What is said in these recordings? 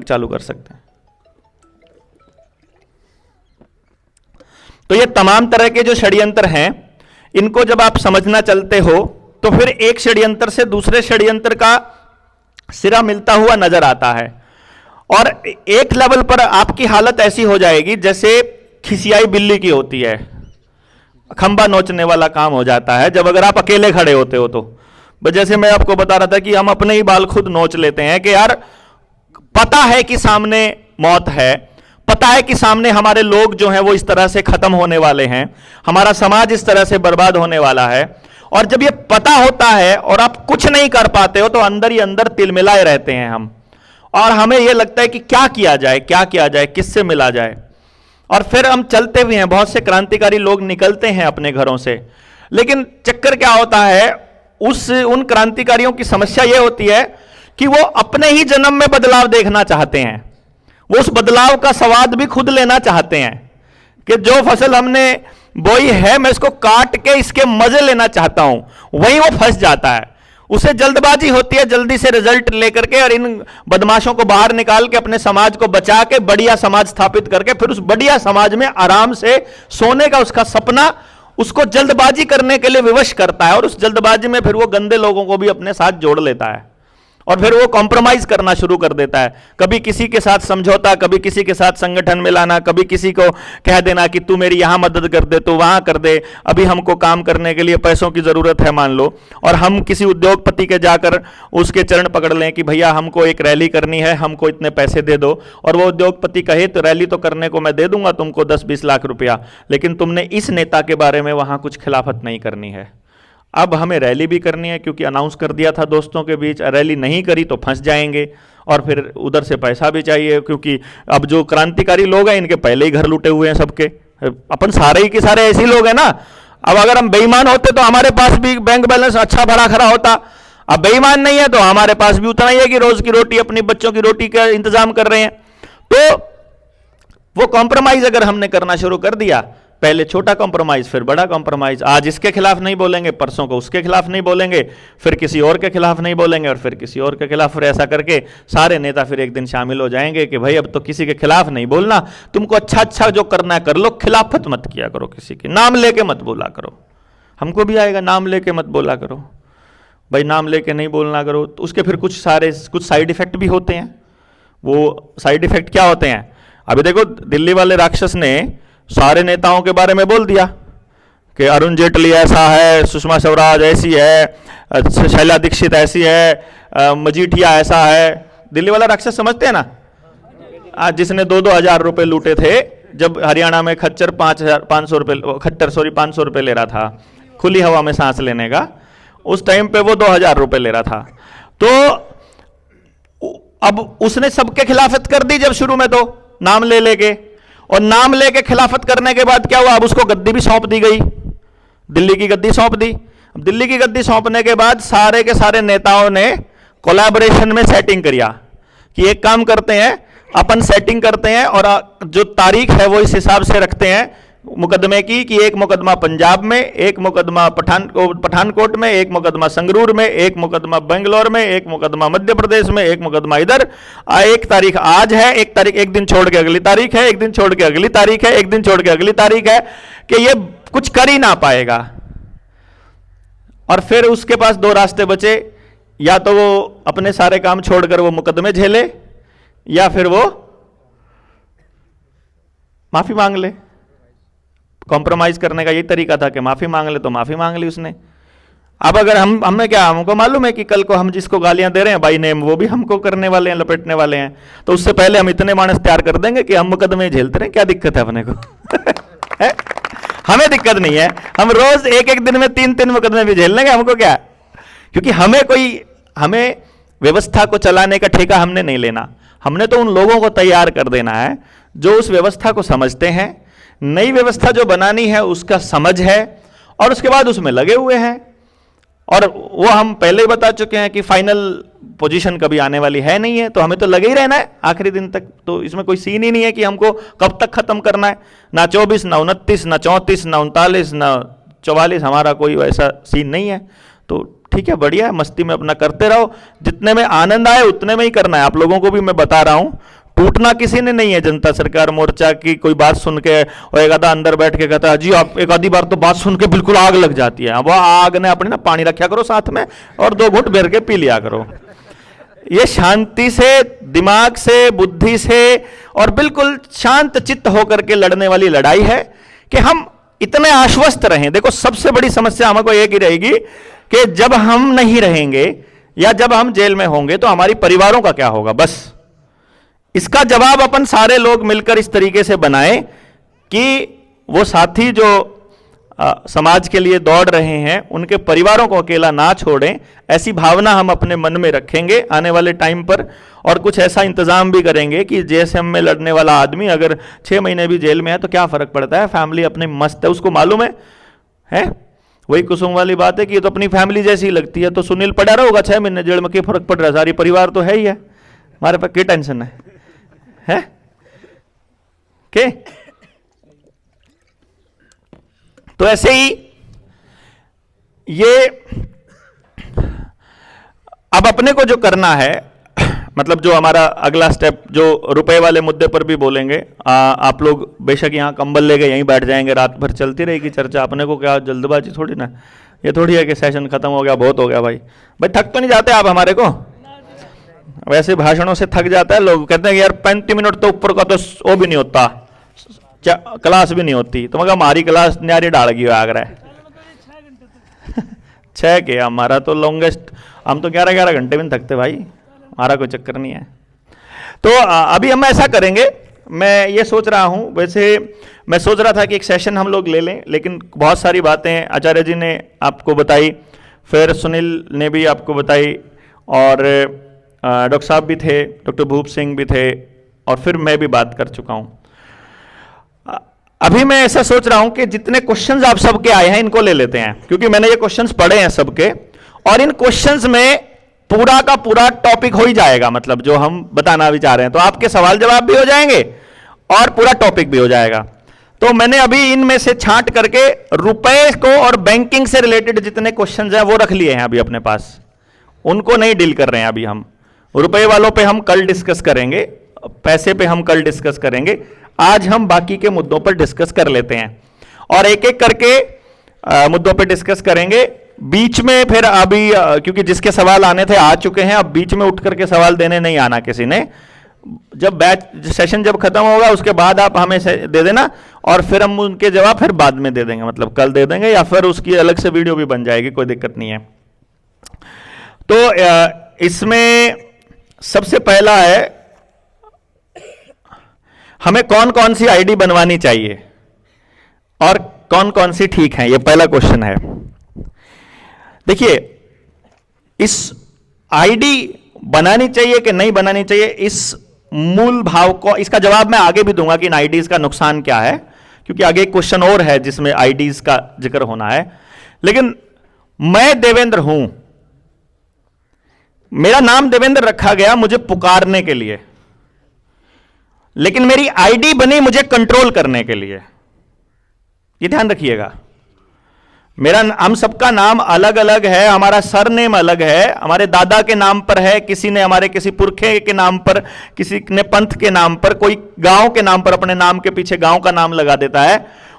चालू कर सकते हैं। तो ये तमाम तरह के जो षड्यंत्र हैं, इनको जब आप समझना चलते हो तो फिर एक षड्यंत्र से दूसरे षड्यंत्र का सिरा मिलता हुआ नजर आता है, और एक लेवल पर आपकी हालत ऐसी हो जाएगी जैसे खिसियाई बिल्ली की होती है, खंबा नोचने वाला काम हो जाता है जब अगर आप अकेले खड़े होते हो तो। जैसे मैं आपको बता रहा था कि हम अपने ही बाल खुद नोच लेते हैं कि यार पता है कि सामने मौत है, पता है कि सामने हमारे लोग जो हैं वो इस तरह से खत्म होने वाले हैं, हमारा समाज इस तरह से बर्बाद होने वाला है, और जब ये पता होता है और आप कुछ नहीं कर पाते हो तो अंदर ही अंदर तिलमिलाए रहते हैं हम, और हमें यह लगता है कि क्या किया जाए, क्या किया जाए, किससे मिला जाए, और फिर हम चलते भी हैं। बहुत से क्रांतिकारी लोग निकलते हैं अपने घरों से, लेकिन चक्कर क्या होता है, उन क्रांतिकारियों की समस्या यह होती है कि वो अपने ही जन्म में बदलाव देखना चाहते हैं, वो उस बदलाव का स्वाद भी खुद लेना चाहते हैं कि जो फसल हमने बोई है मैं इसको काट के इसके मजे लेना चाहता हूं, वहीं वो फंस जाता है। उसे जल्दबाजी होती है जल्दी से रिजल्ट लेकर के, और इन बदमाशों को बाहर निकाल के अपने समाज को बचा के बढ़िया समाज स्थापित करके फिर उस बढ़िया समाज में आराम से सोने का उसका सपना उसको जल्दबाजी करने के लिए विवश करता है, और उस जल्दबाजी में फिर वो गंदे लोगों को भी अपने साथ जोड़ लेता है, और फिर वो कॉम्प्रोमाइज करना शुरू कर देता है। कभी किसी के साथ समझौता, कभी किसी के साथ संगठन में लाना, कभी किसी को कह देना कि तू मेरी यहां मदद कर दे, तू वहां कर दे, अभी हमको काम करने के लिए पैसों की जरूरत है मान लो, और हम किसी उद्योगपति के जाकर उसके चरण पकड़ लें कि भैया हमको एक रैली करनी है, हमको इतने पैसे दे दो, और वो उद्योगपति कहे तो रैली तो करने को मैं दे दूंगा तुमको 10-20 लाख रुपया, लेकिन तुमने इस नेता के बारे में वहां कुछ खिलाफत नहीं करनी है। अब हमें रैली भी करनी है क्योंकि अनाउंस कर दिया था दोस्तों के बीच, रैली नहीं करी तो फंस जाएंगे, और फिर उधर से पैसा भी चाहिए क्योंकि अब जो क्रांतिकारी लोग हैं इनके पहले ही घर लूटे हुए हैं सबके, अपन सारे ही के सारे ऐसे लोग हैं ना। अब अगर हम बेईमान होते तो हमारे पास भी बैंक बैलेंस अच्छा भरा खरा होता, अब बेईमान नहीं है तो हमारे पास भी उतना ही है कि रोज की रोटी, अपनी बच्चों की रोटी का इंतजाम कर रहे हैं। तो वो कॉम्प्रोमाइज अगर हमने करना शुरू कर दिया, पहले छोटा कॉम्प्रोमाइज फिर बड़ा कॉम्प्रोमाइज, आज इसके खिलाफ नहीं बोलेंगे, परसों को उसके खिलाफ नहीं बोलेंगे, फिर किसी और के खिलाफ नहीं बोलेंगे, और फिर किसी और के खिलाफ, फिर ऐसा करके सारे नेता फिर एक दिन शामिल हो जाएंगे कि भाई अब तो किसी के खिलाफ नहीं बोलना, तुमको अच्छा अच्छा जो करना है कर लो, खिलाफत मत किया करो, किसी के नाम लेके मत बोला करो। हमको भी आएगा नाम लेके मत बोला करो, भाई नाम लेके नहीं बोलना करो। तो उसके फिर कुछ साइड इफेक्ट भी होते हैं। वो साइड इफेक्ट क्या होते हैं? अभी देखो दिल्ली वाले राक्षस ने सारे नेताओं के बारे में बोल दिया कि अरुण जेटली ऐसा है, सुषमा स्वराज ऐसी है, शैला दीक्षित ऐसी है, मजीठिया ऐसा है। दिल्ली वाला राक्षस समझते हैं ना, आज जिसने 2-2 हजार रुपए लूटे थे जब हरियाणा में खच्चर 500 रुपए ले रहा था खुली हवा में सांस लेने का, उस टाइम पे वो 2000 रुपए ले रहा था। तो अब उसने सबके खिलाफत कर दी जब शुरू में, तो नाम ले लेके, और नाम लेके खिलाफत करने के बाद क्या हुआ, अब उसको गद्दी भी सौंप दी गई, दिल्ली की गद्दी सौंप दी। अब दिल्ली की गद्दी सौंपने के बाद सारे के सारे नेताओं ने कोलैबोरेशन में सेटिंग किया कि एक काम करते हैं, अपन सेटिंग करते हैं और जो तारीख है वो इस हिसाब से रखते हैं मुकदमे की कि एक मुकदमा पंजाब में, एक मुकदमा पठानकोट में, एक मुकदमा संगरूर में, एक मुकदमा बेंगलोर में, एक मुकदमा मध्य प्रदेश में, एक मुकदमा इधर, एक तारीख आज है, एक तारीख एक दिन छोड़ के अगली तारीख है, एक दिन छोड़ के अगली तारीख है, एक दिन छोड़ के अगली तारीख है, कि ये कुछ कर ही ना पाएगा। और फिर उसके पास 2 रास्ते बचे, या तो वो अपने सारे काम छोड़कर वो मुकदमे झेले, या फिर वो माफी मांग ले। कॉम्प्रोमाइज करने का यही तरीका था कि माफी मांग ले, तो माफी मांग ली उसने। अब अगर हमें क्या, हमको मालूम है कि कल को हम जिसको गालियां दे रहे हैं बाई नेम, वो भी हमको करने वाले हैं, लपेटने वाले हैं, तो उससे पहले हम इतने मानस तैयार कर देंगे कि हम मुकदमे झेलते रहे, क्या दिक्कत है अपने को है? हमें दिक्कत नहीं है, हम रोज एक दिन में 3-3 मुकदमे भी झेल लेंगे, हमको क्या, क्योंकि हमें व्यवस्था को चलाने का ठेका हमने नहीं लेना, हमने तो उन लोगों को तैयार कर देना है जो उस व्यवस्था को समझते हैं, नई व्यवस्था जो बनानी है उसका समझ है, और उसके बाद उसमें लगे हुए हैं। और वो हम पहले ही बता चुके हैं कि फाइनल पोजीशन कभी आने वाली है नहीं है, तो हमें तो लगे ही रहना है आखिरी दिन तक। तो इसमें कोई सीन ही नहीं है कि हमको कब तक खत्म करना है, ना 24, ना 29, ना 34, ना 39, ना 44, हमारा कोई वैसा सीन नहीं है। तो ठीक है, बढ़िया है, मस्ती में अपना करते रहो, जितने में आनंद आए उतने में ही करना है। आप लोगों को भी मैं बता रहा हूं, टूटना किसी ने नहीं है। जनता सरकार मोर्चा की कोई बात सुन के और एक आधा अंदर बैठ के कहता है जी आप, एक आधी बार तो बात सुन के बिल्कुल आग लग जाती है, वो आग ने अपने ना पानी रखा करो साथ में और 2 घूंट भर के पी लिया करो। ये शांति से, दिमाग से, बुद्धि से और बिल्कुल शांत चित्त होकर के लड़ने वाली लड़ाई है कि हम इतने आश्वस्त रहें। देखो सबसे बड़ी समस्या हमको एक ही रहेगी कि जब हम नहीं रहेंगे या जब हम जेल में होंगे तो हमारी परिवारों का क्या होगा। बस इसका जवाब अपन सारे लोग मिलकर इस तरीके से बनाएं कि वो साथी जो समाज के लिए दौड़ रहे हैं उनके परिवारों को अकेला ना छोड़ें, ऐसी भावना हम अपने मन में रखेंगे आने वाले टाइम पर। और कुछ ऐसा इंतजाम भी करेंगे कि जेएसएम में लड़ने वाला आदमी अगर 6 महीने भी जेल में है तो क्या फर्क पड़ता है, फैमिली अपनी मस्त है, उसको मालूम है? वही कुसुम वाली बात है कि ये तो अपनी फैमिली जैसी लगती है, तो सुनील पड़ा रहा होगा 6 महीने जेल में, क्या फर्क पड़ रहा है, सारी परिवार तो है ही है, हमारे पास क्या टेंशन है? के तो ऐसे ही ये अब अपने को जो करना है, मतलब जो हमारा अगला स्टेप, जो रुपए वाले मुद्दे पर भी बोलेंगे। आप लोग बेशक यहाँ कंबल लेके यहीं बैठ जाएंगे, रात भर चलती रहेगी चर्चा, अपने को क्या जल्दबाजी थोड़ी ना, ये थोड़ी है कि सेशन खत्म हो गया बहुत हो गया। भाई थक तो नहीं जाते आप हमारे को? वैसे भाषणों से थक जाता है, लोग कहते हैं कि यार 35 मिनट तो ऊपर का तो वो भी नहीं होता, क्लास भी नहीं होती। तो मगर हमारी क्लास न्यारी डाल गई आगरा है 6 के, हमारा तो लॉन्गेस्ट, हम तो 11-11 घंटे में नहीं थकते भाई, हमारा कोई चक्कर नहीं है। तो अभी हम ऐसा करेंगे, मैं ये सोच रहा हूँ, वैसे मैं सोच रहा था कि एक सेशन हम लोग ले लें, लेकिन बहुत सारी बातें आचार्य जी ने आपको बताई, फिर सुनील ने भी आपको बताई, और डॉक्टर साहब भी थे, डॉक्टर भूप सिंह भी थे, और फिर मैं भी बात कर चुका हूँ। अभी मैं ऐसा सोच रहा हूं कि जितने क्वेश्चंस आप सबके आए हैं इनको ले लेते हैं, क्योंकि मैंने ये क्वेश्चंस पढ़े हैं सबके, और इन क्वेश्चंस में पूरा का पूरा टॉपिक हो ही जाएगा, मतलब जो हम बताना भी चाह रहे हैं, तो आपके सवाल जवाब भी हो जाएंगे और पूरा टॉपिक भी हो जाएगा। तो मैंने अभी इनमें से छांट करके रुपए को और बैंकिंग से रिलेटेड जितने क्वेश्चंस हैं वो रख लिए हैं अभी अपने पास, उनको नहीं डील कर रहे हैं अभी हम। रुपए वालों पे हम कल डिस्कस करेंगे, पैसे पे हम कल डिस्कस करेंगे, आज हम बाकी के मुद्दों पर डिस्कस कर लेते हैं और एक एक करके मुद्दों पर डिस्कस करेंगे। बीच में फिर अभी क्योंकि जिसके सवाल आने थे आ चुके हैं, अब बीच में उठ करके सवाल देने नहीं आना किसी ने। जब बैच सेशन जब खत्म होगा उसके बाद आप हमें दे देना और फिर हम उनके जवाब फिर बाद में दे देंगे, मतलब कल दे देंगे या फिर उसकी अलग से वीडियो भी बन जाएगी, कोई दिक्कत नहीं है। तो इसमें सबसे पहला है, हमें कौन कौन सी आईडी बनवानी चाहिए और कौन कौन सी ठीक है, ये पहला क्वेश्चन है। देखिए, इस आईडी बनानी चाहिए कि नहीं बनानी चाहिए, इस मूल भाव को, इसका जवाब मैं आगे भी दूंगा कि इन आईडीज का नुकसान क्या है, क्योंकि आगे एक क्वेश्चन और है जिसमें आईडीज का जिक्र होना है। लेकिन मैं देवेंद्र हूं, मेरा नाम देवेंद्र रखा गया मुझे पुकारने के लिए, लेकिन मेरी आईडी बनी मुझे कंट्रोल करने के लिए, ये ध्यान रखिएगा। मेरा, हम सबका नाम अलग अलग है, हमारा सरनेम अलग है, हमारे दादा के नाम पर है, किसी ने हमारे किसी पुरखे के नाम पर, किसी ने पंथ के नाम पर, कोई गांव के नाम पर अपने नाम के पीछे गांव का नाम लगा देता है।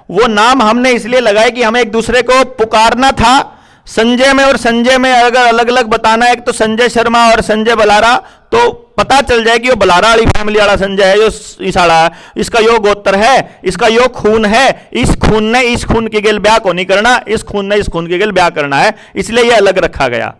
वो नाम हमने इसलिए लगाए कि हमें एक दूसरे को पुकारना था। संजय में और संजय में अगर अलग अलग बताना है, तो संजय शर्मा और संजय बलारा, तो पता चल जाए कि वो बलारा वाली फैमिली वाला संजय है, जो इसाड़ा है, इसका यो गोत्र है, इसका यो खून है, इस खून ने इस खून के गिल ब्याह को नहीं करना, इस खून ने इस खून के गिल ब्याह करना है, इसलिए ये अलग रखा गया।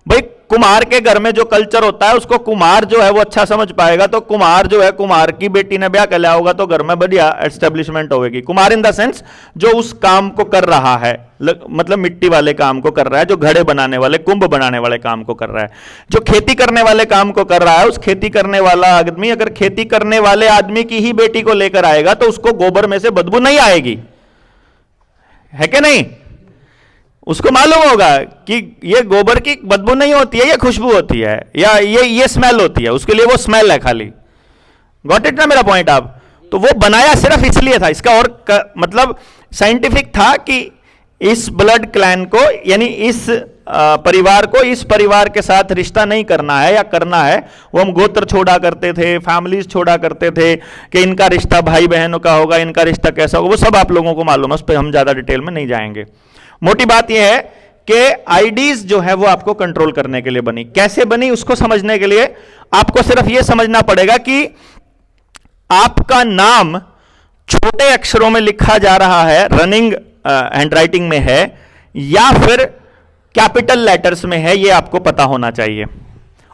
भाई कुमार के घर में जो कल्चर होता है उसको कुमार जो है वो अच्छा समझ पाएगा, तो कुमार जो है, कुमार की बेटी ने ब्याह कर लिया होगा तो घर में बढ़िया एस्टेब्लिशमेंट होगी। कुमार इन द सेंस जो उस काम को कर रहा है, मतलब मिट्टी वाले काम को कर रहा है, जो घड़े बनाने वाले, कुंभ बनाने वाले काम को कर रहा है, जो खेती करने वाले काम को कर रहा है, उस खेती करने वाला आदमी अगर खेती करने वाले आदमी की ही बेटी को लेकर आएगा तो उसको गोबर में से बदबू नहीं आएगी, है कि नहीं? उसको मालूम होगा कि ये गोबर की बदबू नहीं होती है, ये खुशबू होती है, या ये स्मेल होती है, उसके लिए वो स्मेल है खाली। गॉट इट ना मेरा पॉइंट आप? तो वो बनाया सिर्फ इसलिए था, इसका और मतलब साइंटिफिक था कि इस ब्लड क्लैन को, यानी इस परिवार को इस परिवार के साथ रिश्ता नहीं करना है या करना है, वो हम गोत्र छोड़ा करते थे, फैमिलीज छोड़ा करते थे कि इनका रिश्ता भाई बहनों का होगा, इनका रिश्ता कैसा होगा, वो सब आप लोगों को मालूम है, उस पर हम ज्यादा डिटेल में नहीं जाएंगे। मोटी बात यह है कि आईडीज जो है वो आपको कंट्रोल करने के लिए बनी। कैसे बनी उसको समझने के लिए आपको सिर्फ यह समझना पड़ेगा कि आपका नाम छोटे अक्षरों में लिखा जा रहा है, रनिंग हैंडराइटिंग में है, या फिर कैपिटल लेटर्स में है, यह आपको पता होना चाहिए।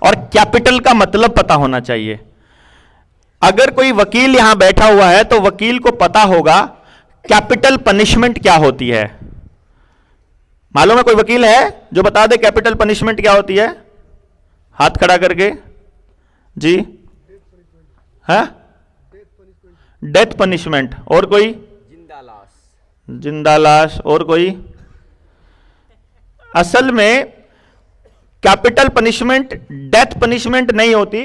और कैपिटल का मतलब पता होना चाहिए। अगर कोई वकील यहां बैठा हुआ है तो वकील को पता होगा कैपिटल पनिशमेंट क्या होती है। मालूम है कोई वकील है जो बता दे कैपिटल पनिशमेंट क्या होती है? हाथ खड़ा करके जी। है डेथ पनिशमेंट। और कोई? जिंदा लाश। जिंदा लाश। और कोई? असल में कैपिटल पनिशमेंट डेथ पनिशमेंट नहीं होती।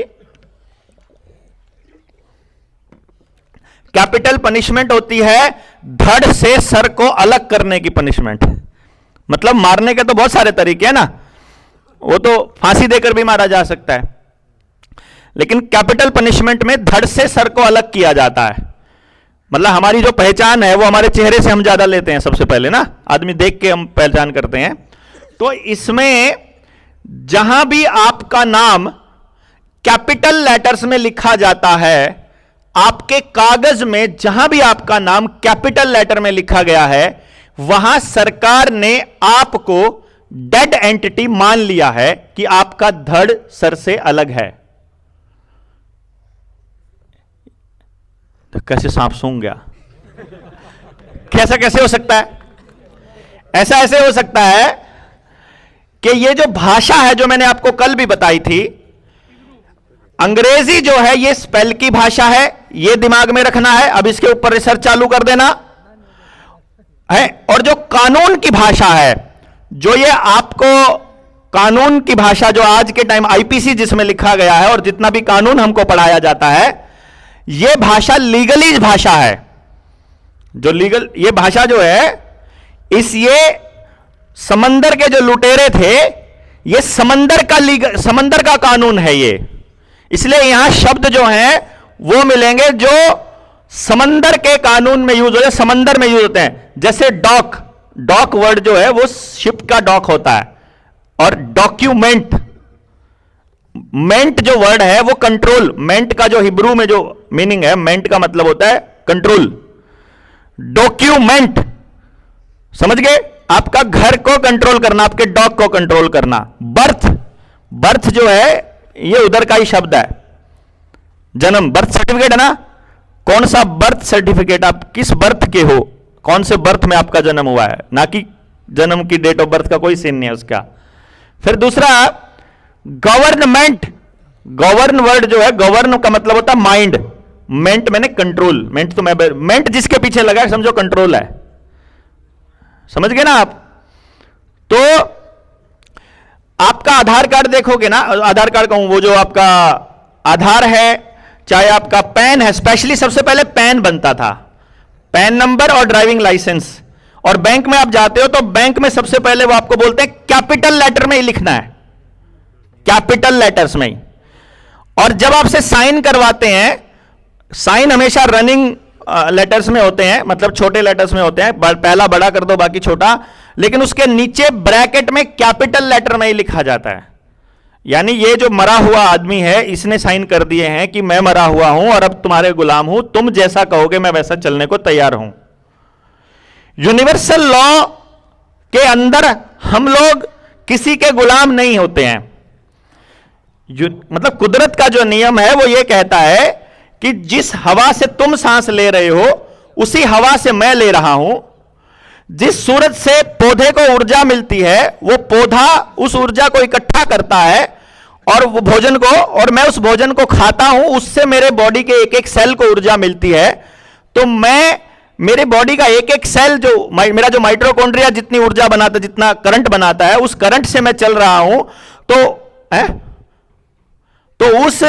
कैपिटल पनिशमेंट होती है धड़ से सर को अलग करने की पनिशमेंट। मतलब मारने के तो बहुत सारे तरीके हैं ना, वो तो फांसी देकर भी मारा जा सकता है, लेकिन कैपिटल पनिशमेंट में धड़ से सर को अलग किया जाता है। मतलब हमारी जो पहचान है वो हमारे चेहरे से हम ज्यादा लेते हैं सबसे पहले ना, आदमी देख के हम पहचान करते हैं। तो इसमें जहां भी आपका नाम कैपिटल लेटर्स में लिखा जाता है, आपके कागज में जहां भी आपका नाम कैपिटल लेटर में लिखा गया है, वहां सरकार ने आपको डेड एंटिटी मान लिया है कि आपका धड़ सर से अलग है। तो कैसे सांप सूंघ गया? कैसा कैसे हो सकता है? ऐसा ऐसे हो सकता है कि ये जो भाषा है जो मैंने आपको कल भी बताई थी, अंग्रेजी जो है ये स्पेल की भाषा है, ये दिमाग में रखना है। अब इसके ऊपर रिसर्च चालू कर देना है। और जो कानून की भाषा है, जो ये आपको कानून की भाषा जो आज के टाइम आईपीसी जिसमें लिखा गया है और जितना भी कानून हमको पढ़ाया जाता है, ये भाषा लीगलीज भाषा है। जो लीगल ये भाषा जो है, ये समंदर के जो लुटेरे थे, ये समंदर का कानून है ये। इसलिए यहां शब्द जो हैं वो मिलेंगे जो समंदर के कानून में यूज होते हैं, समंदर में यूज होते हैं। जैसे डॉक वर्ड जो है वो शिप का डॉक होता है, और डॉक्यूमेंट मेंट जो वर्ड है वो कंट्रोल, मेंट का जो हिब्रू में जो मीनिंग है, मेंट का मतलब होता है कंट्रोल। डॉक्यूमेंट समझ गए? आपका घर को कंट्रोल करना, आपके डॉग को कंट्रोल करना। बर्थ जो है ये उधर का ही शब्द है, जन्म, बर्थ सर्टिफिकेट है ना। कौन सा बर्थ सर्टिफिकेट, आप किस बर्थ के हो, कौन से बर्थ में आपका जन्म हुआ है, ना कि जन्म की डेट ऑफ बर्थ का कोई सीन नहीं है उसका। फिर दूसरा गवर्नमेंट, गवर्न वर्ड जो है, गवर्न का मतलब होता है माइंड, मेंट मैंने कंट्रोल, मेंट तो मैं मेंट जिसके पीछे लगा है समझो कंट्रोल है। समझ गए ना आप? तो आपका आधार कार्ड देखोगे ना, आधार कार्ड कहूं, वो जो आपका आधार है, चाहे आपका पैन है, स्पेशली सबसे पहले पैन बनता था, पैन नंबर और ड्राइविंग लाइसेंस। और बैंक में आप जाते हो तो बैंक में सबसे पहले वो आपको बोलते हैं कैपिटल लेटर में ही लिखना है, कैपिटल लेटर्स में ही। और जब आपसे साइन करवाते हैं, साइन हमेशा रनिंग लेटर्स में होते हैं, मतलब छोटे लेटर्स में होते हैं, पहला बड़ा कर दो बाकी छोटा, लेकिन उसके नीचे ब्रैकेट में कैपिटल लेटर में ही लिखा जाता है। यानी ये जो मरा हुआ आदमी है, इसने साइन कर दिए हैं कि मैं मरा हुआ हूं और अब तुम्हारे गुलाम हूं, तुम जैसा कहोगे मैं वैसा चलने को तैयार हूं। यूनिवर्सल लॉ के अंदर हम लोग किसी के गुलाम नहीं होते हैं। मतलब कुदरत का जो नियम है वो ये कहता है कि जिस हवा से तुम सांस ले रहे हो उसी हवा से मैं ले रहा हूं। जिस सूरज से पौधे को ऊर्जा मिलती है वो पौधा उस ऊर्जा को इकट्ठा करता है और वो भोजन को, और मैं उस भोजन को खाता हूं, उससे मेरे बॉडी के एक एक सेल को ऊर्जा मिलती है। तो मैं, मेरे बॉडी का एक एक सेल जो मेरा जो माइटोकॉन्ड्रिया जितनी ऊर्जा बनाता, जितना करंट बनाता है, उस करंट से मैं चल रहा हूं। तो उस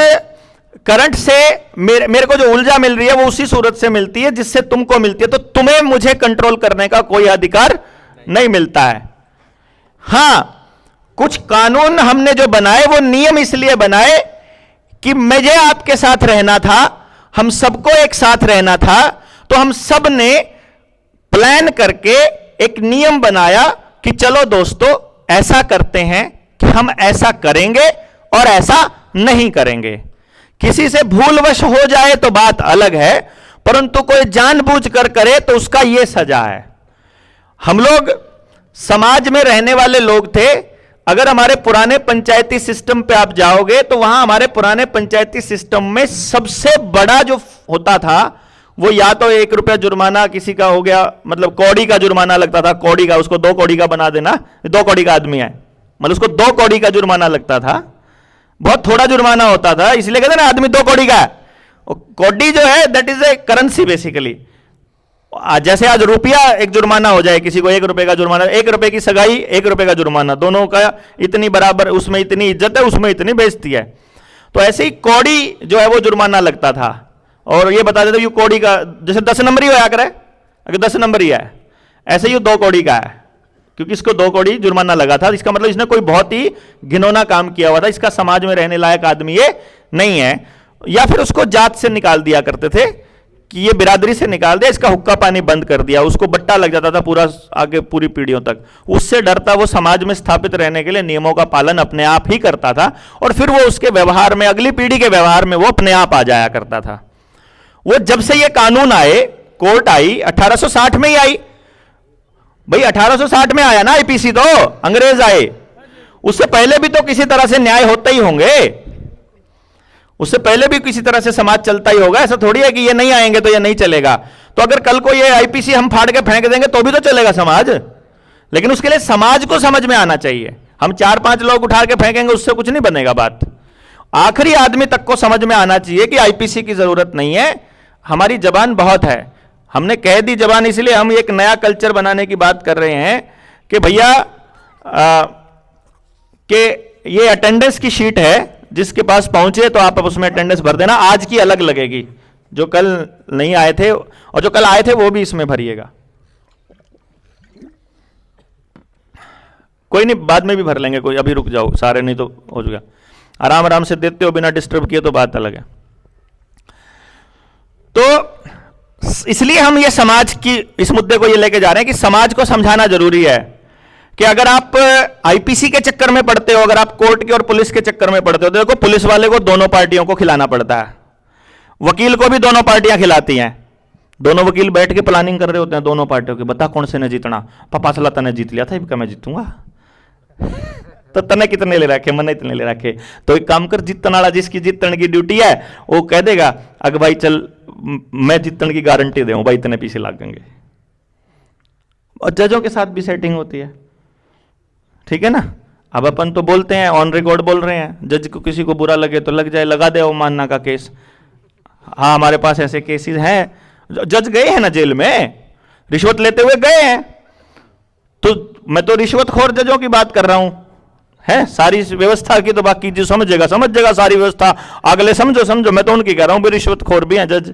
करंट से मेरे को जो ऊर्जा मिल रही है वो उसी सूरज से मिलती है जिससे तुमको मिलती है। तो तुम्हें मुझे कंट्रोल करने का कोई अधिकार नहीं मिलता है। हां, कुछ कानून हमने जो बनाए वो नियम इसलिए बनाए कि मुझे आपके साथ रहना था, हम सबको एक साथ रहना था, तो हम सब ने प्लान करके एक नियम बनाया कि चलो दोस्तों ऐसा करते हैं कि हम ऐसा करेंगे और ऐसा नहीं करेंगे। किसी से भूलवश हो जाए तो बात अलग है, परंतु कोई जानबूझकर करे तो उसका यह सजा है। हम लोग समाज में रहने वाले लोग थे। अगर हमारे पुराने पंचायती सिस्टम पे आप जाओगे तो वहां हमारे पुराने पंचायती सिस्टम में सबसे बड़ा जो होता था वो या तो 1 रुपया जुर्माना किसी का हो गया, मतलब कौड़ी का जुर्माना लगता था, कौड़ी का, उसको 2 कौड़ी का बना देना, 2 कौड़ी का आदमी है, मतलब उसको 2 कौड़ी का जुर्माना लगता था। बहुत थोड़ा जुर्माना होता था, इसलिए कहते ना आदमी 2 कौड़ी का है। कौड़ी जो है that is a currency basically. जैसे आज रुपया एक जुर्माना हो जाए, किसी को 1 रुपए का जुर्माना, 1 रुपए की सगाई 1 रुपए का जुर्माना, दोनों का इतनी बराबर, उसमें इतनी इज्जत है उसमें इतनी बेइज्जती है। तो ऐसे ही कौड़ी जो है वो जुर्माना लगता था। और ये बता देते ये कौड़ी का, जैसे 10 नंबर ही होया करे, अगर 10 नंबर ही है, ऐसे ही 2 कौड़ी का है, क्योंकि इसको 2 कौड़ी जुर्माना लगा था। इसका मतलब इसने कोई बहुत ही घिनौना काम किया हुआ था, इसका समाज में रहने लायक आदमी ये नहीं है। या फिर उसको जात से निकाल दिया करते थे कि ये बिरादरी से निकाल दिया, इसका हुक्का पानी बंद कर दिया, उसको बट्टा लग जाता था पूरा आगे पूरी पीढ़ियों तक। उससे डरता वो समाज में स्थापित रहने के लिए नियमों का पालन अपने आप ही करता था, और फिर वो उसके व्यवहार में, अगली पीढ़ी के व्यवहार में वो अपने आप आ जाया करता था। वो जब से ये कानून आए, कोर्ट आई, 1860 में ही आई भाई, 1860 में आया ना आईपीसी, तो अंग्रेज आए, उससे पहले भी तो किसी तरह से न्याय होते ही होंगे, उससे पहले भी किसी तरह से समाज चलता ही होगा। ऐसा थोड़ी है कि ये नहीं आएंगे तो ये नहीं चलेगा। तो अगर कल को ये आईपीसी हम फाड़ के फेंक देंगे तो भी तो चलेगा समाज, लेकिन उसके लिए समाज को समझ में आना चाहिए। हम 4-5 लोग उठा के फेंकेंगे उससे कुछ नहीं बनेगा बात। आखिरी आदमी तक को समझ में आना चाहिए कि आईपीसी की जरूरत नहीं है, हमारी जबान बहुत है, हमने कह दी जबान। इसलिए हम एक नया कल्चर बनाने की बात कर रहे हैं कि भैया कि ये अटेंडेंस की शीट है, जिसके पास पहुंचे तो आप उसमें अटेंडेंस भर देना, आज की अलग लगेगी, जो कल नहीं आए थे और जो कल आए थे वो भी इसमें भरिएगा। कोई नहीं, बाद में भी भर लेंगे, कोई अभी रुक जाओ, सारे नहीं तो हो जाएगा। आराम आराम से देते हो बिना डिस्टर्ब किए तो बात अलग है। तो इसलिए हम ये समाज की इस मुद्दे को ये लेके जा रहे हैं कि समाज को समझाना जरूरी है कि अगर आप आईपीसी के चक्कर में पड़ते हो, अगर आप कोर्ट के और पुलिस के चक्कर में पड़ते हो, तो देखो पुलिस वाले को दोनों पार्टियों को खिलाना पड़ता है, वकील को भी दोनों पार्टियां खिलाती हैं। दोनों वकील बैठ के प्लानिंग कर रहे होते हैं दोनों पार्टियों की, बता कौन से ने जीतना, पापा सला तने जीत लिया था, इनका मैं जीतूंगा तो तने कितने ले रखे, मैंने इतने ले रखे। तो एक काम कर, जीतने वाला जिसकी जीतने की ड्यूटी है वो कह देगा अगर भाई चल मैं जीतने की गारंटी दूं भाई, इतने पीछे लागेंगे। और जजों के साथ भी सेटिंग होती है, ठीक है ना। अब अपन तो बोलते हैं, ऑन रिकॉर्ड बोल रहे हैं, जज को किसी को बुरा लगे तो लग जाए, लगा दे अवमानना का केस। हाँ हमारे पास ऐसे केसेस हैं, जज गए हैं ना जेल में, रिश्वत लेते हुए गए हैं। तो मैं तो रिश्वतखोर जजों की बात कर रहा हूं, है सारी व्यवस्था की तो बाकी जो समझेगा सारी व्यवस्था, अगले समझो, मैं तो उनकी कह रहा हूं भी रिश्वतखोर भी हैं जज,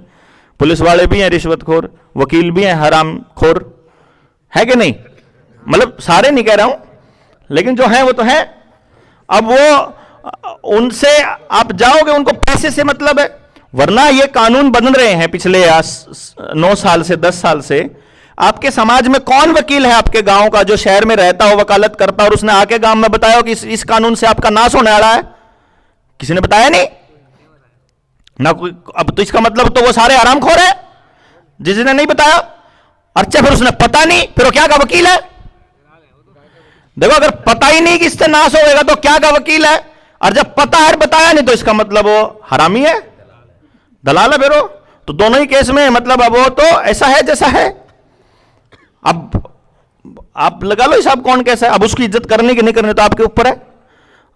पुलिस वाले भी हैं रिश्वतखोर, वकील भी हैं हरामखोर, है कि नहीं। मतलब सारे नहीं कह रहा हूं, लेकिन जो है वो तो है। अब वो उनसे आप जाओगे, उनको पैसे से मतलब है, वरना ये कानून बन रहे हैं पिछले 9 साल से 10 साल से। आपके समाज में कौन वकील है आपके गांव का जो शहर में रहता हो, वकालत करता हो, और उसने आके गांव में बताया कि इस कानून से आपका नाश होने वाला है? किसी ने बताया नहीं ना कोई। अब तो इसका मतलब तो वो सारे हरामखोर है जिसने नहीं बताया। अच्छा फिर उसने पता नहीं, फिर वो क्या का वकील है? देखो अगर पता ही नहीं कि इससे नाश होगा तो क्या का वकील है, और जब पता है बताया नहीं तो इसका मतलब वो हरामी है, दलाल है। फिर वो तो दोनों ही केस में मतलब अब वो तो ऐसा है जैसा है। अब आप लगा लो हिसाब कौन कैसा है। अब उसकी इज्जत करने की नहीं करनी तो आपके ऊपर है।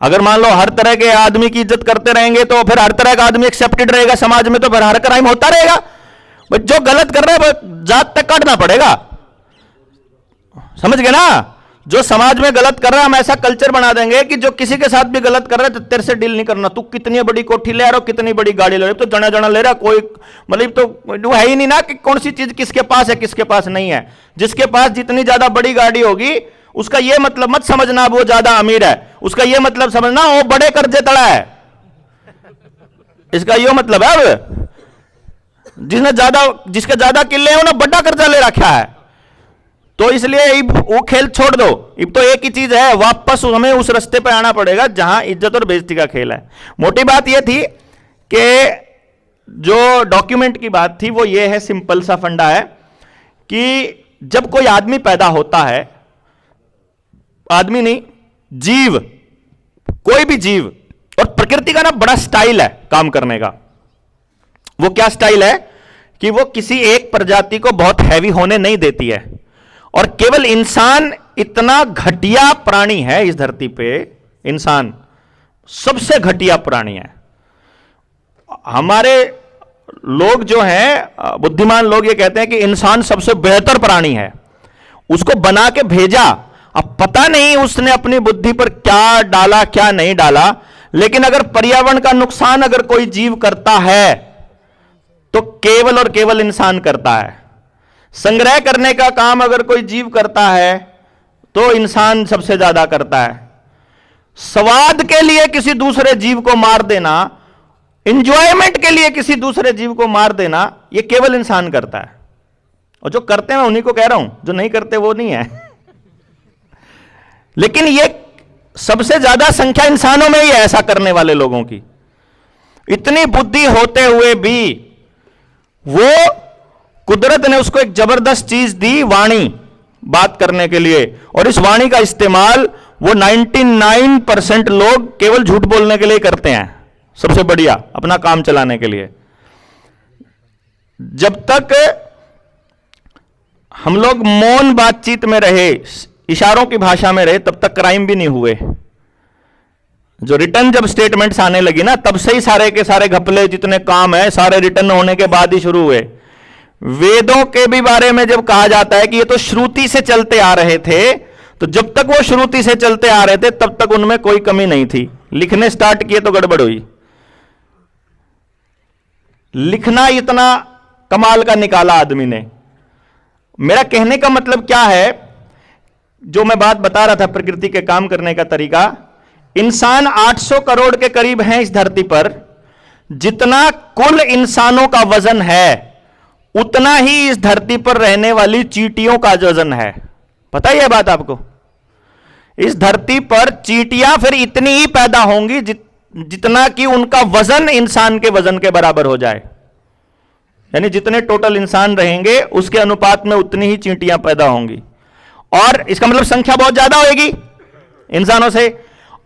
अगर मान लो हर तरह के आदमी की इज्जत करते रहेंगे तो फिर हर तरह का आदमी एक्सेप्टेड रहेगा समाज में, तो फिर हर क्राइम होता रहेगा। जो गलत कर रहा है वो जात तक काटना पड़ेगा, समझ गए ना। जो समाज में गलत कर रहा है हम ऐसा कल्चर बना देंगे कि जो किसी के साथ भी गलत कर रहा है तो तेरे से डील नहीं करना। तू कितनी बड़ी कोठी ले रहा हो, कितनी बड़ी गाड़ी ले रहा हो, तो जना जना ले रहा, कोई मतलब तो वो है ही नहीं ना कि कौन सी चीज किसके पास है किसके पास नहीं है। जिसके पास जितनी ज्यादा बड़ी गाड़ी होगी उसका यह मतलब मत समझना वो ज्यादा अमीर है, उसका यह मतलब समझना वो बड़े कर्जे तड़ा है। इसका यह मतलब है अब जिसके ज्यादा किले हैं उन्हें बड़ा कर्जा ले रखा है। तो इसलिए वो खेल छोड़ दो। अब तो एक ही चीज है, वापस हमें उस रास्ते पे आना पड़ेगा जहां इज्जत और बेइज्जती का खेल है। मोटी बात यह थी कि जो डॉक्यूमेंट की बात थी वो ये है, सिंपल सा फंडा है कि जब कोई आदमी पैदा होता है, आदमी नहीं, जीव, कोई भी जीव, और प्रकृति का ना बड़ा स्टाइल है काम करने का। वो क्या स्टाइल है कि वो किसी एक प्रजाति को बहुत हैवी होने नहीं देती है। और केवल इंसान इतना घटिया प्राणी है इस धरती पे, इंसान सबसे घटिया प्राणी है। हमारे लोग जो हैं, बुद्धिमान लोग ये कहते हैं कि इंसान सबसे बेहतर प्राणी है, उसको बना के भेजा। अब पता नहीं उसने अपनी बुद्धि पर क्या डाला क्या नहीं डाला, लेकिन अगर पर्यावरण का नुकसान अगर कोई जीव करता है तो केवल और केवल इंसान करता है। संग्रह करने का काम अगर कोई जीव करता है तो इंसान सबसे ज्यादा करता है। स्वाद के लिए किसी दूसरे जीव को मार देना, इंजॉयमेंट के लिए किसी दूसरे जीव को मार देना, यह केवल इंसान करता है। और जो करते हैं मैं उन्हीं को कह रहा हूं, जो नहीं करते वो नहीं है। लेकिन यह सबसे ज्यादा संख्या इंसानों में ही है ऐसा करने वाले लोगों की। इतनी बुद्धि होते हुए भी वो, कुदरत ने उसको एक जबरदस्त चीज दी, वाणी, बात करने के लिए। और इस वाणी का इस्तेमाल वो 99% लोग केवल झूठ बोलने के लिए करते हैं, सबसे बढ़िया अपना काम चलाने के लिए। जब तक हम लोग मौन बातचीत में रहे, इशारों की भाषा में रहे, तब तक क्राइम भी नहीं हुए। जो रिटर्न जब स्टेटमेंट्स आने लगी ना, तब से ही सारे के सारे घपले जितने काम है सारे रिटर्न होने के बाद ही शुरू हुए। वेदों के भी बारे में जब कहा जाता है कि ये तो श्रुति से चलते आ रहे थे, तो जब तक वो श्रुति से चलते आ रहे थे तब तक उनमें कोई कमी नहीं थी। लिखने स्टार्ट किए तो गड़बड़ हुई। लिखना इतना कमाल का निकाला आदमी ने। मेरा कहने का मतलब क्या है, जो मैं बात बता रहा था प्रकृति के काम करने का तरीका, इंसान 800 करोड़ के करीब हैं इस धरती पर। जितना कुल इंसानों का वजन है उतना ही इस धरती पर रहने वाली चींटियों का वजन है। पता है यह बात आपको? इस धरती पर चींटियां फिर इतनी ही पैदा होंगी जितना कि उनका वजन इंसान के वजन के बराबर हो जाए। यानी जितने टोटल इंसान रहेंगे उसके अनुपात में उतनी ही चींटियां पैदा होंगी। और इसका मतलब संख्या बहुत ज्यादा होगी इंसानों से।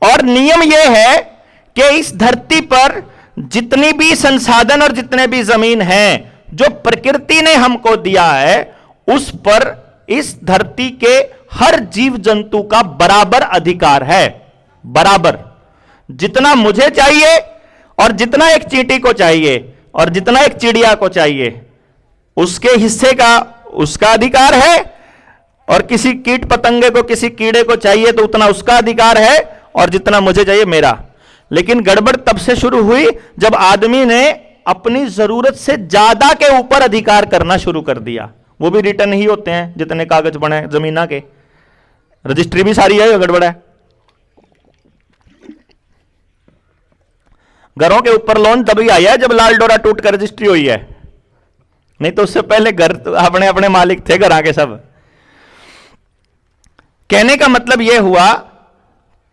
और नियम यह है कि इस धरती पर जितनी भी संसाधन और जितने भी जमीन हैं जो प्रकृति ने हमको दिया है, उस पर इस धरती के हर जीव जंतु का बराबर अधिकार है। बराबर जितना मुझे चाहिए और जितना एक चींटी को चाहिए और जितना एक चिड़िया को चाहिए, उसके हिस्से का उसका अधिकार है। और किसी कीट पतंगे को, किसी कीड़े को चाहिए तो उतना उसका अधिकार है, और जितना मुझे चाहिए मेरा। लेकिन गड़बड़ तब से शुरू हुई जब आदमी ने अपनी जरूरत से ज्यादा के ऊपर अधिकार करना शुरू कर दिया। वो भी रिटर्न ही होते हैं जितने कागज बने जमीना के, रजिस्ट्री भी सारी है, गड़बड़ है। घरों के ऊपर लोन तभी आया है जब लाल डोरा टूट कर रजिस्ट्री हुई है, नहीं तो उससे पहले घर अपने अपने मालिक थे घर के सब। कहने का मतलब यह हुआ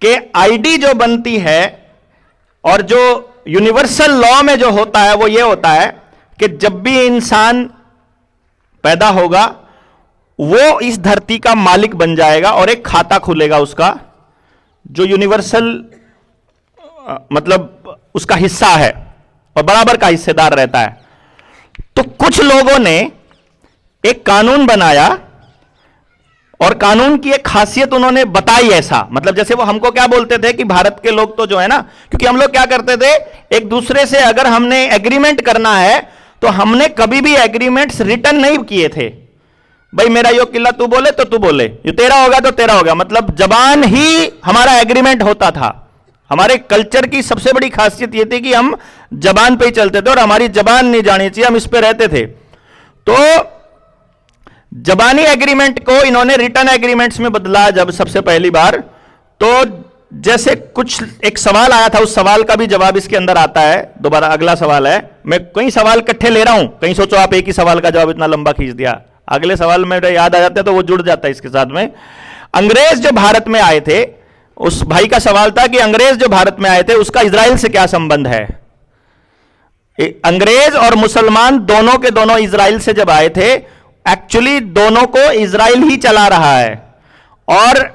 कि आईडी जो बनती है और जो यूनिवर्सल लॉ में जो होता है वो ये होता है कि जब भी इंसान पैदा होगा वो इस धरती का मालिक बन जाएगा और एक खाता खुलेगा उसका, जो यूनिवर्सल मतलब उसका हिस्सा है और बराबर का हिस्सेदार रहता है। तो कुछ लोगों ने एक कानून बनाया और कानून की एक खासियत उन्होंने बताई ऐसा, मतलब जैसे वो हमको क्या बोलते थे कि भारत के लोग तो जो है ना, क्योंकि हम लोग क्या करते थे, एक दूसरे से अगर हमने एग्रीमेंट करना है तो हमने कभी भी एग्रीमेंट्स रिटर्न नहीं किए थे। भाई मेरा यो किला तू बोले तो तू बोले, ये तेरा होगा तो तेरा होगा, मतलब जबान ही हमारा एग्रीमेंट होता था। हमारे कल्चर की सबसे बड़ी खासियत यह थी कि हम जबान पे ही चलते थे और हमारी जबान नहीं जानी चाहिए, हम इस पे रहते थे। तो जबानी एग्रीमेंट को इन्होंने रिटर्न एग्रीमेंट्स में बदला जब सबसे पहली बार, तो जैसे कुछ एक सवाल आया था, उस सवाल का भी जवाब इसके अंदर आता है। दोबारा अगला सवाल है, मैं कई सवाल इकट्ठे ले रहा हूं, कहीं सोचो आप एक ही सवाल का जवाब इतना लंबा खींच दिया, अगले सवाल मेरे याद आ जाते हैं तो वो जुड़ जाता है इसके साथ में। अंग्रेज जो भारत में आए थे, उस भाई का सवाल था कि अंग्रेज जो भारत में आए थे उसका इजराइल से क्या संबंध है। अंग्रेज और मुसलमान दोनों के दोनों इजराइल से जब आए थे, एक्चुअली दोनों को इजराइल ही चला रहा है, और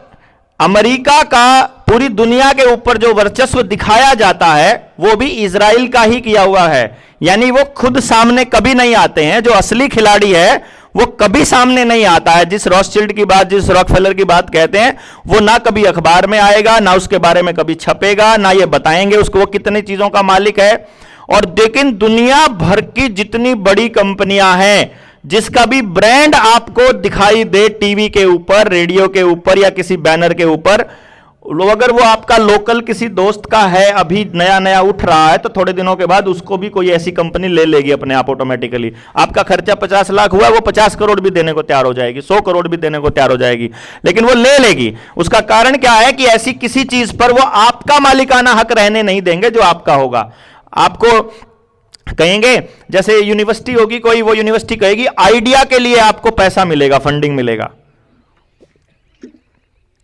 अमेरिका का पूरी दुनिया के ऊपर जो वर्चस्व दिखाया जाता है वो भी इजराइल का ही किया हुआ है। यानी वो खुद सामने कभी नहीं आते हैं, जो असली खिलाड़ी है वो कभी सामने नहीं आता है। जिस रॉथशिल्ड की बात, जिस रॉकफेलर की बात कहते हैं, वो ना कभी अखबार में आएगा, ना उसके बारे में कभी छपेगा, ना ये बताएंगे उसको वो कितनी चीजों का मालिक है। और लेकिन दुनिया भर की जितनी बड़ी कंपनियां हैं, जिसका भी ब्रांड आपको दिखाई दे टीवी के ऊपर, रेडियो के ऊपर या किसी बैनर के ऊपर, अगर वो आपका लोकल किसी दोस्त का है, अभी नया नया उठ रहा है, तो थोड़े दिनों के बाद उसको भी कोई ऐसी कंपनी ले लेगी अपने आप ऑटोमेटिकली। आपका खर्चा 50 लाख हुआ, वो 50 करोड़ भी देने को तैयार हो जाएगी, 100 करोड़ भी देने को तैयार हो जाएगी, लेकिन वो ले लेगी। उसका कारण क्या है कि ऐसी किसी चीज पर वो आपका मालिकाना हक रहने नहीं देंगे जो आपका होगा। आपको कहेंगे, जैसे यूनिवर्सिटी होगी कोई, वो यूनिवर्सिटी कहेगी आइडिया के लिए आपको पैसा मिलेगा, फंडिंग मिलेगा।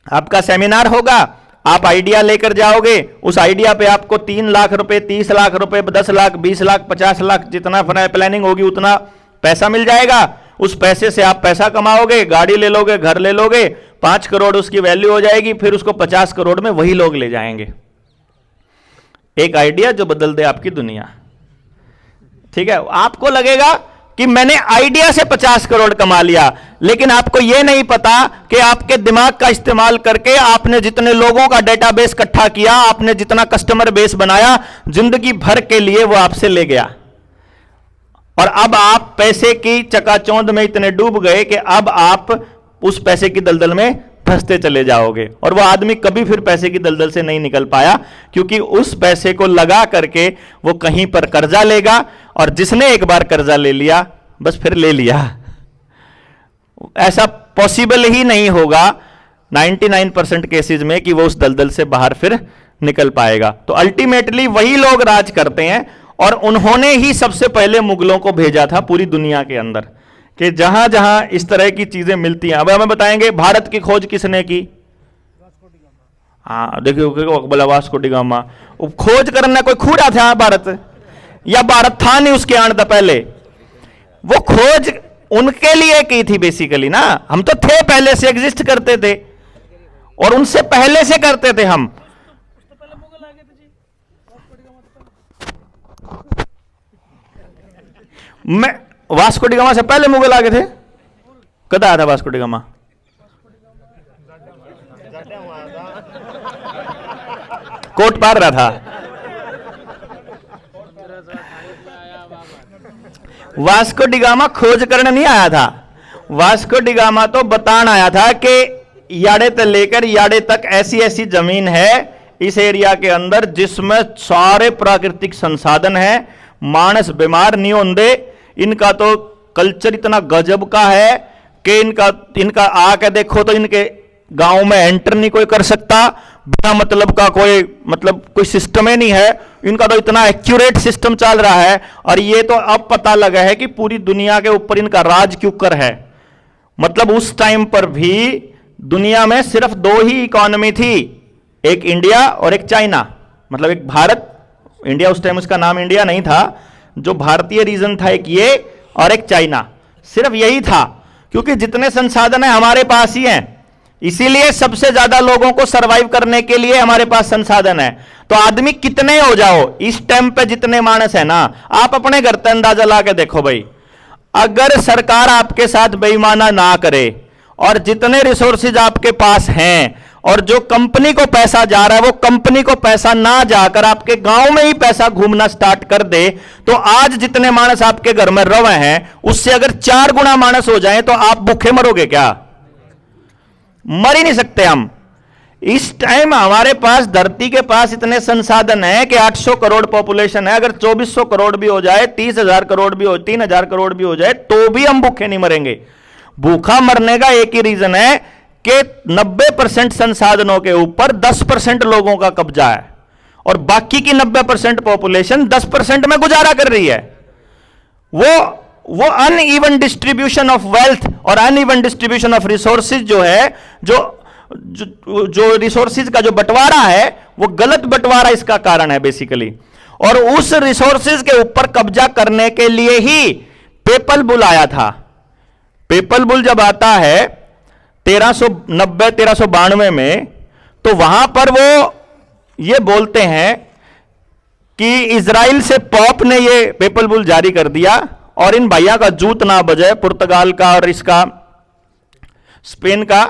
आपका सेमिनार होगा, आप आइडिया लेकर जाओगे, उस आइडिया पे आपको 3 लाख रुपए, 30 लाख रुपए, 10 लाख, 20 लाख, 50 लाख, जितना प्लानिंग होगी उतना पैसा मिल जाएगा। उस पैसे से आप पैसा कमाओगे, गाड़ी ले लोगे, घर ले लोगे, 5 करोड़ उसकी वैल्यू हो जाएगी, फिर उसको 50 करोड़ में वही लोग ले जाएंगे। एक आइडिया जो बदल दे आपकी दुनिया। ठीक है, आपको लगेगा कि मैंने आइडिया से 50 करोड़ कमा लिया, लेकिन आपको यह नहीं पता कि आपके दिमाग का इस्तेमाल करके आपने जितने लोगों का डेटाबेस इकट्ठा किया, आपने जितना कस्टमर बेस बनाया, जिंदगी भर के लिए वो आपसे ले गया। और अब आप पैसे की चकाचौंध में इतने डूब गए कि अब आप उस पैसे की दलदल में फंसते चले जाओगे, और वो आदमी कभी फिर पैसे की दलदल से नहीं निकल पाया, क्योंकि उस पैसे को लगा करके वो कहीं पर कर्जा लेगा, और जिसने एक बार कर्जा ले लिया बस फिर ले लिया। ऐसा पॉसिबल ही नहीं होगा 99% केसेस में कि वो उस दलदल से बाहर फिर निकल पाएगा। तो अल्टीमेटली वही लोग राज करते हैं, और उन्होंने ही सबसे पहले मुगलों को भेजा था पूरी दुनिया के अंदर, कि जहां जहां इस तरह की चीजें मिलती हैं। अब हमें बताएंगे भारत की खोज किसने की? हाँ देखिए, बोला वास्को डी गामा। खोज करना कोई खूड़ा था भारत, या भारत था नहीं उसके आने से पहले? वो खोज उनके लिए की थी बेसिकली ना। हम तो थे, पहले से एग्जिस्ट करते थे, और उनसे पहले से करते थे हम। मैं वास्को डी गामा से पहले मुगल आ गए थे? कद आया था वास्को डी गामा? कोट पार रहा था। वास्को डी गामा खोज करने नहीं आया था, वास्को डी गामा तो बतान आया था कि याड़े से लेकर याड़े तक ऐसी ऐसी जमीन है इस एरिया के अंदर जिसमें सारे प्राकृतिक संसाधन हैं, मानस बीमार नहीं होंगे। इनका तो कल्चर इतना गजब का है कि इनका आके देखो तो इनके गांव में एंटर नहीं कोई कर सकता, बिना मतलब का कोई सिस्टम ही नहीं है। इनका तो इतना एक्यूरेट सिस्टम चल रहा है, और ये तो अब पता लगा है कि पूरी दुनिया के ऊपर इनका राज क्यों कर है। मतलब उस टाइम पर भी दुनिया में सिर्फ 2 ही इकोनॉमी थी, एक इंडिया और एक चाइना। मतलब एक भारत, इंडिया उस टाइम उसका नाम इंडिया नहीं था, जो भारतीय रीजन था एक ये, और एक चाइना। सिर्फ यही था, क्योंकि जितने संसाधन है हमारे पास ही हैं, इसीलिए सबसे ज्यादा लोगों को सरवाइव करने के लिए हमारे पास संसाधन है। तो आदमी कितने हो जाओ, इस टाइम पे जितने मानस है ना, आप अपने घर तक अंदाजा ला के देखो भाई, अगर सरकार आपके साथ बेईमाना ना करे, और जितने रिसोर्सेज आपके पास हैं, और जो कंपनी को पैसा जा रहा है वो कंपनी को पैसा ना जाकर आपके गांव में ही पैसा घूमना स्टार्ट कर दे, तो आज जितने मानस आपके घर में रवे हैं उससे अगर 4 गुना मानस हो जाए तो आप भूखे मरोगे क्या? मर ही नहीं सकते हम। इस टाइम हमारे पास, धरती के पास इतने संसाधन है कि 800 करोड़ पॉपुलेशन है, अगर 2400 करोड़ भी हो जाए, 30,000 करोड़ भी हो, 3,000 करोड़ भी हो जाए, तो भी हम भूखे नहीं मरेंगे। भूखा मरने का एक ही रीजन है कि 90% संसाधनों के ऊपर 10% लोगों का कब्जा है और बाकी की 90% पॉपुलेशन 10% में गुजारा कर रही है। वो अनइवन डिस्ट्रीब्यूशन ऑफ वेल्थ और अनइवन डिस्ट्रीब्यूशन ऑफ रिसोर्सेज जो है, जो रिसोर्सेज का जो बंटवारा है, वो गलत बंटवारा इसका कारण है बेसिकली। और उस रिसोर्सेज के ऊपर कब्जा करने के लिए ही पेपल बुल आया था। पेपल बुल जब आता है 1392 में, तो वहां पर वो ये बोलते हैं कि इजराइल से पॉप ने ये पेपल बुल जारी कर दिया और इन भैया का जूत ना बजे, पुर्तगाल का और इसका स्पेन का।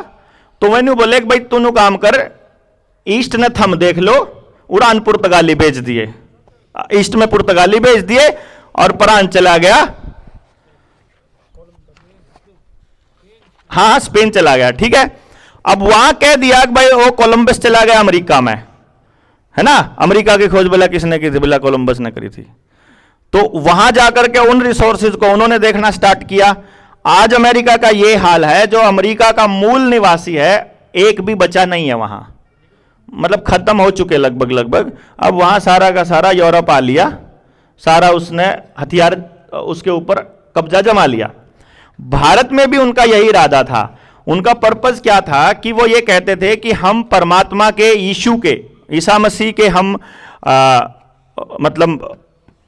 तो मैंने बोले कि भाई तू काम कर, ईस्ट ने थम देख लो, उड़ान पुर्तगाली भेज दिए, ईस्ट में पुर्तगाली भेज दिए और परान चला गया, हाँ स्पेन चला गया, ठीक है। अब वहां कह दिया कि भाई वो कोलंबस चला गया अमेरिका में, है ना। अमेरिका की खोज बोला किसने की थी, बोला कोलंबस ने करी थी। तो वहां जाकर के उन रिसोर्सेज को उन्होंने देखना स्टार्ट किया। आज अमेरिका का ये हाल है, जो अमेरिका का मूल निवासी है एक भी बचा नहीं है वहां, मतलब खत्म हो चुके लगभग। अब वहां सारा का सारा यूरोप आ लिया, सारा उसने हथियार उसके ऊपर कब्जा जमा लिया। भारत में भी उनका यही इरादा था। उनका पर्पस क्या था कि वो ये कहते थे कि हम परमात्मा के, यीशु के, ईसा मसीह के हम मतलब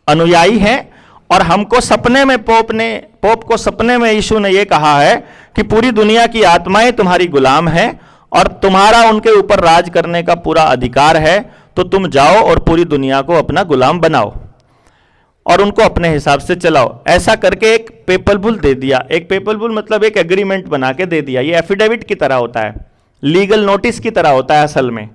अनुयायी हैं और हमको सपने में पोप को सपने में यीशु ने ये कहा है कि पूरी दुनिया की आत्माएं तुम्हारी गुलाम हैं और तुम्हारा उनके ऊपर राज करने का पूरा अधिकार है, तो तुम जाओ और पूरी दुनिया को अपना गुलाम बनाओ और उनको अपने हिसाब से चलाओ। ऐसा करके एक पेपल बुल दे दिया। एक पेपल बुल मतलब एक एग्रीमेंट बना के दे दिया। ये एफिडेविट की तरह होता है, लीगल नोटिस की तरह होता है असल में।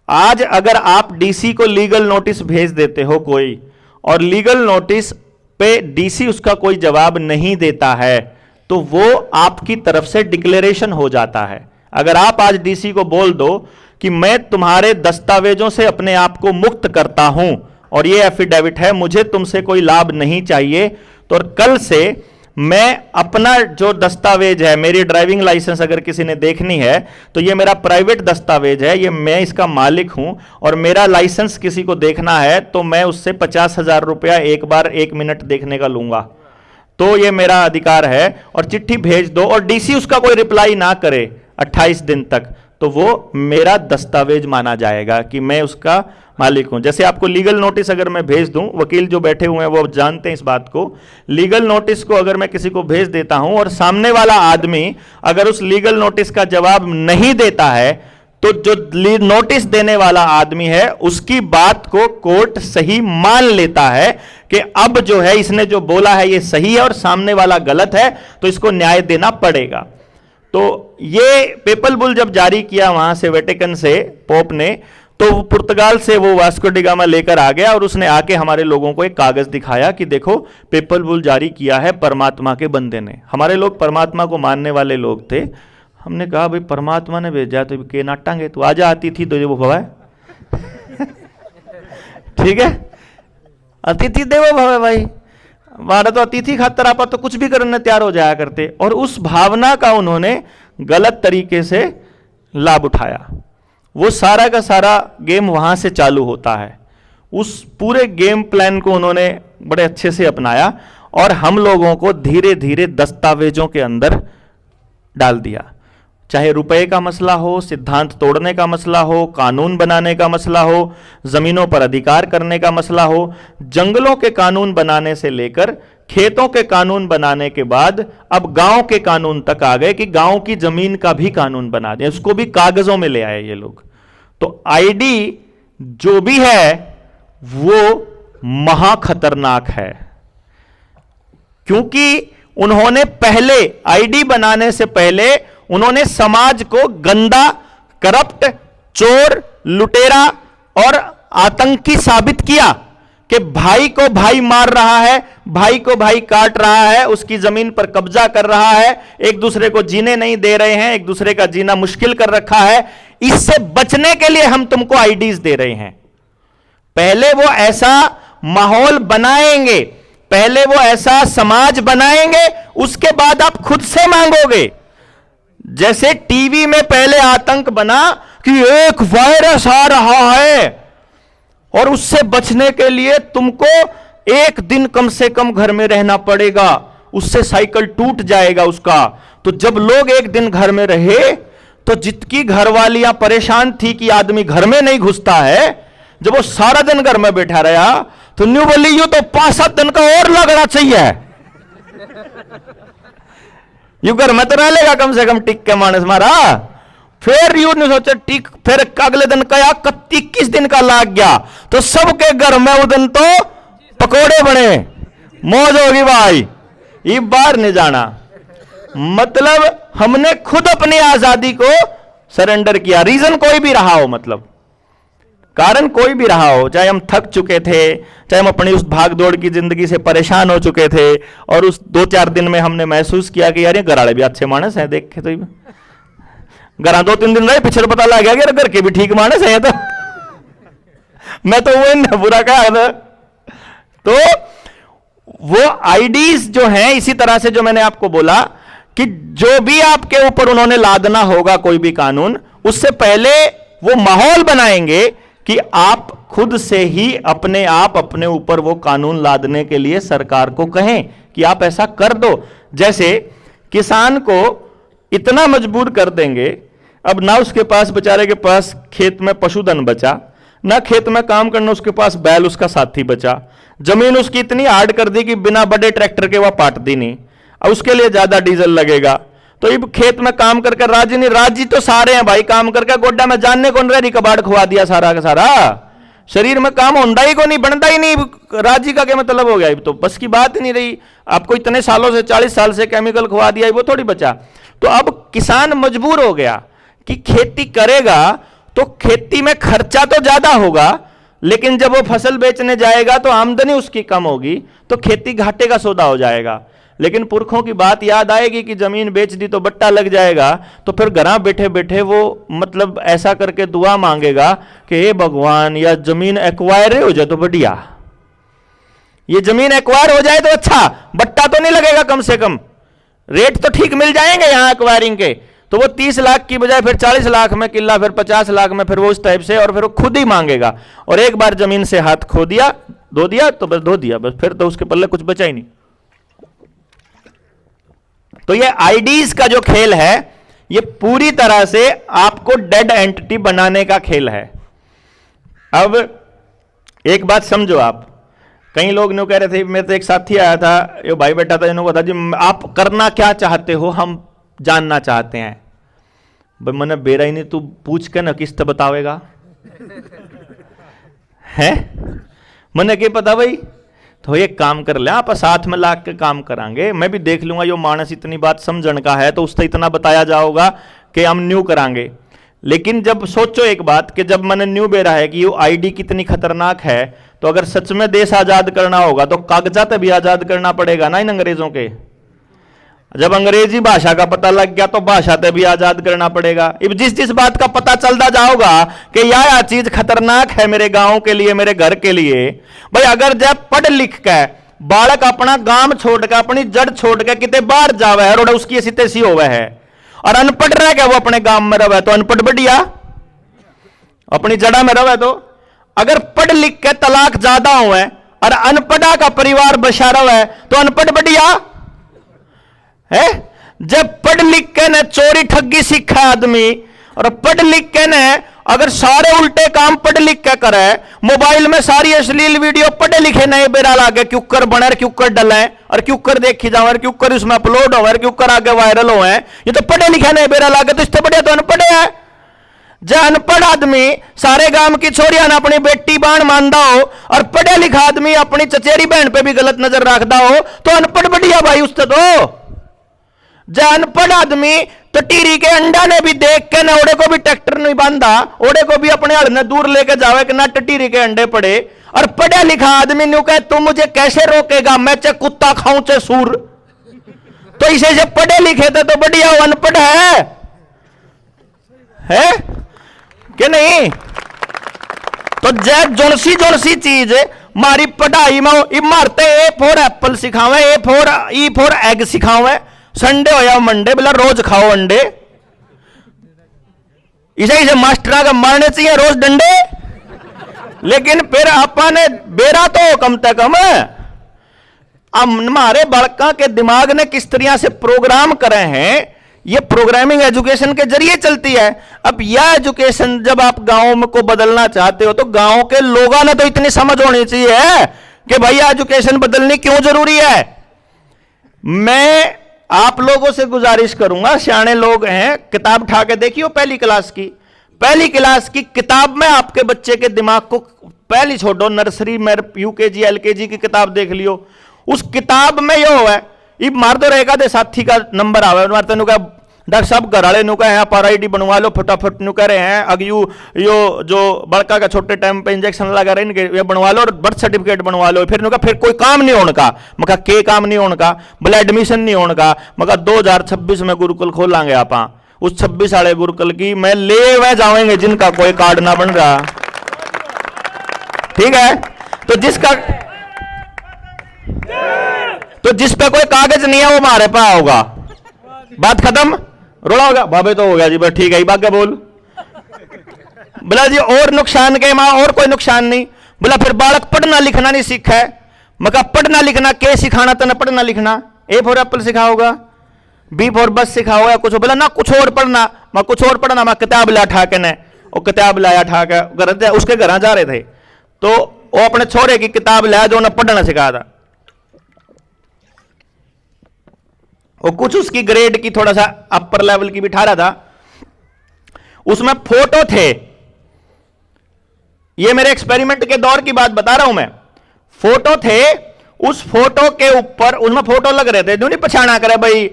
आज अगर आप डीसी को लीगल नोटिस भेज देते हो कोई, और लीगल नोटिस पे डीसी उसका कोई जवाब नहीं देता है, तो वो आपकी तरफ से डिक्लेरेशन हो जाता है। अगर आप आज डीसी को बोल दो कि मैं तुम्हारे दस्तावेजों से अपने आप को मुक्त करता हूं और ये एफिडेविट है, मुझे तुमसे कोई लाभ नहीं चाहिए, तो कल से मैं अपना जो दस्तावेज है, मेरी ड्राइविंग लाइसेंस अगर किसी ने देखनी है तो ये मेरा प्राइवेट दस्तावेज है, ये मैं इसका मालिक हूं, और मेरा लाइसेंस किसी को देखना है तो मैं उससे 50,000 रुपया एक बार 1 मिनट देखने का लूंगा, तो ये मेरा अधिकार है। और चिट्ठी भेज दो और डीसी उसका कोई रिप्लाई ना करे 28 दिन तक, तो वो मेरा दस्तावेज माना जाएगा कि मैं उसका मालिक हूं। जैसे आपको लीगल नोटिस अगर मैं भेज दूं, वकील जो बैठे हुए हैं वो जानते हैं इस बात को, लीगल नोटिस को अगर मैं किसी को भेज देता हूं और सामने वाला आदमी अगर उस लीगल नोटिस का जवाब नहीं देता है, तो जो नोटिस देने वाला आदमी है उसकी बात को कोर्ट सही मान लेता है कि अब जो है इसने जो बोला है ये सही है और सामने वाला गलत है, तो इसको न्याय देना पड़ेगा। तो ये पेपल बुल जब जारी किया वहां से, वेटिकन से पोप ने, तो पुर्तगाल से वो वास्को डी गामा लेकर आ गया और उसने आके हमारे लोगों को एक कागज दिखाया कि देखो पेपल बुल जारी किया है परमात्मा के बंदे ने। हमारे लोग परमात्मा को मानने वाले लोग थे। हमने कहा भाई परमात्मा ने भेजा तो के नाटांगे, तू आजा, आती थी तो वो भवा ठीक है, अतिथि देवो भव भाई, हमारा तो अतिथि खातर आप तो कुछ भी करने तैयार हो जाया करते। और उस भावना का उन्होंने गलत तरीके से लाभ उठाया। वो सारा का सारा गेम वहां से चालू होता है। उस पूरे गेम प्लान को उन्होंने बड़े अच्छे से अपनाया और हम लोगों को धीरे धीरे दस्तावेजों के अंदर डाल दिया। चाहे रुपए का मसला हो, सिद्धांत तोड़ने का मसला हो, कानून बनाने का मसला हो, जमीनों पर अधिकार करने का मसला हो, जंगलों के कानून बनाने से लेकर खेतों के कानून बनाने के बाद अब गांव के कानून तक आ गए कि गांव की जमीन का भी कानून बना दिया, उसको भी कागजों में ले आए ये लोग। तो आईडी जो भी है वो महा खतरनाक है, क्योंकि उन्होंने पहले आईडी बनाने से पहले उन्होंने समाज को गंदा, करप्ट, चोर, लुटेरा और आतंकी साबित किया कि भाई को भाई मार रहा है, भाई को भाई काट रहा है, उसकी जमीन पर कब्जा कर रहा है, एक दूसरे को जीने नहीं दे रहे हैं, एक दूसरे का जीना मुश्किल कर रखा है। इससे बचने के लिए हम तुमको आईडीज दे रहे हैं। पहले वो ऐसा माहौल बनाएंगे, पहले वो ऐसा समाज बनाएंगे, उसके बाद आप खुद से मांगोगे। जैसे टीवी में पहले आतंक बना कि एक वायरस आ रहा है और उससे बचने के लिए तुमको एक दिन कम से कम घर में रहना पड़ेगा, उससे साइकिल टूट जाएगा उसका। तो जब लोग एक दिन घर में रहे तो जितकी घरवालियां परेशान थी कि आदमी घर में नहीं घुसता है, जब वो सारा दिन घर में बैठा रहा तो न्यू बोली यू तो 5-7 दिन का और लगना चाहिए, यू घर में तो रह लेगा कम से कम टिक के मानस मारा। फिर यू ने सोचा टिक, फिर अगले दिन का 21 दिन का लाग गया तो सबके घर में उस दिन तो पकोड़े बने, मौज होगी भाई, ये बाहर नहीं जाना। मतलब हमने खुद अपनी आजादी को सरेंडर किया, रीजन कोई भी रहा हो, मतलब कारण कोई भी रहा हो, चाहे हम थक चुके थे, चाहे हम अपनी उस भागदौड़ की जिंदगी से परेशान हो चुके थे और उस 2-4 दिन में हमने महसूस किया कि यार ये घराड़े भी अच्छे मानस हैं, देखे तो घरा 2-3 दिन रहे, पिछले पता लग गया कि घर के भी ठीक मानस है, तो मैं तो वो बुरा कहा था। तो वो आईडीज जो हैं, इसी तरह से जो मैंने आपको बोला कि जो भी आपके ऊपर उन्होंने लादना होगा कोई भी कानून, उससे पहले वो माहौल बनाएंगे कि आप खुद से ही अपने आप अपने ऊपर वो कानून लादने के लिए सरकार को कहें कि आप ऐसा कर दो। जैसे किसान को इतना मजबूर कर देंगे, अब ना उसके पास बेचारे के पास खेत में पशुधन बचा, ना खेत में काम करना उसके पास बैल उसका साथी बचा, जमीन उसकी इतनी हार्ड कर दी कि बिना बड़े ट्रैक्टर के वह पाटती नहीं, अब उसके लिए ज्यादा डीजल लगेगा। तो ये खेत में काम करके राजी नहीं, राजी तो सारे हैं भाई, काम करके गोड्डा में जानने कौन रही कबाड़ खुआ दिया सारा का सारा, शरीर में काम होता ही को नहीं, बनता ही नहीं, राजी का क्या मतलब हो गया, तो बस की बात ही नहीं रही। आपको इतने सालों से 40 साल से केमिकल खुआ दिया, वो थोड़ी बचा। तो अब किसान मजबूर हो गया कि खेती करेगा तो खेती में खर्चा तो ज्यादा होगा, लेकिन जब वो फसल बेचने जाएगा तो आमदनी उसकी कम होगी, तो खेती घाटे का सौदा हो जाएगा। लेकिन पुरखों की बात याद आएगी कि जमीन बेच दी तो बट्टा लग जाएगा, तो फिर घर बैठे बैठे वो मतलब ऐसा करके दुआ मांगेगा कि हे भगवान, या जमीन एक्वायर हो जाए तो बढ़िया, ये जमीन एक्वायर हो जाए तो अच्छा, बट्टा तो नहीं लगेगा, कम से कम रेट तो ठीक मिल जाएंगे यहाँ एक्वायरिंग के। तो वो 30 लाख की बजाय फिर 40 लाख में किला, फिर 50 लाख में, फिर वो उस टाइप से, और फिर वो खुद ही मांगेगा। और एक बार जमीन से हाथ खो दिया, धो दिया तो बस धो दिया, बस फिर तो उसके पल्ले कुछ बचा ही नहीं। तो ये आईडीज का जो खेल है, ये पूरी तरह से आपको डेड एंटिटी बनाने का खेल है। अब एक बात समझो, आप कई लोग न्यू कह रहे थे, मेरे तो एक साथी आया था, ये भाई बैठा था, इन्होंने कहा था जी आप करना क्या चाहते हो, हम जानना चाहते हैं। भाई मैंने बेरा ही नहीं, तू पूछ के ना किस्त बतावेगा है, मैंने क्या पता भाई। तो एक काम कर ले, आप साथ में लाग के काम करांगे, मैं भी देख लूंगा यो मानस इतनी बात समझण का है तो उससे इतना बताया जाओगा कि हम न्यू करांगे। लेकिन जब सोचो एक बात कि जब मैंने न्यू बेरा है कि यो आईडी कितनी खतरनाक है, तो अगर सच में देश आजाद करना होगा तो कागजात भी आजाद करना पड़ेगा ना इन अंग्रेजों के। जब अंग्रेजी भाषा का पता लग गया तो भाषा ते भी आजाद करना पड़ेगा। अब जिस बात का पता चलता जाओगा कि यह चीज खतरनाक है मेरे गांव के लिए, मेरे घर के लिए, भाई अगर जब पढ़ लिख के बालक अपना गांव छोड़ के, अपनी जड़ छोड़ के कितने बाहर जावे है, और उसकी ऐसी तैसी होवे है, और अनपढ़ रह गया वो अपने गांव में रहे, तो अनपढ़ बढ़िया, अपनी जड़ा में रहे। तो अगर पढ़ लिख के तलाक ज्यादा हुए और अनपढ़ा का परिवार बसा रहे तो अनपढ़ बढ़िया है। जब पढ़ लिख के न चोरी ठगी सीखा आदमी, और पढ़ लिख के न अगर सारे उल्टे काम पढ़ लिख के करे, मोबाइल में सारी अश्लील वीडियो पढ़े लिखे नए बेरा लागे, क्यों कर बने, क्यों कर डले, और क्यों कर देखी जाओ, क्यों कर उसमें अपलोड हो, क्यों कर आगे वायरल हो, ये तो पढ़े लिखे नए बेरा लागे, तो इससे बढ़िया तो अनपढ़े है। जो अनपढ़ आदमी सारे गांव की छोरियां ने अपनी बेटी बाण मानदा हो, और पढ़े लिखा आदमी अपनी चचेरी बहन पे भी गलत नजर रखता हो, तो अनपढ़ बढ़िया भाई उससे तो। जो अनपढ़ आदमी तो टीरी के अंडा ने भी देख के ना, ओड़े को भी ट्रैक्टर नहीं बांधा, ओड़े को भी अपने हड़ ने दूर लेके जावे कि ना टीरी के अंडे पड़े, और पढ़ा लिखा आदमी न्यू कहे तू मुझे कैसे रोकेगा, मैं चाहे कुत्ता खाऊं चाहे सूर। तो इसे से पढ़े लिखे थे तो बढ़िया अनपढ़ है कि नहीं। तो जब जोनसी चीज मारी पढ़ाई में ये मारते ए फॉर एप्पल सिखावे, A for E for egg सिखावे, संडे हो या मंडे बोला रोज खाओ अंडे। इसे मास्टर का मारने चाहिए रोज डंडे। लेकिन फिर आपने बेरा तो कम से कम हमारे बालका के दिमाग ने किस तरह से प्रोग्राम करे हैं, ये प्रोग्रामिंग एजुकेशन के जरिए चलती है। अब यह एजुकेशन जब आप गांव में को बदलना चाहते हो तो गांव के लोगों ने तो इतनी समझ होनी चाहिए कि भैया एजुकेशन बदलनी क्यों जरूरी है। मैं आप लोगों से गुजारिश करूंगा, सियाने लोग हैं, किताब उठा के देखियो पहली क्लास की किताब में आपके बच्चे के दिमाग को पहली छोड़ो, नर्सरी में यूकेजी एलकेजी की किताब देख लियो। उस किताब में यो है, ये मार दो रहेगा दे साथी का नंबर आवे, मारते नु का डॉक्टर साहब घर वाले नु का यहाँ पर आईडी बनवा लो फटाफट नु कह रहे हैं, अग यो जो बड़का का छोटे टाइम पे इंजेक्शन लगा रहे इनके ये बनवा लो और बर्थ सर्टिफिकेट बनवा लो। फिर नु का फिर कोई काम नहीं होने का, मका के काम नहीं होने का, बोला एडमिशन नहीं होने का, मका 2026 में गुरुकुल खोलांगे आप। उस 26 वाले गुरुकुल की मैं ले वह जाएंगे जिनका कोई कार्ड ना बन रहा, ठीक है। तो जिस पे कोई कागज नहीं है वो हमारे पास होगा, बात खत्म, रोड़ा होगा बाबे तो हो गया जी, बस ठीक है बाकी बोल। बोला जी और नुकसान के मां और कोई नुकसान नहीं। बोला फिर बालक पढ़ना लिखना नहीं सीखा है, मका पढ़ना लिखना के सिखाना तो ना पढ़ना लिखना, ए फॉर एप्पल सिखाओगा, बी फॉर बस सिखाओगा कुछ, बोला ना कुछ और पढ़ना, मैं कुछ और पढ़ना, मैं किताब ला ठा के ने वो किताब लाया ठा के उसके घर जा रहे थे तो वो अपने छोरे की किताब लाया जो उन्हें पढ़ना सिखाया था। वो कुछ उसकी ग्रेड की थोड़ा सा अपर लेवल की बिठा रहा था, उसमें फोटो थे, ये मेरे एक्सपेरिमेंट के दौर की बात बता रहा हूं मैं, फोटो थे, उस फोटो के ऊपर उसमें फोटो लग रहे थे, जो नहीं पछाना करे भाई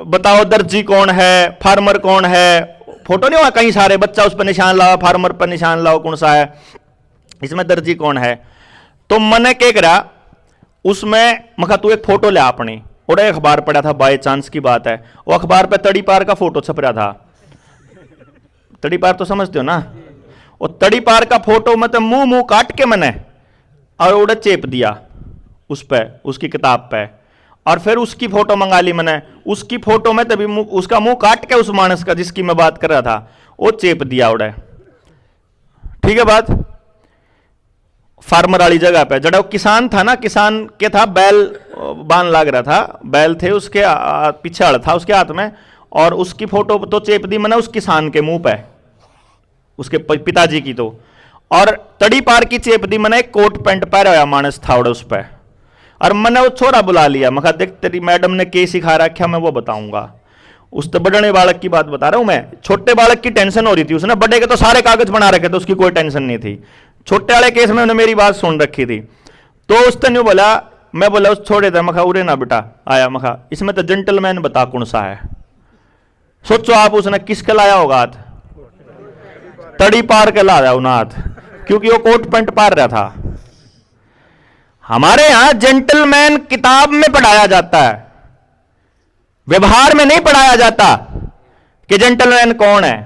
बताओ दर्जी कौन है, फार्मर कौन है, फोटो नहीं हुआ कहीं सारे, बच्चा उस पर निशान लाओ, फार्मर पर निशान लाओ कौन सा है, इसमें दर्जी कौन है। तो मैंने क्या करा, उसमें मखा तू एक फोटो ले अपनी, और एक अखबार पढ़ा था, बाय चांस की बात है, वो अखबार पे तड़ी पार का फोटो छप रहा था। तड़ी पार तो समझते हो ना, वो तड़ी पार का फोटो मतलब मुंह काट के मैंने और उड़े चेप दिया उस पे, उसकी किताब पे, और फिर उसकी फोटो मंगा ली मैंने, उसकी फोटो में तभी उसका मुंह काट के उस मानस का जिसकी मैं बात कर रहा था वो चेप दिया उड़े, ठीक है बात। फार्मर वाली जगह पे जड़ा वो किसान था ना, किसान के था बैल बांध लाग रहा था, बैल थे उसके पीछे हड़ था उसके हाथ में, और उसकी फोटो तो चेप दी मैंने उस किसान के मुंह पे, उसके पिताजी की तो, और तड़ी पार की चेप दी मैंने एक कोट पैंट पहरा हुआ मानस था उस पे, और मैंने वो छोरा बुला लिया, मैं कहा देख तेरी मैडम ने के सिखा रखा मैं वो बताऊंगा। उस तो बड़े बालक की बात बता रहा हूं मैं, छोटे बालक की टेंशन हो रही थी, उसने बड़े के तो सारे कागज बना रखे थे, उसकी कोई टेंशन नहीं थी, छोटे वाले केस में उन्होंने मेरी बात सुन रखी थी। तो उसने न्यू बोला, मैं बोला उस छोड़े थे, मखा उरे ना बेटा आया, मखा इसमें तो जेंटलमैन बता कौन सा है। सोचो आप उसने किसके लाया होगा हाथ, तड़ी पार के लाया उन्हें हाथ, क्योंकि वो कोट पैंट पार रहा था। हमारे यहां जेंटलमैन किताब में पढ़ाया जाता है, व्यवहार में नहीं पढ़ाया जाता कि जेंटलमैन कौन है।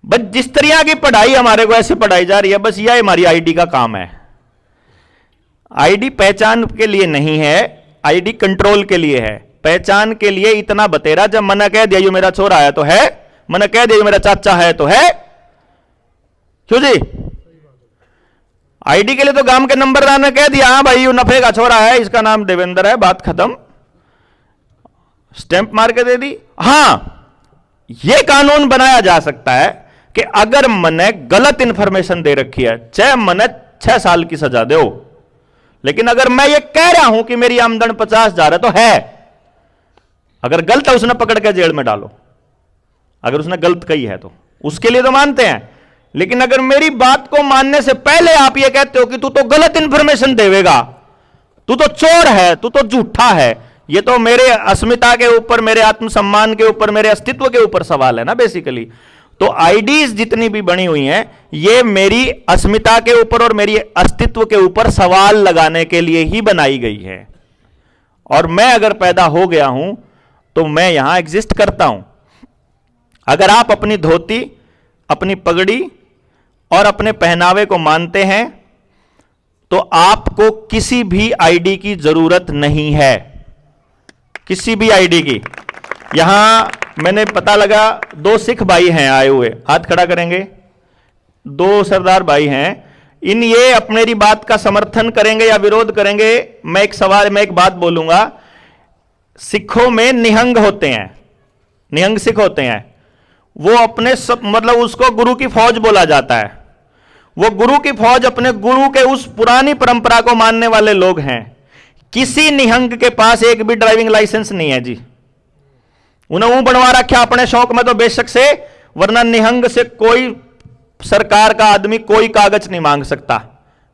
बस जिस तरह की पढ़ाई हमारे को ऐसे पढ़ाई जा रही है, बस यह हमारी आईडी का काम है। आईडी पहचान के लिए नहीं है, आईडी कंट्रोल के लिए है। पहचान के लिए इतना बतेरा, जब मना कह दिया ये मेरा छोरा है तो है, मना कह दिया ये मेरा चाचा है तो है, क्यों जी। आईडी के लिए तो गांव के नंबरदार ने कह दिया हाँ भाई ये नफे का छोरा है, इसका नाम देवेंद्र है, बात खत्म, स्टैंप मार के दे दी। हां यह कानून बनाया जा सकता है कि अगर मैंने गलत इंफॉर्मेशन दे रखी है, चाहे मैंने 6 साल की सजा दो, लेकिन अगर मैं ये कह रहा हूं कि मेरी आमदन 50,000 है तो है, अगर गलत है उसने पकड़ के जेल में डालो, अगर उसने गलत कही है तो उसके लिए तो मानते हैं। लेकिन अगर मेरी बात को मानने से पहले आप ये कहते हो कि तू तो गलत इंफॉर्मेशन देवेगा, तू तो चोर है, तू तो झूठा है, ये तो मेरे अस्मिता के ऊपर, मेरे आत्मसम्मान के ऊपर, मेरे अस्तित्व के ऊपर सवाल है ना बेसिकली। तो आईडीज जितनी भी बनी हुई हैं ये मेरी अस्मिता के ऊपर और मेरी अस्तित्व के ऊपर सवाल लगाने के लिए ही बनाई गई है। और मैं अगर पैदा हो गया हूं तो मैं यहां एग्जिस्ट करता हूं। अगर आप अपनी धोती, अपनी पगड़ी और अपने पहनावे को मानते हैं तो आपको किसी भी आईडी की जरूरत नहीं है, किसी भी आईडी की। यहां मैंने पता लगा 2 सिख भाई हैं आए हुए, हाथ खड़ा करेंगे। 2 सरदार भाई हैं, ये अपने मेरी बात का समर्थन करेंगे या विरोध करेंगे। मैं एक बात बोलूंगा। सिखों में निहंग होते हैं, निहंग सिख होते हैं। वो अपने सब मतलब उसको गुरु की फौज बोला जाता है। वो गुरु की फौज अपने गुरु के उस पुरानी परंपरा को मानने वाले लोग हैं। किसी निहंग के पास एक भी ड्राइविंग लाइसेंस नहीं है जी। उन्हें बनवा रखा अपने शौक में तो बेशक से, वरना निहंग से कोई सरकार का आदमी कोई कागज नहीं मांग सकता,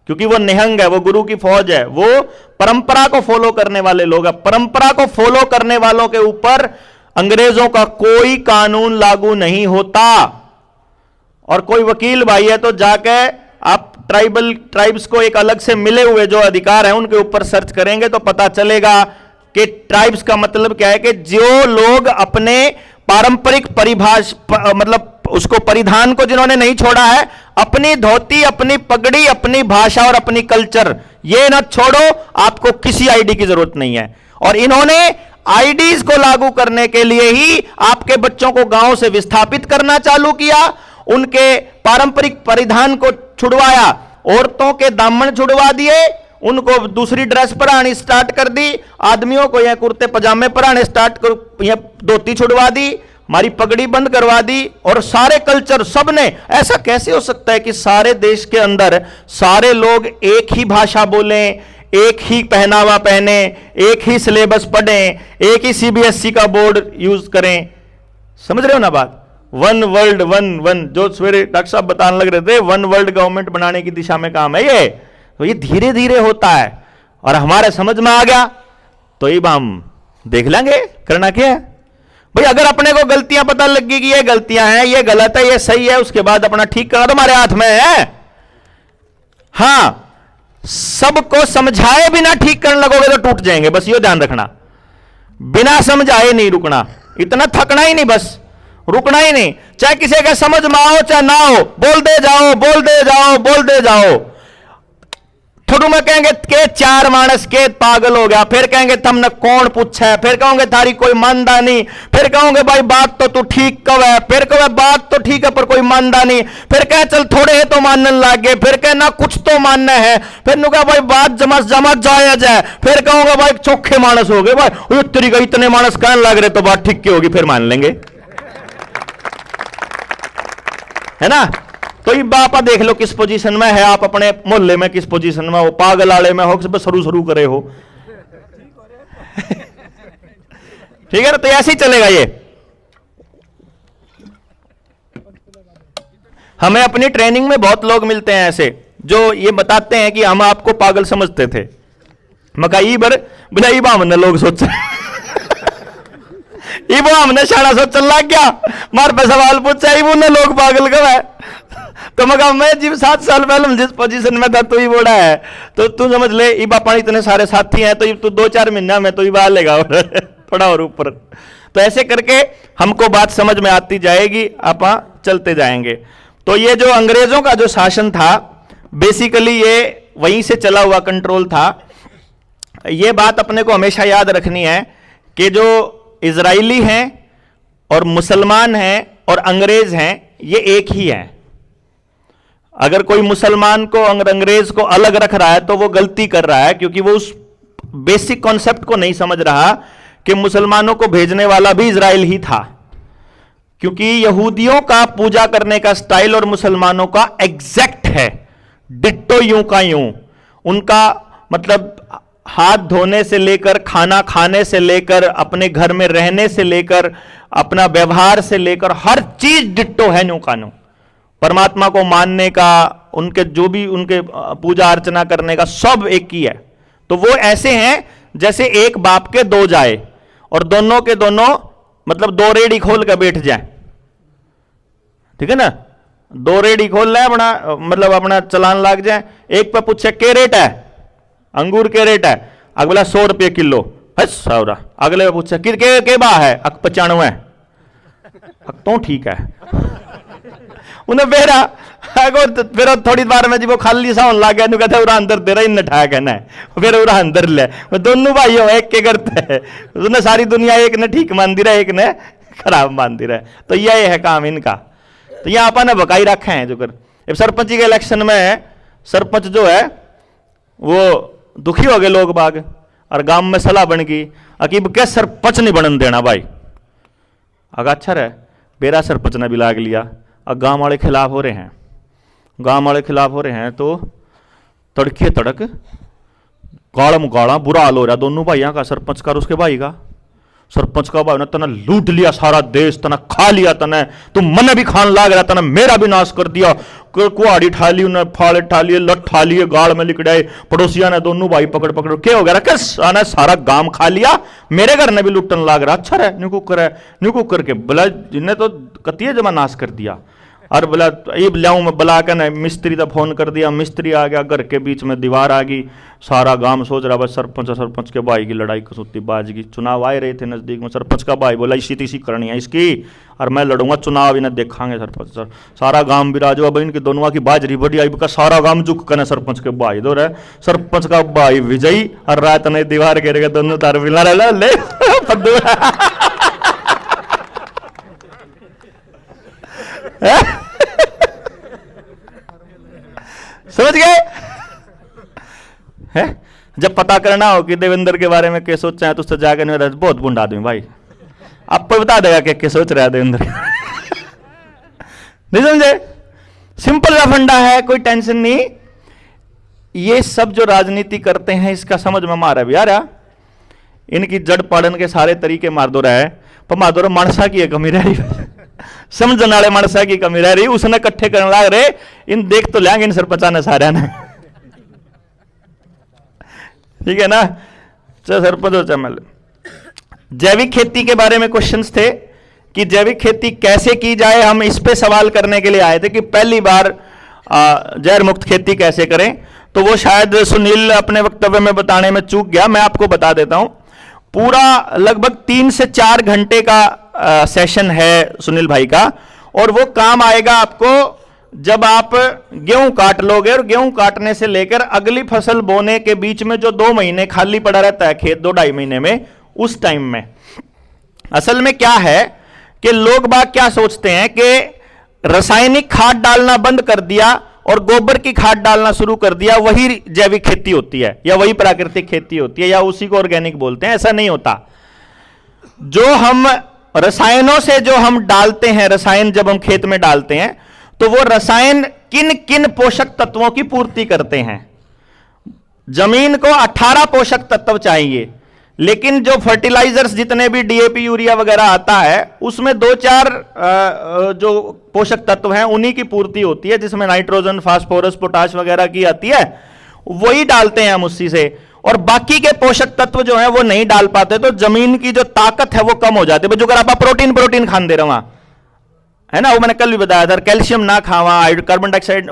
क्योंकि वो निहंग है, वो गुरु की फौज है, वो परंपरा को फॉलो करने वाले लोग हैं। परंपरा को फॉलो करने वालों के ऊपर अंग्रेजों का कोई कानून लागू नहीं होता। और कोई वकील भाई है तो जाके आप ट्राइब्स को एक अलग से मिले हुए जो अधिकार है उनके ऊपर सर्च करेंगे तो पता चलेगा कि ट्राइब्स का मतलब क्या है कि जो लोग अपने पारंपरिक परिभाषा मतलब उसको परिधान को जिन्होंने नहीं छोड़ा है, अपनी धोती, अपनी पगड़ी, अपनी भाषा और अपनी कल्चर, ये ना छोड़ो, आपको किसी आईडी की जरूरत नहीं है। और इन्होंने आईडीज को लागू करने के लिए ही आपके बच्चों को गांव से विस्थापित करना चालू किया, उनके पारंपरिक परिधान को छुड़वाया, औरतों के दामन छुड़वा दिए, उनको दूसरी ड्रेस पहनानी स्टार्ट कर दी, आदमियों को यह कुर्ते पजामे पहनाने स्टार्ट कर, यह धोती छुड़वा दी, हमारी पगड़ी बंद करवा दी, और सारे कल्चर सबने। ऐसा कैसे हो सकता है कि सारे देश के अंदर सारे लोग एक ही भाषा बोलें, एक ही पहनावा पहने, एक ही सिलेबस पढ़ें, एक ही सीबीएसई का बोर्ड यूज करें? समझ रहे हो ना बात? वन वर्ल्ड वन जो सवेरे डॉक्टर साहब बताने लग रहे थे, वन वर्ल्ड गवर्नमेंट बनाने की दिशा में काम है ये। तो ये धीरे धीरे होता है और हमारे समझ में आ गया तो ये हम देख लेंगे करना क्या है भाई। अगर अपने को गलतियां पता लग गई कि ये गलतियां हैं, ये गलत है, ये सही है, उसके बाद अपना ठीक करना तुम्हारे हाथ में है। हां, सबको समझाए बिना ठीक करने लगोगे तो टूट जाएंगे, बस ये ध्यान रखना। बिना समझाए नहीं रुकना, इतना थकना ही नहीं, बस रुकना ही नहीं। चाहे किसी के समझ में आओ चाहे ना हो, बोल दे जाओ, बोल दे जाओ, बोल दे जाओ। थोड़ू में कहेंगे के 4 मानस के पागल हो गया, फिर कहेंगे तुमने कौन पूछा है, फिर कहोगे थारी कोई मानदा नहीं, फिर कहोगे भाई बात तो तू ठीक कव है, फिर कहे बात तो ठीक है पर कोई मानदा नहीं, फिर कहे चल थोड़े है तो मानने लग गए, फिर कहे ना कुछ तो मानना है, फिर नु कहा भाई बात जमत जाया जाए, फिर कहूंगा भाई चोखे मानस हो गए, भाई तरीका इतने मानस कहने लग रहे तो बात ठीक की होगी, फिर मान लेंगे, है ना। तो ये बापा देख लो किस पोजीशन में है, आप अपने मोहल्ले में किस पोजीशन में हो, पागल आले में हो, सब शुरू करे हो। ठीक है ना, तो ऐसे ही चलेगा ये। हमें अपनी ट्रेनिंग में बहुत लोग मिलते हैं ऐसे जो ये बताते हैं कि हम आपको पागल समझते थे। मकाई बर बुलाई हमने लोग सोचा वो हमने शाना सोचने लग गया, मार पे सवाल पूछा ही लोग पागल कब है। तो मैं जिस 7 साल पहले जिस पोजीशन में था तू ही बोला है, तो तू समझ ले ई बापा इतने सारे साथी हैं तो तू 2-4 महीना में तो ही बाहर लेगा थोड़ा और ऊपर। तो ऐसे करके हमको बात समझ में आती जाएगी, आप चलते जाएंगे। तो ये जो अंग्रेजों का जो शासन था बेसिकली ये वहीं से चला हुआ कंट्रोल था। ये बात अपने को हमेशा याद रखनी है कि जो इजरायली हैं और मुसलमान हैं और अंग्रेज हैं ये एक ही हैं। अगर कोई मुसलमान को अंग्रेज को अलग रख रहा है तो वो गलती कर रहा है, क्योंकि वो उस बेसिक कॉन्सेप्ट को नहीं समझ रहा कि मुसलमानों को भेजने वाला भी इजराइल ही था। क्योंकि यहूदियों का पूजा करने का स्टाइल और मुसलमानों का एग्जैक्ट है, डिट्टो यूं का यूं। उनका मतलब हाथ धोने से लेकर, खाना खाने से लेकर, अपने घर में रहने से लेकर, अपना व्यवहार से लेकर हर चीज डिट्टो है न्यू कानू। परमात्मा को मानने का, उनके जो भी उनके पूजा अर्चना करने का सब एक ही है। तो वो ऐसे हैं जैसे एक बाप के 2 जाए और दोनों के दोनों मतलब 2 रेडी खोल कर बैठ जाए, ठीक है ना। 2 रेडी खोल रहे अपना मतलब अपना चलान लाग जाए। एक पे पूछे के रेट है, अंगूर के रेट है, अगला 100 रुपये किलो है सावरा। अगले पे पूछे के बा है, 95। तो ठीक है उन्हें बेरा फिर थोड़ी बार में जी वो खाली सा होने लग गया, कहते उरा अंदर दे रहा इन ठा कहना है, फिर उरा अंदर ले दोनों भाई हो एक के करते हैं, उन्हें सारी दुनिया एक ने ठीक मान दी रहा, एक ने खराब मान दी रहा। तो यह है काम इनका। तो यहाँ अपन ने बकाई रखे हैं जो कर सरपंच के इलेक्शन में सरपंच जो है वो दुखी हो गए लोग बाग, और गांव में सलाह बन गई अकीब के सरपंच नहीं बनन देना भाई। अगर अच्छा रहे बेरा सरपंच ने भी लाग लिया, अब गांव वाले खिलाफ हो रहे हैं, गांव वाले खिलाफ हो रहे हैं तो तड़के तड़क गाड़म गाड़ा बुरा हाल हो रहा दोनों भाइयों का, सरपंच का और उसके भाई का। सरपंच का भाई ने तना लूट लिया सारा देश, तना खा लिया, तने तुम मन भी खान लाग रहा, तना मेरा भी नाश कर दिया, कुआड़ी ठा ली उन्हें, फाड़े ठा लिए, लट ठा लिए, गाड़ में लिकड़ाए, पड़ोसिया ने दोनों भाई पकड़ पकड़ क्या हो गया किस आने सारा गांव खा लिया, मेरे घर ने भी लुटन लाग रहा। अच्छा रहे न्यू कुकर है, न्यू कुकर के बोला जिन्हें तो कतिये जमा नाश कर दिया। और बोला ये लाऊं मैं बुला कर ना मिस्त्री का फोन कर दिया, मिस्त्री आ गया, घर के बीच में दीवार आ गई, सारा गांव सोच रहा बस सरपंच के भाई की लड़ाई कसौती बाज गई। चुनाव आए रहे थे नजदीक में, सरपंच का भाई बोला इसी तीसी करनी है इसकी और मैं लड़ूंगा चुनाव, इन्हें देखांगे सरपंच सर। सारा गांव बिराजो, अब इनके दोनों की बाजरी बढ़ी आई, सारा गांव झुक कर सरपंच के भाई दो रहे, सरपंच का भाई विजयी और रात ने दीवार घेर के दोनों तार मिला रहा ले समझ गए है? जब पता करना हो कि देवेंद्र के बारे में क्या सोचा है तो उससे जाकर मेरा बहुत बुंड आदमी भाई आपको बता देगा कि क्या सोच रहा है देवेंद्र नहीं समझे? सिंपल सा फंडा है, कोई टेंशन नहीं। ये सब जो राजनीति करते हैं इसका समझ में मारा भी आ रहा, इनकी जड़ पाड़न के सारे तरीके मार दो रहा है, पर मार दो रहा मानसा की कमी रह रही समझने वाले मानसा की कमी रह रही, उसने इकट्ठे करने लग रहे, इन देख तो लेंगे इन सरपंचा ने सारे ने ठीक है ना। चल सरपंच हो चमल। जैविक खेती के बारे में क्वेश्चंस थे कि जैविक खेती कैसे की जाए, हम इस पे सवाल करने के लिए आए थे कि पहली बार जहर मुक्त खेती कैसे करें, तो वो शायद सुनील अपने वक्तव्य में बताने में चूक गया, मैं आपको बता देता हूं। पूरा लगभग 3 से 4 घंटे का सेशन है सुनील भाई का, और वो काम आएगा आपको जब आप गेहूं काट लोगे, और गेहूं काटने से लेकर अगली फसल बोने के बीच में जो 2 महीने खाली पड़ा रहता है खेत, 2-2.5 महीने में, उस टाइम में असल में क्या है कि लोग बाग क्या सोचते हैं कि रासायनिक खाद डालना बंद कर दिया और गोबर की खाद डालना शुरू कर दिया, वही जैविक खेती होती है या वही प्राकृतिक खेती होती है या उसी को ऑर्गेनिक बोलते हैं। ऐसा नहीं होता। जो हम रसायनों से जो हम डालते हैं, रसायन जब हम खेत में डालते हैं तो वो रसायन किन किन पोषक तत्वों की पूर्ति करते हैं। जमीन को 18 पोषक तत्व चाहिए, लेकिन जो फर्टिलाइजर्स जितने भी डीएपी यूरिया वगैरह आता है उसमें 2-4 जो पोषक तत्व हैं उन्हीं की पूर्ति होती है, जिसमें नाइट्रोजन, फास्फोरस, पोटाश वगैरह की आती है, वही डालते हैं हम उसी से, और बाकी के पोषक तत्व जो है वो नहीं डाल पाते, तो जमीन की जो ताकत है वो कम हो जाती है। जो आप प्रोटीन खान दे रहे हो है ना, वो मैंने कल भी बताया था, कैल्शियम ना खावा, कार्बन डाइऑक्साइड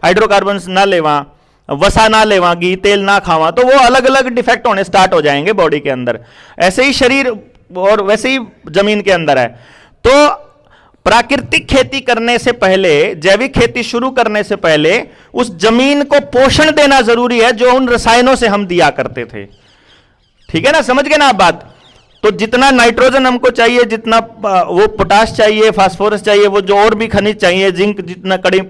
हाइड्रोकार्बन ना लेवा, वसा ना लेवा, घी तेल ना खावा, तो वो अलग अलग डिफेक्ट होने स्टार्ट हो जाएंगे बॉडी के अंदर। ऐसे ही शरीर और वैसे ही जमीन के अंदर है। तो प्राकृतिक खेती करने से पहले, जैविक खेती शुरू करने से पहले उस जमीन को पोषण देना जरूरी है जो उन रसायनों से हम दिया करते थे। ठीक है ना, समझ गए ना आप बात? तो जितना नाइट्रोजन हमको चाहिए, जितना वो पोटाश चाहिए, फास्फोरस चाहिए, वो जो और भी खनिज चाहिए, जिंक जितना कड़ी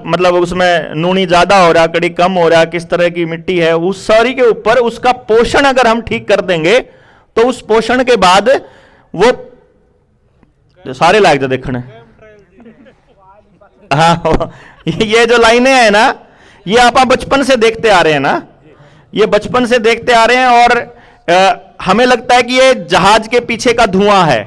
मतलब उसमें नूनी ज्यादा हो रहा, कड़ी कम हो रहा, किस तरह की मिट्टी है, उस सारी के ऊपर उसका पोषण अगर हम ठीक कर देंगे तो उस पोषण के बाद वो सारे लायक जो देखने। हाँ, ये जो लाइनें हैं ना, ये आप बचपन से देखते आ रहे हैं ना, ये बचपन से देखते आ रहे हैं, और हमें लगता है कि ये जहाज के पीछे का धुआं है।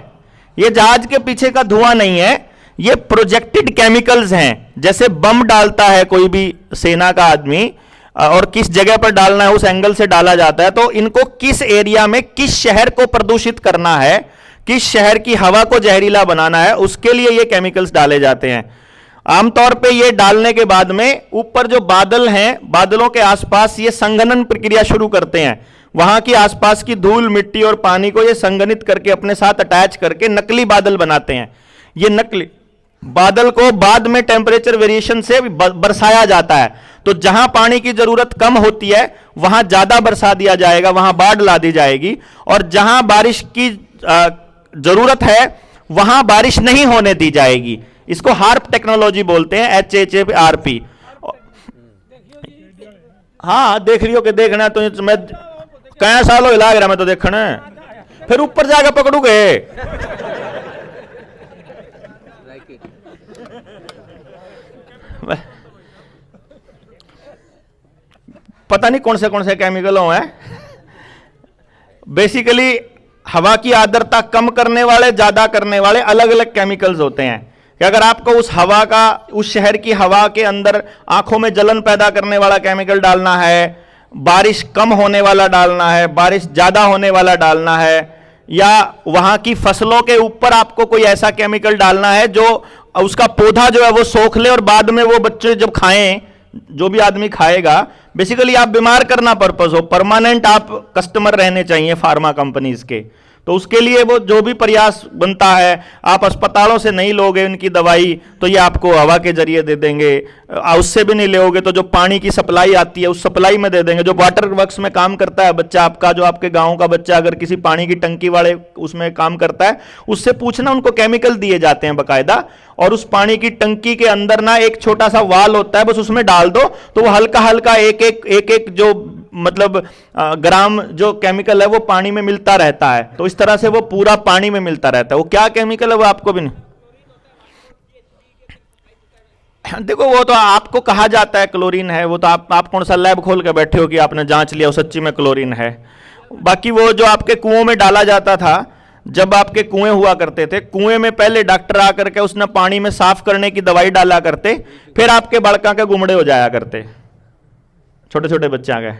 ये जहाज के पीछे का धुआं नहीं है, ये प्रोजेक्टेड केमिकल्स हैं। जैसे बम डालता है कोई भी सेना का आदमी, और किस जगह पर डालना है उस एंगल से डाला जाता है, तो इनको किस एरिया में किस शहर को प्रदूषित करना है, किस शहर की हवा को जहरीला बनाना है, उसके लिए ये केमिकल्स डाले जाते हैं। आमतौर पे ये डालने के बाद में ऊपर जो बादल हैं, बादलों के आसपास ये संघनन प्रक्रिया शुरू करते हैं, वहां की आसपास की धूल मिट्टी और पानी को ये संघनित करके अपने साथ अटैच करके नकली बादल बनाते हैं। ये नकली बादल को बाद में टेम्परेचर वेरिएशन से बरसाया जाता है। तो जहां पानी की जरूरत कम होती है वहां ज्यादा बरसा दिया जाएगा, वहां बाढ़ ला दी जाएगी, और जहां बारिश की जरूरत है वहां बारिश नहीं होने दी जाएगी। इसको हार्प टेक्नोलॉजी बोलते हैं, HHARP। हाँ देख रही हो कि देखना तो मैं कया साल हो लाग रहा मैं तो देखना, फिर ऊपर जाकर पकड़ूगे। पता नहीं कौन से केमिकल हैं। बेसिकली हवा की आर्द्रता कम करने वाले ज्यादा करने वाले अलग अलग केमिकल्स होते हैं कि अगर आपको उस हवा का, उस शहर की हवा के अंदर आंखों में जलन पैदा करने वाला केमिकल डालना है, बारिश कम होने वाला डालना है, बारिश ज्यादा होने वाला डालना है, या वहां की फसलों के ऊपर आपको कोई ऐसा केमिकल डालना है जो उसका पौधा जो है वो सोख ले और बाद में वो बच्चे जब खाएं, जो भी आदमी खाएगा, बेसिकली आप बीमार करना पर्पस हो, परमानेंट आप कस्टमर रहने चाहिए फार्मा कंपनीज के। तो उसके लिए वो जो भी प्रयास बनता है, आप अस्पतालों से नहीं लोगे उनकी दवाई तो ये आपको हवा के जरिए दे देंगे, उससे भी नहीं लोगे तो जो पानी की सप्लाई आती है उस सप्लाई में दे देंगे। जो वाटर वर्क्स में काम करता है बच्चा आपका, जो आपके गांव का बच्चा अगर किसी पानी की टंकी वाले उसमें काम करता है, उससे पूछना, उनको केमिकल दिए जाते हैं बाकायदा, और उस पानी की टंकी के अंदर ना एक छोटा सा वाल होता है, बस उसमें डाल दो तो वो हल्का हल्का एक एक जो मतलब ग्राम जो केमिकल है वो पानी में मिलता रहता है। तो इस तरह से वो पूरा पानी में मिलता रहता है। वो क्या केमिकल है वो आपको भी नहीं देखो, वो तो आपको कहा जाता है क्लोरीन है, वो तो आप कौन सा लैब खोल के बैठे हो कि आपने जांच लिया वो सच्ची में क्लोरीन है। बाकी वो जो आपके कुओं में डाला जाता था, जब आपके कुएं हुआ करते थे, कुएं में पहले डॉक्टर आकर के उसने पानी में साफ करने की दवाई डाला करते, फिर आपके बड़का के गुमड़े हो जाया करते, छोटे छोटे बच्चे आ गए,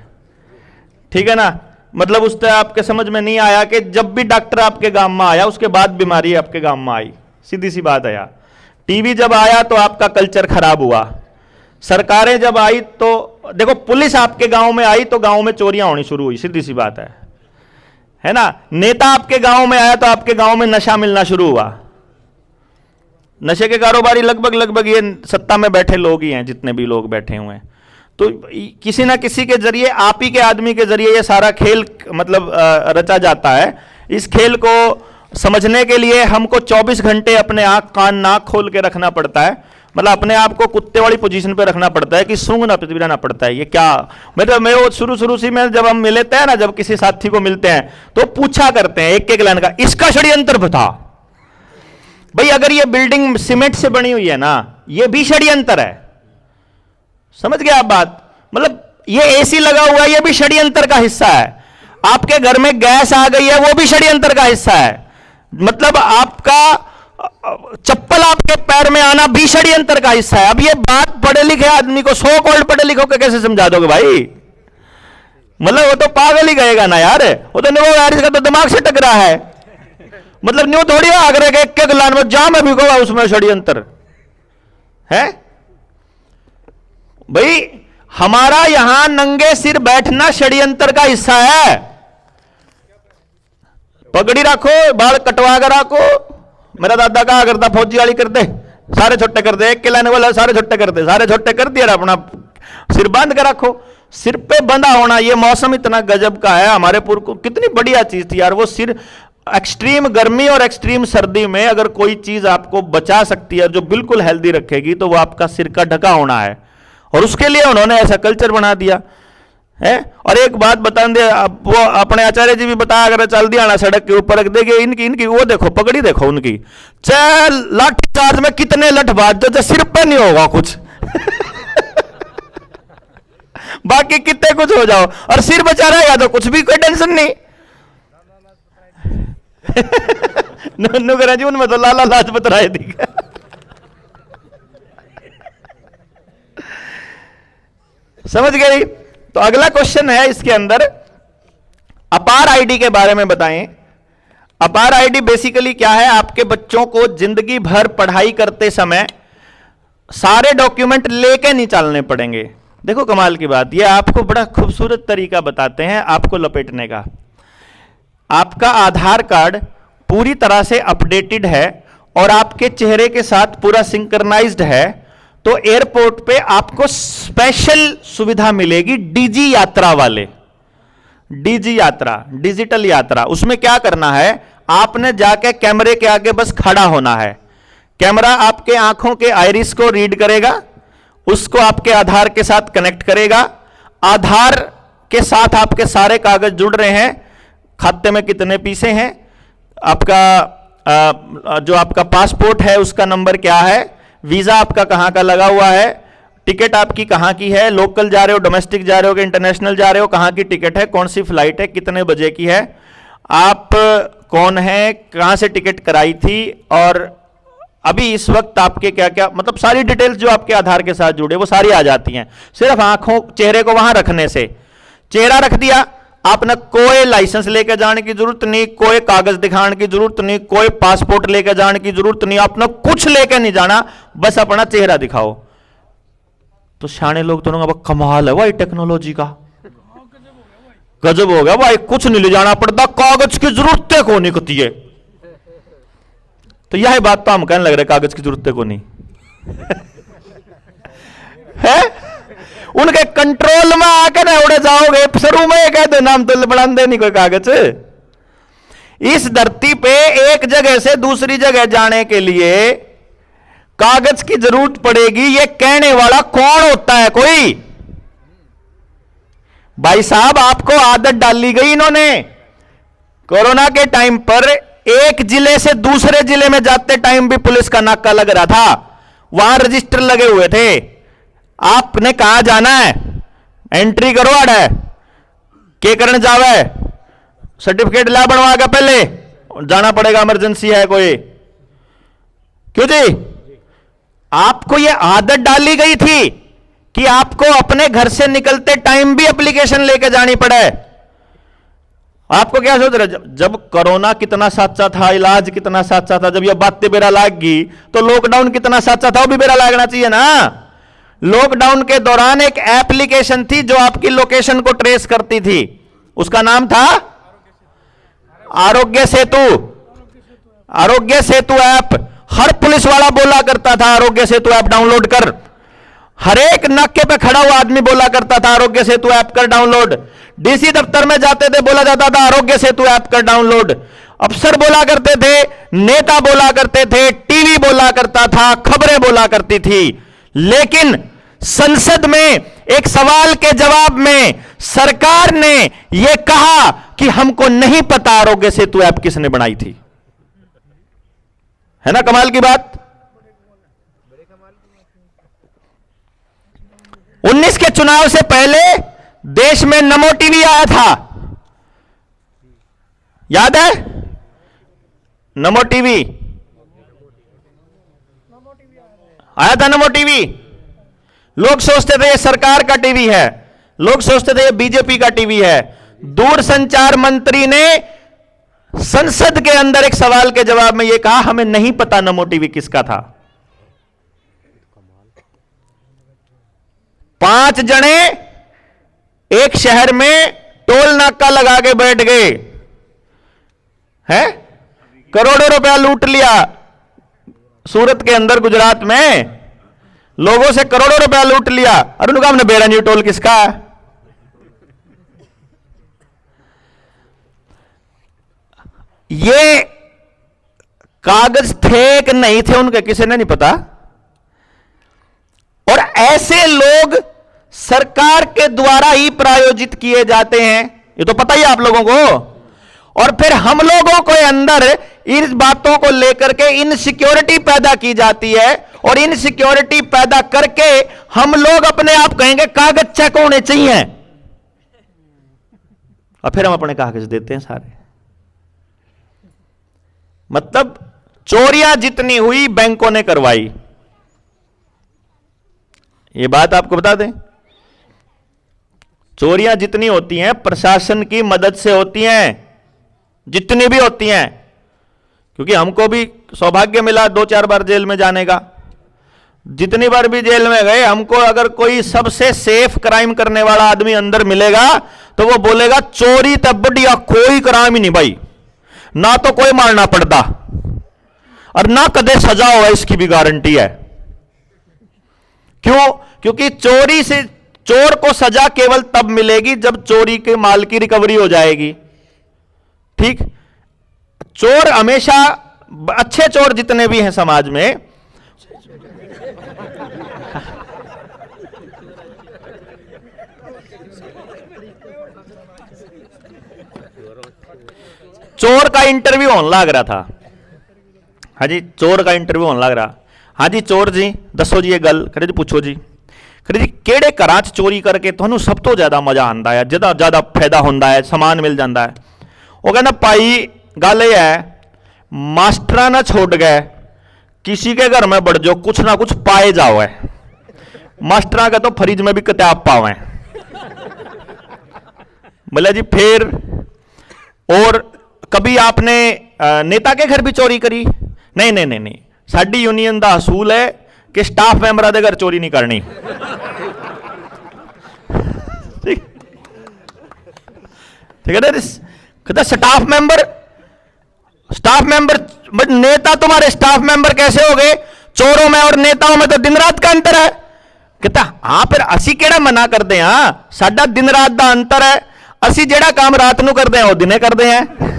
ठीक है ना। मतलब उससे आपके समझ में नहीं आया कि जब भी डॉक्टर आपके गांव में आया उसके बाद बीमारी आपके गांव में आई, सीधी सी बात है यार। टीवी जब आया तो आपका कल्चर खराब हुआ, सरकारें जब आई तो देखो, पुलिस आपके गांव में आई तो गांव में चोरियां होनी शुरू हुई, सीधी सी बात है ना। नेता आपके गांव में आया तो आपके गांव में नशा मिलना शुरू हुआ। नशे के कारोबारी लगभग ये सत्ता में बैठे लोग ही हैं, जितने भी लोग बैठे हुए हैं। तो किसी ना किसी के जरिए, आप ही के आदमी के जरिए ये सारा खेल मतलब रचा जाता है। इस खेल को समझने के लिए हमको 24 घंटे अपने आंख कान नाक खोल के रखना पड़ता है, मतलब अपने आप को कुत्ते वाली पोजीशन पे रखना पड़ता है कि सूंघ ना पिटाना पड़ता है। ये क्या मतलब, मैं वो शुरू से में जब हम मिलते हैं ना, जब किसी साथी को मिलते हैं तो पूछा करते हैं एक एक लाइन का, इसका षड्यंत्र बता भाई। अगर ये बिल्डिंग सीमेंट से बनी हुई है ना, ये भी षड्यंत्र है, समझ गए आप बात। मतलब ये एसी लगा हुआ है, ये भी षड्यंत्र का हिस्सा है। आपके घर में गैस आ गई है, वो भी षड्यंत्र का हिस्सा है। मतलब आपका चप्पल आपके पैर में आना भी षड्यंत्र का हिस्सा है। अब ये बात पढ़े लिखे आदमी को, सो कॉल्ड पढ़े लिखो के कैसे समझा दोगे भाई? मतलब वो तो पागल ही गएगा ना यार, वो तो नहीं, यार इसका तो दिमाग से टकरा है। मतलब न्यू थोड़ी आगरे के एक लाइन में जा मैं भी कहूंगा उसमें षड्यंत्र है भाई। हमारा यहां नंगे सिर बैठना षड्यंत्र का हिस्सा है। पगड़ी रखो, बाल कटवा कर रखो। मेरा दादा कहा करता, फौजी वाली कर दे, सारे छोटे कर दे, एक के लाने वाला सारे छोटे कर दे, सारे छोटे कर दिया, अपना सिर बांध कर रखो। सिर पे बंधा होना, ये मौसम इतना गजब का है हमारे पूर्व को, कितनी बढ़िया चीज थी यार वो सिर। एक्सट्रीम गर्मी और एक्सट्रीम सर्दी में अगर कोई चीज आपको बचा सकती है जो बिल्कुल हेल्दी रखेगी तो वो आपका सिर का ढका होना है, और उसके लिए उन्होंने ऐसा कल्चर बना दिया है। और एक बात बता दे, वो अपने आचार्य जी भी बताया, अगर चल दिया ना सड़क के ऊपर रख देंगे, इनकी वो देखो पगड़ी देखो उनकी, चाहे लाठी चार्ज में कितने लठ बाज जो सिर पे नहीं होगा कुछ बाकी कितने कुछ हो जाओ, और सिर बचा रहेगा तो कुछ भी कोई टेंशन नहीं नन्नू करा जी उनमें तो लाला लाजपत राय दिखा समझ गई। तो अगला क्वेश्चन है इसके अंदर, अपार आईडी के बारे में बताएं। अपार आईडी बेसिकली क्या है? आपके बच्चों को जिंदगी भर पढ़ाई करते समय सारे डॉक्यूमेंट लेके नहीं चलने पड़ेंगे। देखो कमाल की बात, ये आपको बड़ा खूबसूरत तरीका बताते हैं आपको लपेटने का। आपका आधार कार्ड पूरी तरह से अपडेटेड है और आपके चेहरे के साथ पूरा सिंक्रनाइज्ड है, तो एयरपोर्ट पे आपको स्पेशल सुविधा मिलेगी डीजी यात्रा वाले। डीजी यात्रा, डिजिटल यात्रा, उसमें क्या करना है, आपने जाके कैमरे के आगे बस खड़ा होना है। कैमरा आपके आंखों के आइरिस को रीड करेगा, उसको आपके आधार के साथ कनेक्ट करेगा। आधार के साथ आपके सारे कागज जुड़ रहे हैं, खाते में कितने पैसे हैं, आपका जो आपका पासपोर्ट है उसका नंबर क्या है, वीजा आपका कहां का लगा हुआ है, टिकट आपकी कहां की है, लोकल जा रहे हो, डोमेस्टिक जा रहे हो कि इंटरनेशनल जा रहे हो, कहां की टिकट है, कौन सी फ्लाइट है, कितने बजे की है, आप कौन है, कहां से टिकट कराई थी, और अभी इस वक्त आपके क्या क्या, मतलब सारी डिटेल्स जो आपके आधार के साथ जुड़े वो सारी आ जाती हैं सिर्फ आंखों चेहरे को वहां रखने से। चेहरा रख दिया, आपने कोई लाइसेंस लेकर जाने की जरूरत नहीं, कोई कागज दिखाने की जरूरत नहीं, कोई पासपोर्ट लेकर जाने की जरूरत नहीं, आपने कुछ लेकर नहीं जाना, बस अपना चेहरा दिखाओ। तो शाने लोग तो अब कमाल है भाई टेक्नोलॉजी का, गजब हो गया भाई, कुछ नहीं ले जाना पड़ता, कागज की जरूरत को नहीं होती है। तो यह बात तो हम कहने लग रहे कागज की जरूरत को नहीं है, उनके कंट्रोल में आकर ना उड़े जाओगे, शुरू में कह दो नाम तो बना दे नहीं कोई कागज। इस धरती पे एक जगह से दूसरी जगह जाने के लिए कागज की जरूरत पड़ेगी, ये कहने वाला कौन होता है कोई? भाई साहब आपको आदत डाली गई इन्होंने। कोरोना के टाइम पर एक जिले से दूसरे जिले में जाते टाइम भी पुलिस का नाका लग रहा था, वहां रजिस्टर लगे हुए थे, आपने कहां जाना है, एंट्री करो है के करने जावे, सर्टिफिकेट ला बनवा के पहले जाना पड़ेगा, इमरजेंसी है कोई, क्यों जी? आपको यह आदत डाली गई थी कि आपको अपने घर से निकलते टाइम भी एप्लीकेशन लेके जानी पड़े। आपको क्या सोच रहे, जब कोरोना कितना सच्चा था, इलाज कितना सच्चा था, जब यह बातें बेरा लाग गई तो लॉकडाउन कितना सच्चा था वो भी बेरा लागना चाहिए ना। लॉकडाउन के दौरान एक एप्लीकेशन थी जो आपकी लोकेशन को ट्रेस करती थी, उसका नाम था आरोग्य सेतु। आरोग्य सेतु ऐप हर पुलिस वाला बोला करता था, आरोग्य सेतु ऐप डाउनलोड कर। हर एक नाके पे खड़ा हुआ आदमी बोला करता था आरोग्य सेतु ऐप कर डाउनलोड। डीसी दफ्तर में जाते थे बोला जाता था आरोग्य सेतु ऐप कर डाउनलोड। अफसर बोला करते थे, नेता बोला करते थे, टीवी बोला करता था, खबरें बोला करती थी। लेकिन संसद में एक सवाल के जवाब में सरकार ने यह कहा कि हमको नहीं पता आरोग्य सेतु ऐप किसने बनाई थी। है ना कमाल की बात? 19 के चुनाव से पहले देश में नमो टीवी आया था, याद है? नमो टीवी आया था, नमो टीवी। लोग सोचते थे ये सरकार का टीवी है, लोग सोचते थे ये बीजेपी का टीवी है। दूरसंचार मंत्री ने संसद के अंदर एक सवाल के जवाब में यह कहा हमें नहीं पता नमो टीवी किसका था। 5 जने एक शहर में टोल नाका लगा के बैठ गए हैं, करोड़ों रुपया लूट लिया। सूरत के अंदर गुजरात में लोगों से करोड़ों रुपया लूट लिया। और उन्होंने कहा हमने बेड़ा नहीं, टोल किसका है? ये कागज थे कि नहीं थे उनके किसी ने नहीं पता। और ऐसे लोग सरकार के द्वारा ही प्रायोजित किए जाते हैं, ये तो पता ही आप लोगों को। और फिर हम लोगों के अंदर इन बातों को लेकर के इनसिक्योरिटी पैदा की जाती है, और इनसिक्योरिटी पैदा करके हम लोग अपने आप कहेंगे कागज चेक होने चाहिए, और फिर हम अपने कागज देते हैं सारे। मतलब चोरियां जितनी हुई बैंकों ने करवाई, ये बात आपको बता दें। चोरियां जितनी होती हैं प्रशासन की मदद से होती हैं, जितनी भी होती हैं। क्योंकि हमको भी सौभाग्य मिला 2-4 बार जेल में जाने का, जितनी बार भी जेल में गए, हमको अगर कोई सबसे सेफ क्राइम करने वाला आदमी अंदर मिलेगा तो वो बोलेगा चोरी तब बढ़िया कोई क्राइम ही नहीं भाई, ना तो कोई मारना पड़ता और ना कदे सजा हुआ, इसकी भी गारंटी है। क्यों? क्योंकि चोरी से चोर को सजा केवल तब मिलेगी जब चोरी के माल की रिकवरी हो जाएगी। ठीक, चोर हमेशा, अच्छे चोर जितने भी हैं समाज में, चोर का इंटरव्यू होने लग रहा था। हाँ जी, चोर का इंटरव्यू होने लग रहा। हाँ जी चोर जी दसो जी ये गल, करे जी पूछो जी, करे जी केड़े घरां च चोरी करके तुहानू सब तो ज्यादा मजा आंदा है, ज्यादा फायदा होंदा है, समान मिल जाता है? वो कहना भाई गल ये है, मास्टरा ना छोड़ गए, किसी के घर में बढ़ जाओ कुछ ना कुछ पाए जाओ है, मास्टरा का तो फ्रिज में भी किताब पावे। बोला जी फिर, और कभी आपने नेता के घर भी चोरी करी? नहीं नहीं नहीं नहीं, साडी यूनियन का असूल है कि स्टाफ मैंबर के घर चोरी नहीं करनी। ठीक है ना, कहता स्टाफ मेंबर नेता तुम्हारे स्टाफ मेंबर कैसे हो गए? चोरों में और नेताओं में तो दिन रात का अंतर है। कहता हाँ फिर असी केड़ा मना करते हैं, साडा दिन रात का अंतर है, असी जेड़ा काम रात को करते हैं वो दिने करते हैं।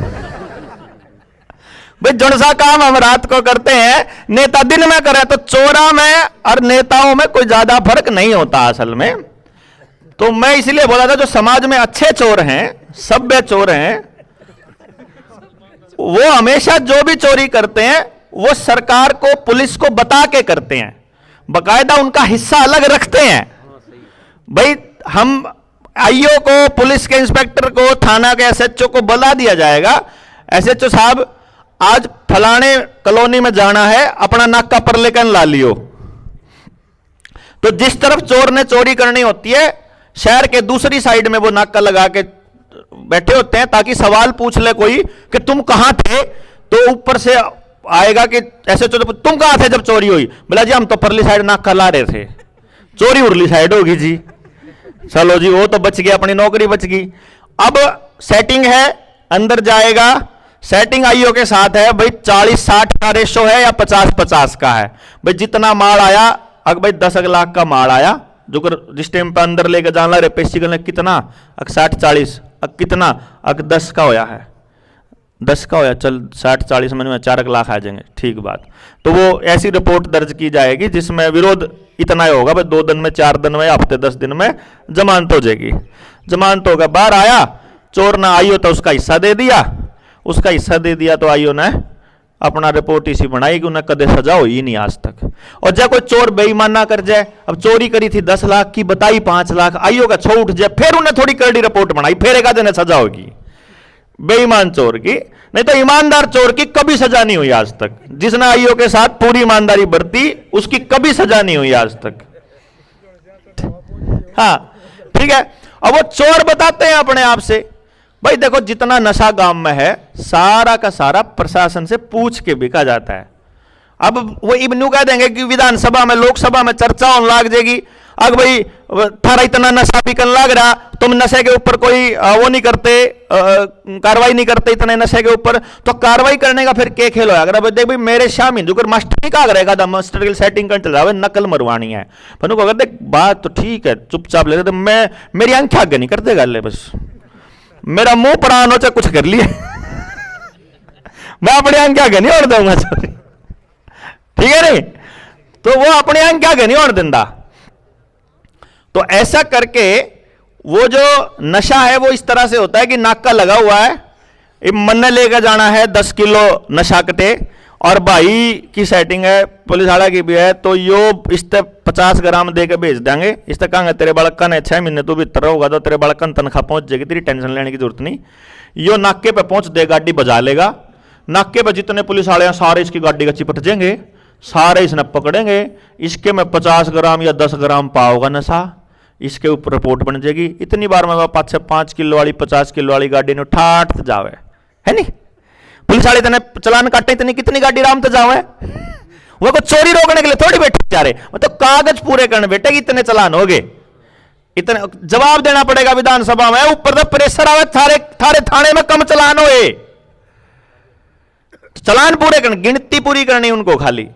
भाई जौन सा काम हम रात को करते हैं नेता दिन में करे, तो चोरा में और नेताओं में कोई ज्यादा फर्क नहीं होता असल में। तो मैं इसलिए बोला था जो समाज में अच्छे चोर हैं, सभ्य चोर हैं, वो हमेशा जो भी चोरी करते हैं वो सरकार को, पुलिस को बता के करते हैं, बकायदा उनका हिस्सा अलग रखते हैं। भाई हम आईओ को, पुलिस के इंस्पेक्टर को, थाना के एसएचओ को बुला दिया जाएगा, एसएचओ साहब आज फलाने कॉलोनी में जाना है, अपना नाका पर लेकर ला लियो। तो जिस तरफ चोर ने चोरी करनी होती है, शहर के दूसरी साइड में वो नाका लगा के बैठे होते हैं, ताकि सवाल पूछ ले कोई कि तुम कहां थे, तो ऊपर से आएगा कि ऐसे तुम कहां थे जब चोरी हुई? बोला जी हम तो परली साइड नाका ला रहे थे, चोरी उरली साइड होगी जी। चलो जी वो तो बच गया, अपनी नौकरी बच गई। अब सेटिंग है, अंदर जाएगा, सेटिंग आईओ के साथ है, भाई 40-60 का रेशो है या 50-50 का है। भाई जितना माल आया, अगर भाई 10 लाख का माल आया, जो जिस टाइम पर अंदर लेकर जाना रहे पेशी करने, कितना? 60-40, कितना? 10 का होया है, 10 का होया, चल 60-40 में 4 लाख आ जाएंगे, ठीक बात। तो वो ऐसी रिपोर्ट दर्ज की जाएगी जिसमें विरोध इतना ही होगा, भाई 2 दिन में, 4 दिन में, हफ्ते 10 दिन में जमानत हो जाएगी। जमानत होगा, बाहर आया चोर ना, आईओ तो उसका हिस्सा दे दिया, उसका हिस्सा दे दिया तो आईओ ने अपना रिपोर्ट इसी बनाई कि उन्हें कदे सजा हुई नहीं आज तक। और जब कोई चोर बेईमाना कर जाए, अब चोरी करी थी 10 लाख की, बताई 5 लाख, आईओ का छो उठ जाए, फिर उन्हें थोड़ी करड़ी रिपोर्ट बनाई, फिर एक आधे सजा होगी बेईमान चोर की। नहीं तो ईमानदार चोर की कभी सजा नहीं हुई आज तक। जिसने आईओ के साथ पूरी ईमानदारी बरती उसकी कभी सजा नहीं हुई आज तक। हाँ ठीक है। अब वो चोर बताते हैं अपने आप से, भाई देखो जितना नशा गांव में है सारा का सारा प्रशासन से पूछ के बिका जाता है। अब वो इब्नू कह देंगे कि विधानसभा में, लोकसभा में चर्चा होने लग जाएगी, अगर भाई थारा इतना नशा बिकन लग रहा, तुम नशे के ऊपर कोई वो नहीं करते, कार्रवाई नहीं करते इतने नशे के ऊपर, तो कार्रवाई करने का फिर क्या खेल होगा? अगर देख भाई मेरे शाम हिंदू कर मास्टर नहीं कहा करेगा, मास्टर की सेटिंग कर चल रहा है, नकल मरवानी है, पर अगर देख बात तो ठीक है चुपचाप ले, तो मैं मेरी आंखें आगे नहीं करते गल, बस मेरा मुंह परान हो चाहे कुछ कर लिए मैं अपनी आंखें आगे नहीं ओढ़ दूंगा, ठीक है नहीं? तो वो अपने आंखें आगे नहीं ओढ़ देता। तो ऐसा करके वो जो नशा है वो इस तरह से होता है कि नाका लगा हुआ है, मन लेकर जाना है 10 किलो नशा कटे, और भाई की सेटिंग है, पुलिस वाला की भी है, तो यो इस तक 50 ग्राम दे के भेज देंगे, इस तक कहेंगे तेरे बड़कन है 6 महीने तू भीतर होगा तो तेरे बड़कन तनख्वाह पहुंच जाएगी, तेरी टेंशन लेने की जरूरत नहीं। यो नाके पे पहुंच दे, गाड़ी बजा लेगा, नाके पे जितने पुलिस वाले हैं सारे इसकी गाड़ी का चिपट जाएंगे, सारे इसने पकड़ेंगे, इसके में 50 ग्राम या 10 ग्राम पाओगा नशा, इसके ऊपर रिपोर्ट बन जाएगी। इतनी बार में 5 किलो वाली 50 किलो वाली गाड़ी ने ठाठ जावे है नहीं, पुलिस वाले इतने चलान काटे, इतनी कितनी गाड़ी राम तो जावे, वो को चोरी रोकने के लिए थोड़ी बैठे बेचारे, मतलब कागज पूरे करने बेटे इतने चालान हो गए, इतने जवाब देना पड़ेगा विधानसभा में, ऊपर तो प्रेशर आवे थारे थारे थाने में कम चालान होए, चालान पूरे करने, गिनती पूरी करनी उनको खाली।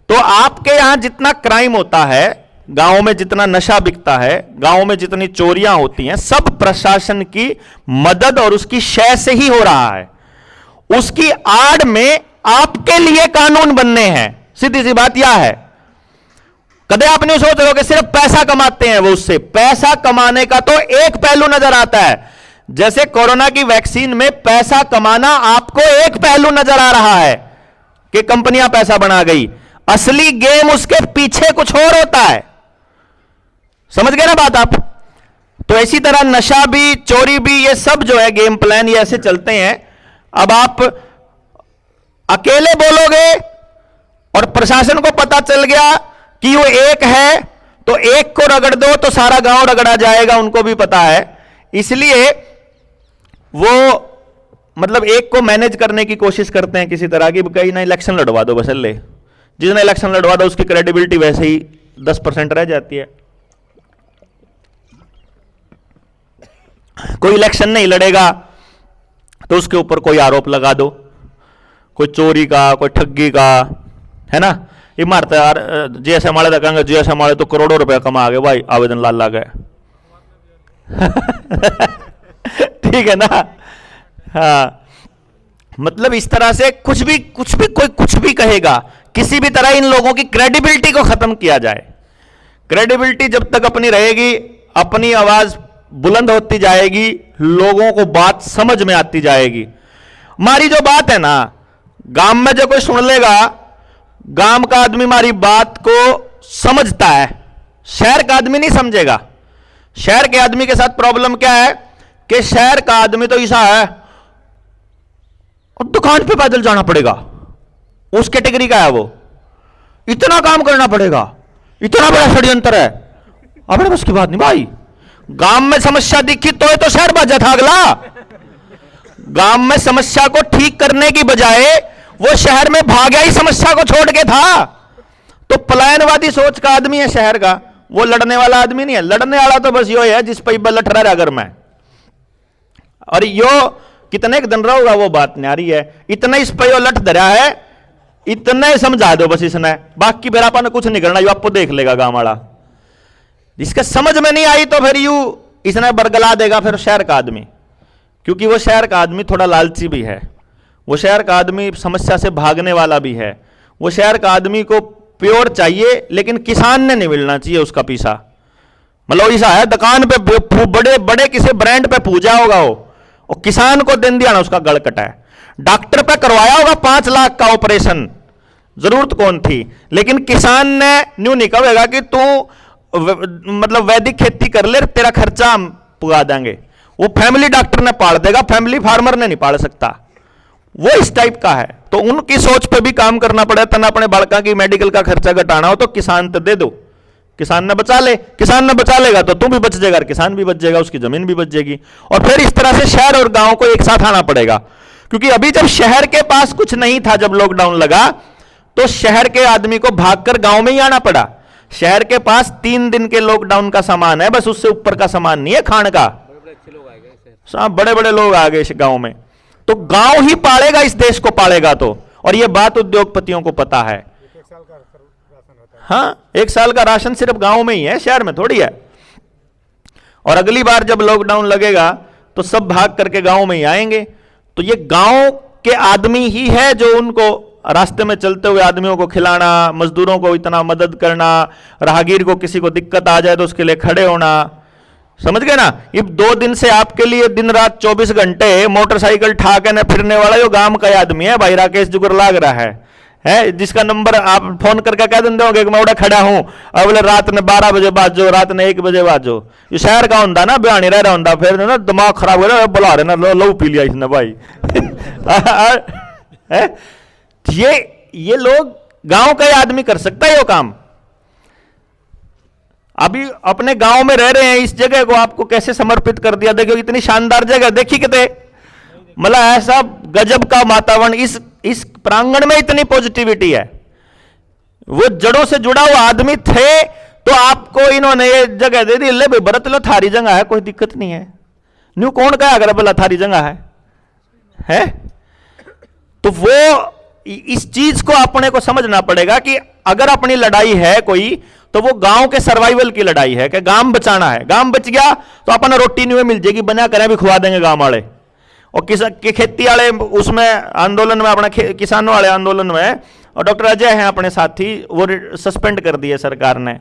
तो आपके यहां जितना क्राइम होता है, गांव में जितना नशा बिकता है, गांव में जितनी चोरियां होती हैं, सब प्रशासन की मदद और उसकी शय से ही हो रहा है। उसकी आड़ में आपके लिए कानून बनने हैं, सीधी सी बात यह है। कदे आप नहीं सोच रहे हो कि सिर्फ पैसा कमाते हैं वो, उससे पैसा कमाने का तो एक पहलू नजर आता है। जैसे कोरोना की वैक्सीन में पैसा कमाना आपको एक पहलू नजर आ रहा है कि कंपनियां पैसा बना गई, असली गेम उसके पीछे कुछ और होता है। समझ गए ना बात आप? तो इसी तरह नशा भी, चोरी भी, ये सब जो है गेम प्लान ये ऐसे चलते हैं। अब आप अकेले बोलोगे और प्रशासन को पता चल गया कि वो एक है, तो एक को रगड़ दो तो सारा गांव रगड़ा जाएगा, उनको भी पता है। इसलिए वो मतलब एक को मैनेज करने की कोशिश करते हैं किसी तरह की, कहीं ना इलेक्शन लड़वा दो बस, ले जिसने इलेक्शन लड़वा दो उसकी क्रेडिबिलिटी वैसे ही 10% रह जाती है। कोई इलेक्शन नहीं लड़ेगा तो उसके ऊपर कोई आरोप लगा दो, कोई चोरी का, कोई ठगी का, है ना। ये मारता यार जैसे हमारे देखेंगे, जैसे हमारे तो करोड़ों रुपया कमा गए भाई, आवेदन ला गए ठीक है ना। हाँ, मतलब इस तरह से कुछ भी कोई कुछ भी कहेगा, किसी भी तरह इन लोगों की क्रेडिबिलिटी को खत्म किया जाए। क्रेडिबिलिटी जब तक अपनी रहेगी, अपनी आवाज बुलंद होती जाएगी, लोगों को बात समझ में आती जाएगी। हमारी जो बात है ना, गांव में जो कोई सुन लेगा, गांव का आदमी हमारी बात को समझता है, शहर का आदमी नहीं समझेगा। शहर के आदमी के साथ प्रॉब्लम क्या है कि शहर का आदमी तो ऐसा है और दुकान पे पैदल जाना पड़ेगा, उस कैटेगरी का है वो, इतना काम करना पड़ेगा, इतना बड़ा षड्यंत्र है। अपने बस की बात नहीं भाई। गांव में समस्या दिखी तो ये तो शहर बाजा था अगला। गांव में समस्या को ठीक करने की बजाय वो शहर में भागा ही समस्या को छोड़ के था। तो पलायनवादी सोच का आदमी है शहर का, वो लड़ने वाला आदमी नहीं है। लड़ने वाला तो बस यो है जिस पे लट रहा है अगर मैं, और यो कितने एक दिन रहोगा वो बात नहीं आ रही है, इतना इस पे यो लट धरा है, इतने समझा दो बस इसने, बाकी फिर आपने कुछ नहीं करना, यो आपको देख लेगा गांव वाला। जिसके समझ में नहीं आई तो फिर यू इसने बरगला देगा फिर शहर का आदमी, क्योंकि वो शहर का आदमी थोड़ा लालची भी है, वो शहर का आदमी समस्या से भागने वाला भी है, वो शहर का आदमी को प्योर चाहिए, लेकिन किसान ने नहीं मिलना चाहिए उसका पीसा। मतलब ऐसा है दुकान पे बड़े बड़े किसी ब्रांड पे पूजा होगा वो, और किसान को दिन दिया ना उसका गड़ कटा है। डॉक्टर पे करवाया होगा 5 लाख का ऑपरेशन, जरूरत कौन थी, लेकिन किसान ने न्यू नहीं कहेगा कि तू मतलब वैदिक खेती कर ले, तेरा खर्चा हम पुगा देंगे। वो फैमिली डॉक्टर ने पाल देगा, फैमिली फार्मर ने नहीं पाल सकता। वो इस टाइप का है। तो उनकी सोच पे भी काम करना पड़े। तना अपने बालका की मेडिकल का खर्चा घटाना हो तो किसान तो दे दो, किसान ने बचा ले, किसान ने बचा लेगा तो तू भी बच जाएगा, किसान भी बच जाएगा, उसकी जमीन भी बच जाएगी। और फिर इस तरह से शहर और गांव को एक साथ आना पड़ेगा। क्योंकि अभी जब शहर के पास कुछ नहीं था, जब लॉकडाउन लगा, तो शहर के आदमी को भागकर गांव में ही आना पड़ा। शहर के पास 3 दिन के लॉकडाउन का सामान है, बस उससे ऊपर का सामान नहीं है खान का। बड़े बड़े लोग आ गए गांव में। तो गांव ही पालेगा इस देश को, पालेगा तो। और यह बात उद्योगपतियों को पता है। हाँ, 1 साल का राशन सिर्फ गांव में ही है, शहर में थोड़ी है। और अगली बार जब लॉकडाउन लगेगा तो सब भाग करके गांव में ही आएंगे। तो ये गांव के आदमी ही है जो उनको रास्ते में चलते हुए आदमियों को खिलाना, मजदूरों को इतना मदद करना, राहगीर को किसी को दिक्कत आ जाए तो उसके लिए खड़े होना। समझ गए ना। ये 2 दिन से आपके लिए दिन रात 24 घंटे मोटरसाइकिल ठाके न फिरने वाला जो गांव का आदमी है भाई, राकेश जुगर लाग रहा है, जिसका नंबर आप फोन करके कह देंगे कि मैं उड़ा खड़ा हूं, अब रात ने 12 बजे बाजो, रात ने 1 बजे बाजो। ये शहर का होंदा ना, बयानी रह रहा होंदा, फिर ना दिमाग खराब हो रहा, बुला रहे ना, लो पी लिया इसने भाई ये लोग गांव का ही आदमी कर सकता है ये काम। अभी अपने गांव में रह रहे हैं, इस जगह को आपको कैसे समर्पित कर दिया। देखो इतनी शानदार जगह देखी कितने, मतलब ऐसा गजब का वातावरण, इस प्रांगण में इतनी पॉजिटिविटी है। वो जड़ों से जुड़ा हुआ आदमी थे, तो आपको इन्होंने ये जगह दे दी, ले भाई बरत लो, थारी जगह है, कोई दिक्कत नहीं है। न्यू कौन कहा अगर बोला थारी जगह है? तो वो इस चीज को अपने को समझना पड़ेगा कि अगर अपनी लड़ाई है कोई, तो वो गांव के सर्वाइवल की लड़ाई है कि गांव बचाना है। गांव बच गया तो अपना रोटी नहीं मिल जाएगी, बना करें भी खुवा देंगे गांव वाले। और खेती वाले उसमें आंदोलन में, अपना किसानों वाले आंदोलन में, और डॉक्टर अजय हैं अपने साथी, वो सस्पेंड कर दिए सरकार ने।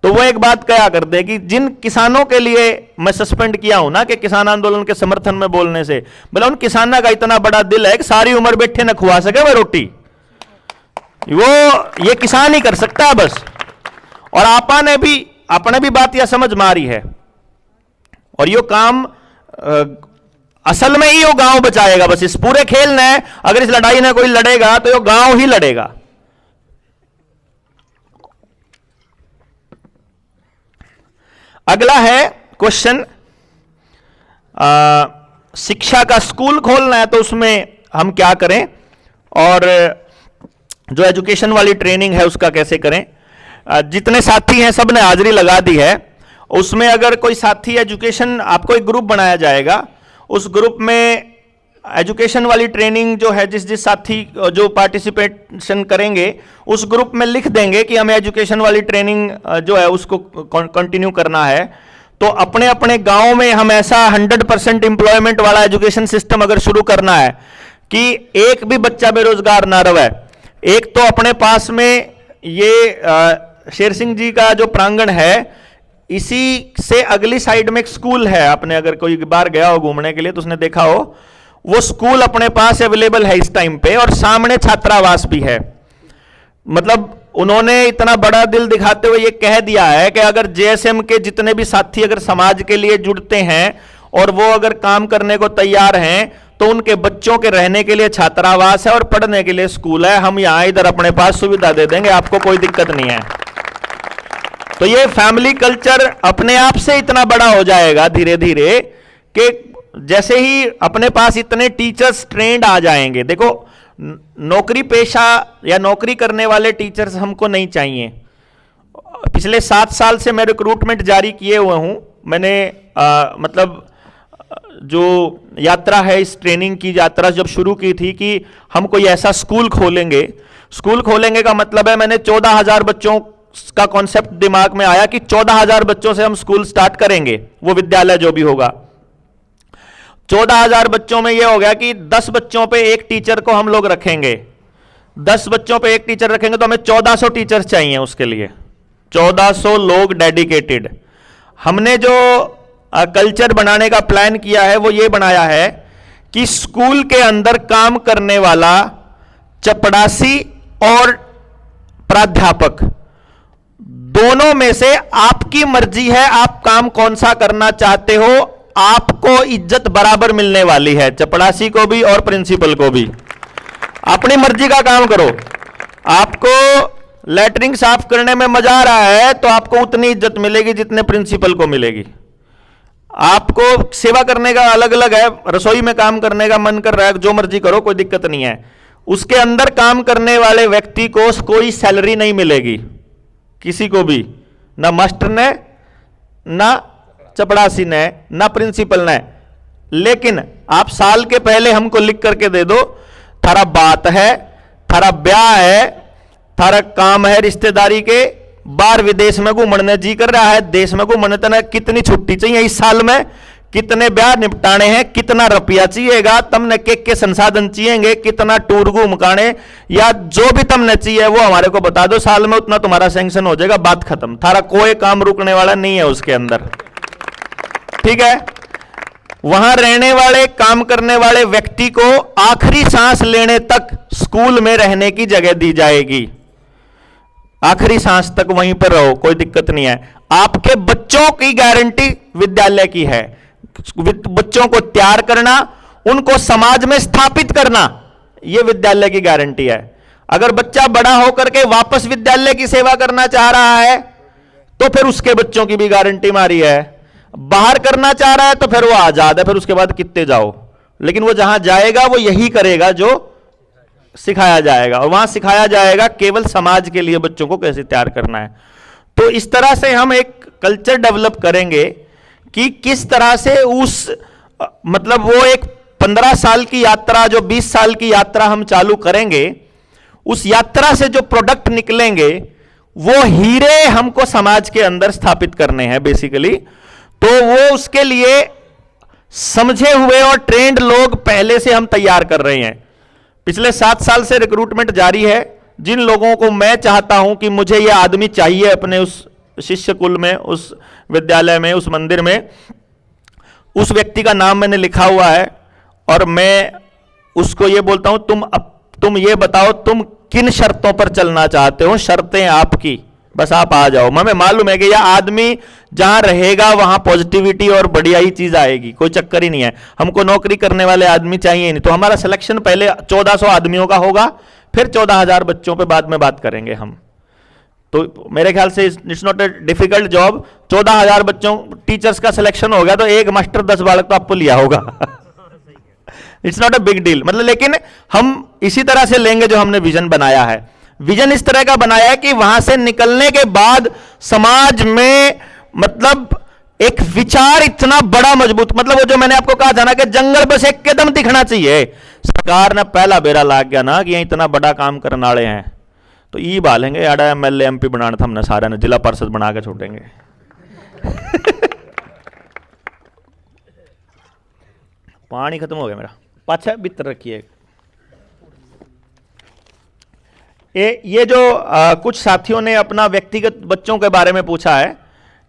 तो वो एक बात कहा करते कि जिन किसानों के लिए मैं सस्पेंड किया हूं ना, कि किसान आंदोलन के समर्थन में बोलने से, बोला उन किसानों का इतना बड़ा दिल है कि सारी उम्र बैठे न खुआ सके वो रोटी, वो ये किसान ही कर सकता है बस। और आपने भी बात यह समझ मारी है, और यो काम असल में ही वो गांव बचाएगा बस। इस पूरे खेल ने, अगर इस लड़ाई में कोई लड़ेगा तो यो गांव ही लड़ेगा। अगला है क्वेश्चन, शिक्षा का स्कूल खोलना है तो उसमें हम क्या करें, और जो एजुकेशन वाली ट्रेनिंग है उसका कैसे करें। जितने साथी हैं सब ने हाजिरी लगा दी है। उसमें अगर कोई साथी एजुकेशन, आपको एक ग्रुप बनाया जाएगा, उस ग्रुप में एजुकेशन वाली ट्रेनिंग जो है, जिस साथी जो पार्टिसिपेशन करेंगे उस ग्रुप में लिख देंगे कि हमें एजुकेशन वाली ट्रेनिंग जो है उसको कंटिन्यू करना है। तो अपने अपने गांव में हम ऐसा 100% एम्प्लॉयमेंट वाला एजुकेशन सिस्टम अगर शुरू करना है कि एक भी बच्चा बेरोजगार ना रहे। एक तो अपने पास में ये शेर सिंह जी का जो प्रांगण है, इसी से अगली साइड में एक स्कूल है। आपने अगर कोई बार गया हो घूमने के लिए तो उसने देखा हो, वो स्कूल अपने पास अवेलेबल है इस टाइम पे, और सामने छात्रावास भी है। मतलब उन्होंने इतना बड़ा दिल दिखाते हुए ये कह दिया है कि अगर जेएसएम के जितने भी साथी अगर समाज के लिए जुड़ते हैं और वो अगर काम करने को तैयार हैं, तो उनके बच्चों के रहने के लिए छात्रावास है और पढ़ने के लिए स्कूल है। हम यहां इधर अपने पास सुविधा दे देंगे, आपको कोई दिक्कत नहीं है। तो ये फैमिली कल्चर अपने आप से इतना बड़ा हो जाएगा धीरे धीरे कि जैसे ही अपने पास इतने टीचर्स ट्रेंड आ जाएंगे। देखो, नौकरी पेशा या नौकरी करने वाले टीचर्स हमको नहीं चाहिए। पिछले 7 साल से मैं रिक्रूटमेंट जारी किए हुए हूं। मैंने मतलब जो यात्रा है, इस ट्रेनिंग की यात्रा जब शुरू की थी कि हम कोई ऐसा स्कूल खोलेंगे। स्कूल खोलेंगे का मतलब है, मैंने 14,000 बच्चों का कॉन्सेप्ट दिमाग में आया कि 14,000 बच्चों से हम स्कूल स्टार्ट करेंगे, वो विद्यालय जो भी होगा। 14,000 बच्चों में यह हो गया कि 10 बच्चों पे एक टीचर को हम लोग रखेंगे। 10 बच्चों पे एक टीचर रखेंगे तो हमें 1400 टीचर्स चाहिए। उसके लिए 1400 लोग डेडिकेटेड। हमने जो कल्चर बनाने का प्लान किया है वो ये बनाया है कि स्कूल के अंदर काम करने वाला चपड़ासी और प्राध्यापक दोनों में से आपकी मर्जी है, आप काम कौन सा करना चाहते हो। आपको इज्जत बराबर मिलने वाली है, चपड़ासी को भी और प्रिंसिपल को भी। अपनी मर्जी का काम करो। आपको लैटरिंग साफ करने में मजा आ रहा है तो आपको उतनी इज्जत मिलेगी जितने प्रिंसिपल को मिलेगी। आपको सेवा करने का अलग अलग है, रसोई में काम करने का मन कर रहा है, जो मर्जी करो, कोई दिक्कत नहीं है। उसके अंदर काम करने वाले व्यक्ति को कोई सैलरी नहीं मिलेगी, किसी को भी, ना मास्टर ने, ना चपड़ासी ने, ना प्रिंसिपल ने। लेकिन आप साल के पहले हमको लिख करके दे दो, थारा बात है, थारा ब्याह है, थारा काम है रिश्तेदारी के, बाहर विदेश में घूमने जी कर रहा है, देश में घूमने तना कितनी छुट्टी चाहिए इस साल में, कितने ब्याह निपटाने हैं, कितना रुपया चाहिएगा, तमने के संसाधन चाहिएंगे, कितना टूर घूमकाने या जो भी तमने चाहिए वो हमारे को बता दो, साल में उतना तुम्हारा सैंक्शन हो जाएगा, बात खत्म। थारा कोई काम रुकने वाला नहीं है उसके अंदर, ठीक है। वहां रहने वाले, काम करने वाले व्यक्ति को आखिरी सांस लेने तक स्कूल में रहने की जगह दी जाएगी। आखिरी सांस तक वहीं पर रहो, कोई दिक्कत नहीं है। आपके बच्चों की गारंटी विद्यालय की है। बच्चों को तैयार करना, उनको समाज में स्थापित करना, यह विद्यालय की गारंटी है। अगर बच्चा बड़ा होकर के वापस विद्यालय की सेवा करना चाह रहा है तो फिर उसके बच्चों की भी गारंटी मारी है। बाहर करना चाह रहा है तो फिर वो आजाद है, फिर उसके बाद कितने जाओ, लेकिन वो जहां जाएगा वो यही करेगा जो सिखाया जाएगा, और वहां सिखाया जाएगा केवल समाज के लिए बच्चों को कैसे तैयार करना है। तो इस तरह से हम एक कल्चर डेवलप करेंगे कि किस तरह से उस मतलब वो एक 15 साल की यात्रा, जो 20 साल की यात्रा हम चालू करेंगे, उस यात्रा से जो प्रोडक्ट निकलेंगे वो हीरे हमको समाज के अंदर स्थापित करने हैं बेसिकली। तो वो उसके लिए समझे हुए और ट्रेंड लोग पहले से हम तैयार कर रहे हैं। पिछले 7 साल से रिक्रूटमेंट जारी है। जिन लोगों को मैं चाहता हूं कि मुझे यह आदमी चाहिए अपने उस शिष्य कुल में, उस विद्यालय में, उस मंदिर में, उस व्यक्ति का नाम मैंने लिखा हुआ है और मैं उसको ये बोलता हूं तुम ये बताओ तुम किन शर्तों पर चलना चाहते हो, शर्तें आपकी, बस आप आ जाओ। हमें मालूम है कि यह आदमी जहां रहेगा वहां पॉजिटिविटी और बढ़िया ही चीज आएगी, कोई चक्कर ही नहीं है। हमको नौकरी करने वाले आदमी चाहिए नहीं, तो हमारा सिलेक्शन पहले 1400 आदमियों का होगा, फिर 14,000 बच्चों पे बाद में बात करेंगे हम। तो मेरे ख्याल से it's not a difficult job. 14,000 बच्चों टीचर्स का सिलेक्शन हो गया तो एक मास्टर 10 बालक तो आपको लिया होगा। It's not a big deal मतलब। लेकिन हम इसी तरह से लेंगे जो हमने विजन बनाया है। विजन इस तरह का बनाया है कि वहां से निकलने के बाद समाज में मतलब एक विचार इतना बड़ा मजबूत, मतलब वो जो मैंने आपको कहा था ना कि जंगल बस एक कदम दिखना चाहिए। सरकार ने पहला बेरा लाग गया ना कि ये इतना बड़ा काम करने वाले हैं तो ई बालेंगे आड़ा MLA MP बनाना था हमने सारे ने, जिला पार्षद बना के छोड़ेंगे। पानी खत्म हो गया मेरा, पाछा बितर रखिए। ये जो कुछ साथियों ने अपना व्यक्तिगत बच्चों के बारे में पूछा है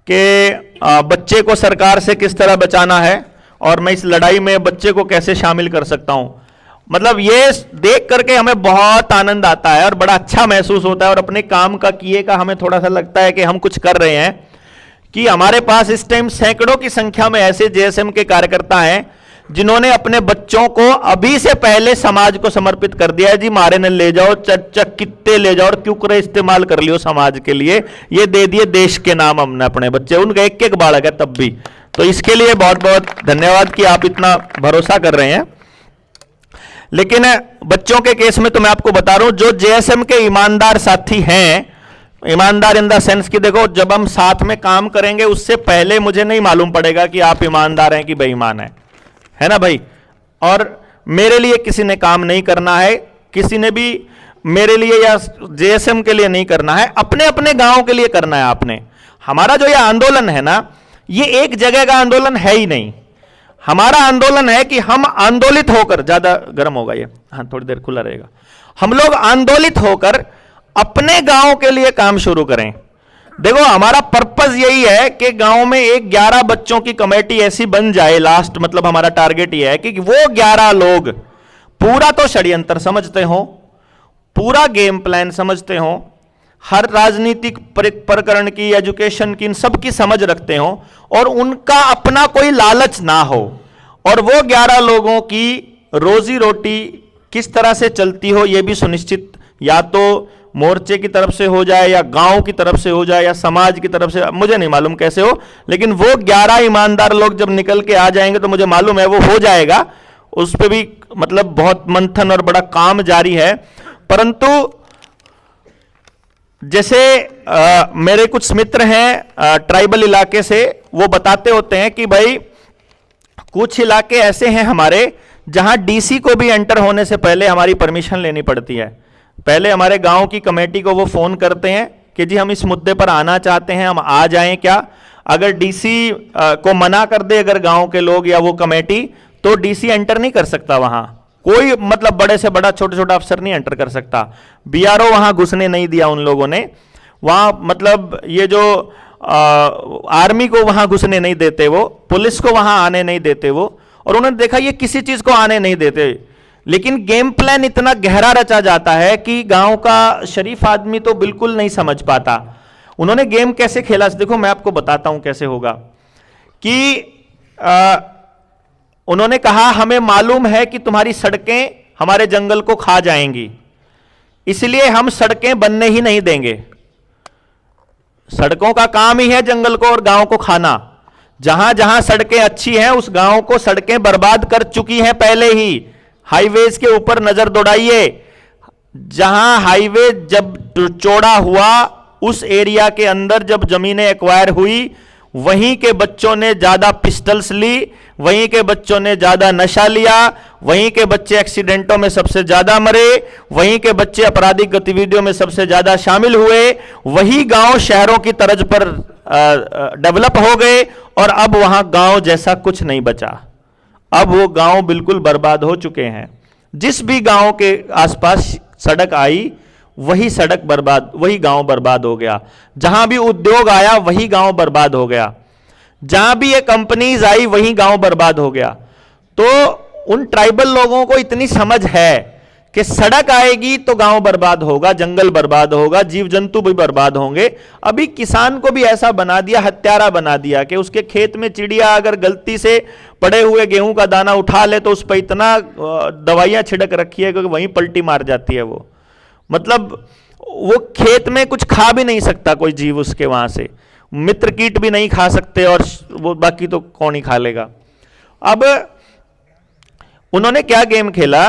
कि बच्चे को सरकार से किस तरह बचाना है और मैं इस लड़ाई में बच्चे को कैसे शामिल कर सकता हूं। मतलब ये देख करके हमें बहुत आनंद आता है और बड़ा अच्छा महसूस होता है और अपने काम का किए का हमें थोड़ा सा लगता है कि हम कुछ कर रहे हैं। कि हमारे पास इस टाइम सैकड़ों की संख्या में ऐसे JSM के कार्यकर्ता हैं जिन्होंने अपने बच्चों को अभी से पहले समाज को समर्पित कर दिया है। जी मारे ने ले जाओ, चक कित्ते ले जाओ और क्यों करे इस्तेमाल कर लियो समाज के लिए, ये दे दिए देश के नाम हमने अपने बच्चे, उनका एक एक बालक है तब भी। तो इसके लिए बहुत बहुत धन्यवाद कि आप इतना भरोसा कर रहे हैं। लेकिन बच्चों के केस में तो मैं आपको बता रहा हूं, जो JSM के ईमानदार साथी हैं, ईमानदार इन द सेंस कि देखो जब हम साथ में काम करेंगे उससे पहले मुझे नहीं मालूम पड़ेगा कि आप ईमानदार हैं कि बेईमान है ना भाई। और मेरे लिए किसी ने काम नहीं करना है, किसी ने भी मेरे लिए या JSM के लिए नहीं करना है, अपने अपने गांव के लिए करना है आपने। हमारा जो यह आंदोलन है ना, ये एक जगह का आंदोलन है ही नहीं। हमारा आंदोलन है कि हम आंदोलित होकर, ज्यादा गर्म होगा ये, हाँ थोड़ी देर खुला रहेगा, हम लोग आंदोलित होकर अपने गांव के लिए काम शुरू करें। देखो हमारा पर्पस यही है कि गांव में एक 11 बच्चों की कमेटी ऐसी बन जाए, लास्ट मतलब हमारा टारगेट यह है कि वो 11 लोग पूरा तो षड्यंत्र समझते हो, पूरा गेम प्लान समझते हो, हर राजनीतिक प्रकरण की, एजुकेशन की, इन सब की समझ रखते हो और उनका अपना कोई लालच ना हो, और वो 11 लोगों की रोजी रोटी किस तरह से चलती हो यह भी सुनिश्चित या तो मोर्चे की तरफ से हो जाए या गांव की तरफ से हो जाए या समाज की तरफ से, मुझे नहीं मालूम कैसे हो, लेकिन वो 11 ईमानदार लोग जब निकल के आ जाएंगे तो मुझे मालूम है वो हो जाएगा। उस पर भी मतलब बहुत मंथन और बड़ा काम जारी है। परंतु जैसे मेरे कुछ मित्र हैं ट्राइबल इलाके से, वो बताते होते हैं कि भाई कुछ इलाके ऐसे हैं हमारे जहां DC को भी एंटर होने से पहले हमारी परमिशन लेनी पड़ती है। पहले हमारे गांव की कमेटी को वो फोन करते हैं कि जी हम इस मुद्दे पर आना चाहते हैं, हम आ जाएं क्या। अगर DC को मना कर दे अगर गांव के लोग या वो कमेटी, तो DC एंटर नहीं कर सकता वहां। कोई मतलब बड़े से बड़ा छोटा छोटा अफसर नहीं एंटर कर सकता। BRO वहां घुसने नहीं दिया उन लोगों ने, वहां मतलब ये जो आर्मी को वहां घुसने नहीं देते, वो पुलिस को वहां आने नहीं देते वो, और उन्होंने देखा ये किसी चीज को आने नहीं देते। लेकिन गेम प्लान इतना गहरा रचा जाता है कि गांव का शरीफ आदमी तो बिल्कुल नहीं समझ पाता। उन्होंने गेम कैसे खेला, देखो मैं आपको बताता हूं कैसे होगा। कि उन्होंने कहा हमें मालूम है कि तुम्हारी सड़कें हमारे जंगल को खा जाएंगी, इसलिए हम सड़कें बनने ही नहीं देंगे। सड़कों का काम ही है जंगल को और गांव को खाना। जहां जहां सड़कें अच्छी हैं उस गांव को सड़कें बर्बाद कर चुकी हैं पहले ही। हाईवेज के ऊपर नजर दौड़ाइए, जहां हाईवे जब चौड़ा हुआ, उस एरिया के अंदर जब जमीनें एक्वायर हुई, वहीं के बच्चों ने ज्यादा पिस्टल्स ली, वहीं के बच्चों ने ज्यादा नशा लिया, वहीं के बच्चे एक्सीडेंटों में सबसे ज्यादा मरे, वहीं के बच्चे आपराधिक गतिविधियों में सबसे ज्यादा शामिल हुए, वही गांव शहरों की तर्ज पर डेवलप हो गए, और अब वहां गांव जैसा कुछ नहीं बचा। अब वो गांव बिल्कुल बर्बाद हो चुके हैं। जिस भी गांव के आसपास सड़क आई, वही सड़क बर्बाद, वही गांव बर्बाद हो गया। जहां भी उद्योग आया, वही गांव बर्बाद हो गया। जहां भी ये कंपनीज आई, वही गांव बर्बाद हो गया। तो उन ट्राइबल लोगों को इतनी समझ है कि सड़क आएगी तो गांव बर्बाद होगा, जंगल बर्बाद होगा, जीव जंतु भी बर्बाद होंगे। अभी किसान को भी ऐसा बना दिया, हत्यारा बना दिया कि उसके खेत में चिड़िया अगर गलती से पड़े हुए गेहूं का दाना उठा ले तो उस पर इतना दवाइयां छिड़क रखी है कि वहीं पलटी मार जाती है वो। मतलब वो खेत में कुछ खा भी नहीं सकता कोई जीव उसके, वहां से मित्र कीट भी नहीं खा सकते, और वो बाकी तो कौन ही खा लेगा। अब उन्होंने क्या गेम खेला,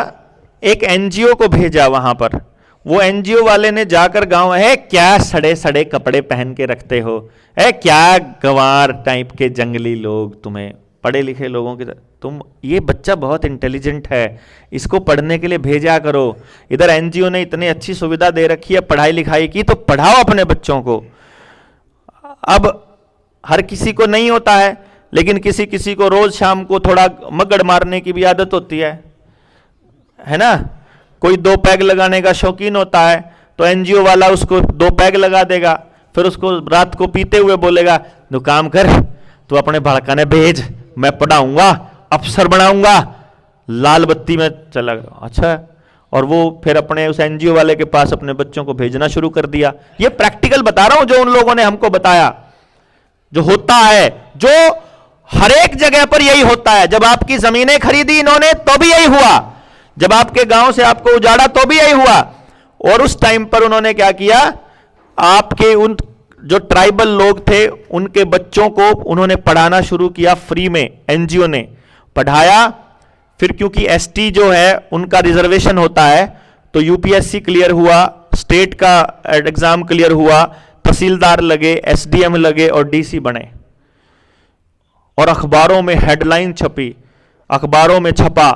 एक एनजीओ को भेजा वहां पर। वो एनजीओ वाले ने जाकर गांव, है क्या सड़े सड़े कपड़े पहन के रखते हो, है क्या गंवार टाइप के जंगली लोग, तुम्हें पढ़े लिखे लोगों की तुम, ये बच्चा बहुत इंटेलिजेंट है, इसको पढ़ने के लिए भेजा करो। इधर एनजीओ ने इतनी अच्छी सुविधा दे रखी है पढ़ाई लिखाई की, तो पढ़ाओ अपने बच्चों को। अब हर किसी को नहीं होता है, लेकिन किसी किसी को रोज शाम को थोड़ा मगड़ मारने की भी आदत होती है ना। कोई 2 पैग लगाने का शौकीन होता है, तो एनजीओ वाला उसको 2 पैग लगा देगा, फिर उसको रात को पीते हुए बोलेगा, तू काम कर, तू अपने भड़काने भेज, मैं पढ़ाऊंगा, अफसर बनाऊंगा, लाल बत्ती में चला गया। अच्छा, और वो फिर अपने उस एनजीओ वाले के पास अपने बच्चों को भेजना शुरू कर दिया। ये प्रैक्टिकल बता रहा हूं, जो उन लोगों ने हमको बताया, जो होता है, जो हर एक जगह पर यही होता है। जब आपकी जमीनें खरीदी इन्होंने तो भी यही हुआ, जब आपके गांव से आपको उजाड़ा तो भी यही हुआ। और उस टाइम पर उन्होंने क्या किया, आपके उन जो ट्राइबल लोग थे उनके बच्चों को उन्होंने पढ़ाना शुरू किया फ्री में, एनजीओ ने पढ़ाया। फिर क्योंकि एसटी जो है उनका रिजर्वेशन होता है, तो यूपीएससी क्लियर हुआ, स्टेट का एग्जाम क्लियर हुआ, तहसीलदार लगे, एसडीएम लगे और डीसी बने, और अखबारों में हेडलाइन छपी, अखबारों में छपा,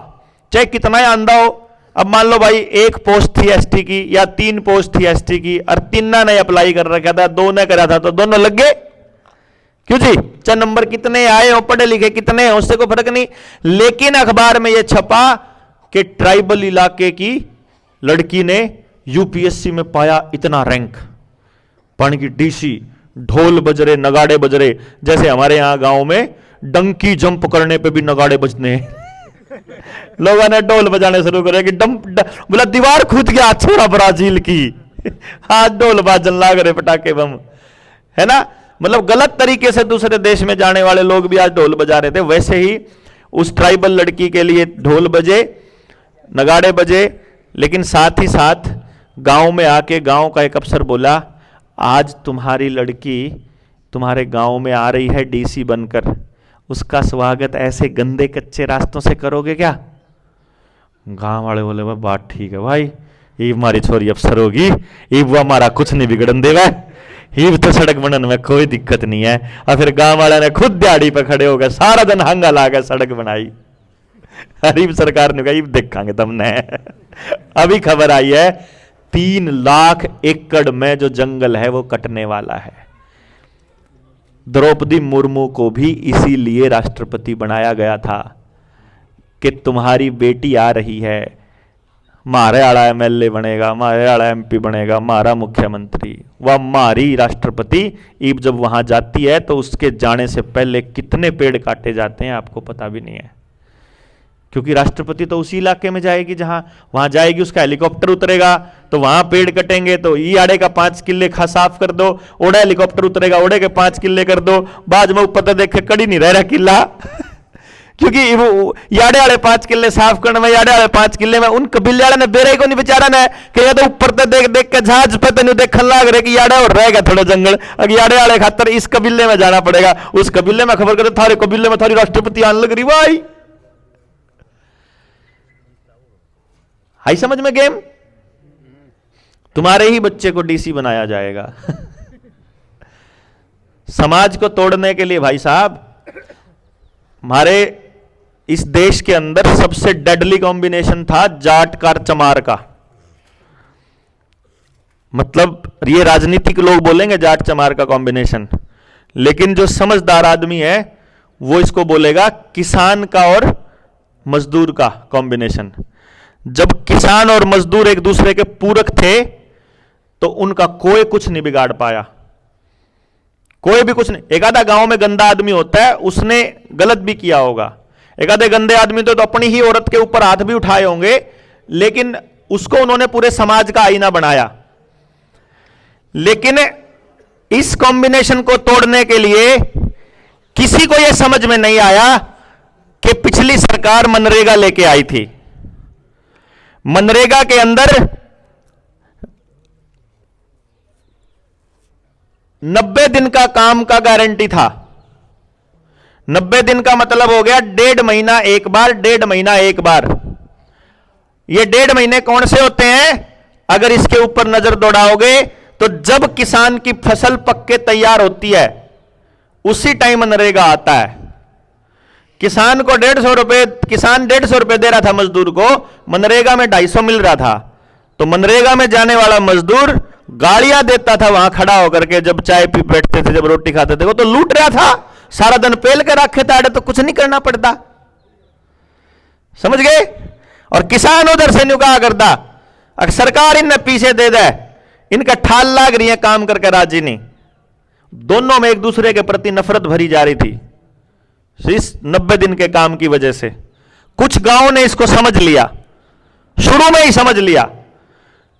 चाहे कितना ही अंधा हो। अब मान लो भाई 1 पोस्ट थी एसटी की या 3 पोस्ट थी एसटी की, और 3 ने अप्लाई कर रखा था, 2 ने करा था, तो दोनों लग गए। क्यों जी, चाहे नंबर कितने आए हो, पढ़े लिखे कितने हैं, उससे कोई फर्क नहीं। लेकिन अखबार में यह छपा कि ट्राइबल इलाके की लड़की ने यूपीएससी में पाया इतना रैंक, पढ़ की डीसी, ढोल बज रहे, नगाड़े बज रहे, जैसे हमारे यहां गांव में डंकी जंप करने पे भी नगाड़े बजने लोगों ने ढोल बजाने शुरू करे कि बोला दीवार खुद गया छोरा ब्राजील की हाथ ढोल बाजन लाग रहे, पटाखे बम, है ना। मतलब गलत तरीके से दूसरे देश में जाने वाले लोग भी आज ढोल बजा रहे थे। वैसे ही उस ट्राइबल लड़की के लिए ढोल बजे, नगाड़े बजे, लेकिन साथ ही साथ गांव में आके गांव का एक अफसर बोला, आज तुम्हारी लड़की तुम्हारे गांव में आ रही है डीसी बनकर, उसका स्वागत ऐसे गंदे कच्चे रास्तों से करोगे क्या। गांव वाले बोले, वह बात ठीक है भाई, ये हमारी छोरी अफसर होगी, ये वो हमारा कुछ नहीं बिगड़न देगा, ये तो सड़क बनने में कोई दिक्कत नहीं है। और फिर गांव वाले ने खुद दिहाड़ी पे खड़े हो गए, सारा दिन हंगा ला गए, सड़क बनाई। गरीब सरकार ने कहा देखांगे तुमने अभी खबर आई है 3 लाख एकड़ में जो जंगल है वो कटने वाला है। द्रौपदी मुर्मू को भी इसीलिए राष्ट्रपति बनाया गया था कि तुम्हारी बेटी आ रही है, मारे आड़ा एमएलए बनेगा, मारे आड़ा एमपी बनेगा, मारा मुख्यमंत्री, वह मारी राष्ट्रपति। ईब जब वहां जाती है तो उसके जाने से पहले कितने पेड़ काटे जाते हैं आपको पता भी नहीं है, क्योंकि राष्ट्रपति तो उसी इलाके में जाएगी जहां, वहां जाएगी, उसका हेलीकॉप्टर उतरेगा तो वहां पेड़ कटेंगे, तो ई आड़े का 5 किले साफ कर दो, ओड़े हेलीकॉप्टर उतरेगा, ओड़े के 5 किले कर दो, बाद में ऊपर तो देखे कड़ी नहीं रह रहा किला क्योंकि वो याड़े वाले 5 किले साफ करने में, याड़े वाले 5 किले में उन कबीले वाले ने बेरे को नहीं बेचारा ने कि ये तो ऊपर तो देख देख के जहाज पे तो नहीं देखने लग रहे कि याड़े और रहेगा थोड़ा जंगल, अगर याड़े वाले खातर इस कबीले में जाना पड़ेगा, उस कबीले में खबर करे थारे कबीले में थारी राष्ट्रपति आने लग रही भाई। हाई समझ में गेम। तुम्हारे ही बच्चे को डीसी बनाया जाएगा। समाज को तोड़ने के लिए भाई साहब, हमारे इस देश के अंदर सबसे डेडली कॉम्बिनेशन था जाट का चमार का। मतलब ये राजनीतिक लोग बोलेंगे जाट चमार का कॉम्बिनेशन, लेकिन जो समझदार आदमी है वो इसको बोलेगा किसान का और मजदूर का कॉम्बिनेशन। जब किसान और मजदूर एक दूसरे के पूरक थे तो उनका कोई कुछ नहीं बिगाड़ पाया, कोई भी कुछ नहीं। एक आधा गांव में गंदा आदमी होता है, उसने गलत भी किया होगा, एक आधे गंदे आदमी तो अपनी ही औरत के ऊपर हाथ भी उठाए होंगे, लेकिन उसको उन्होंने पूरे समाज का आईना बनाया। लेकिन इस कॉम्बिनेशन को तोड़ने के लिए किसी को यह समझ में नहीं आया कि पिछली सरकार मनरेगा लेके आई थी। मनरेगा के अंदर 90 दिन का काम का गारंटी था। 90 दिन का मतलब हो गया 1.5 महीना एक बार, 1.5 महीना एक बार। ये 1.5 महीने कौन से होते हैं? अगर इसके ऊपर नजर दौड़ाओगे तो जब किसान की फसल पक के तैयार होती है उसी टाइम मनरेगा आता है। किसान को 150 रुपए, किसान 150 रुपए दे रहा था मजदूर को, मनरेगा में 250 मिल रहा था। तो मनरेगा में जाने वाला मजदूर गालियां देता था वहां खड़ा होकर के, जब चाय पी बैठते थे, जब रोटी खाते थे, वो तो लूट रहा था। सारा दिन पेल के रखे ताड़े तो कुछ नहीं करना पड़ता, समझ गए? और किसान उधर से नुका करता, अगर सरकार इन्हें पीछे दे दे, इनका ठाल लाग रही है, काम करके राजी नहीं। दोनों में एक दूसरे के प्रति नफरत भरी जा रही थी इस 90 दिन के काम की वजह से। कुछ गांव ने इसको समझ लिया, शुरू में ही समझ लिया।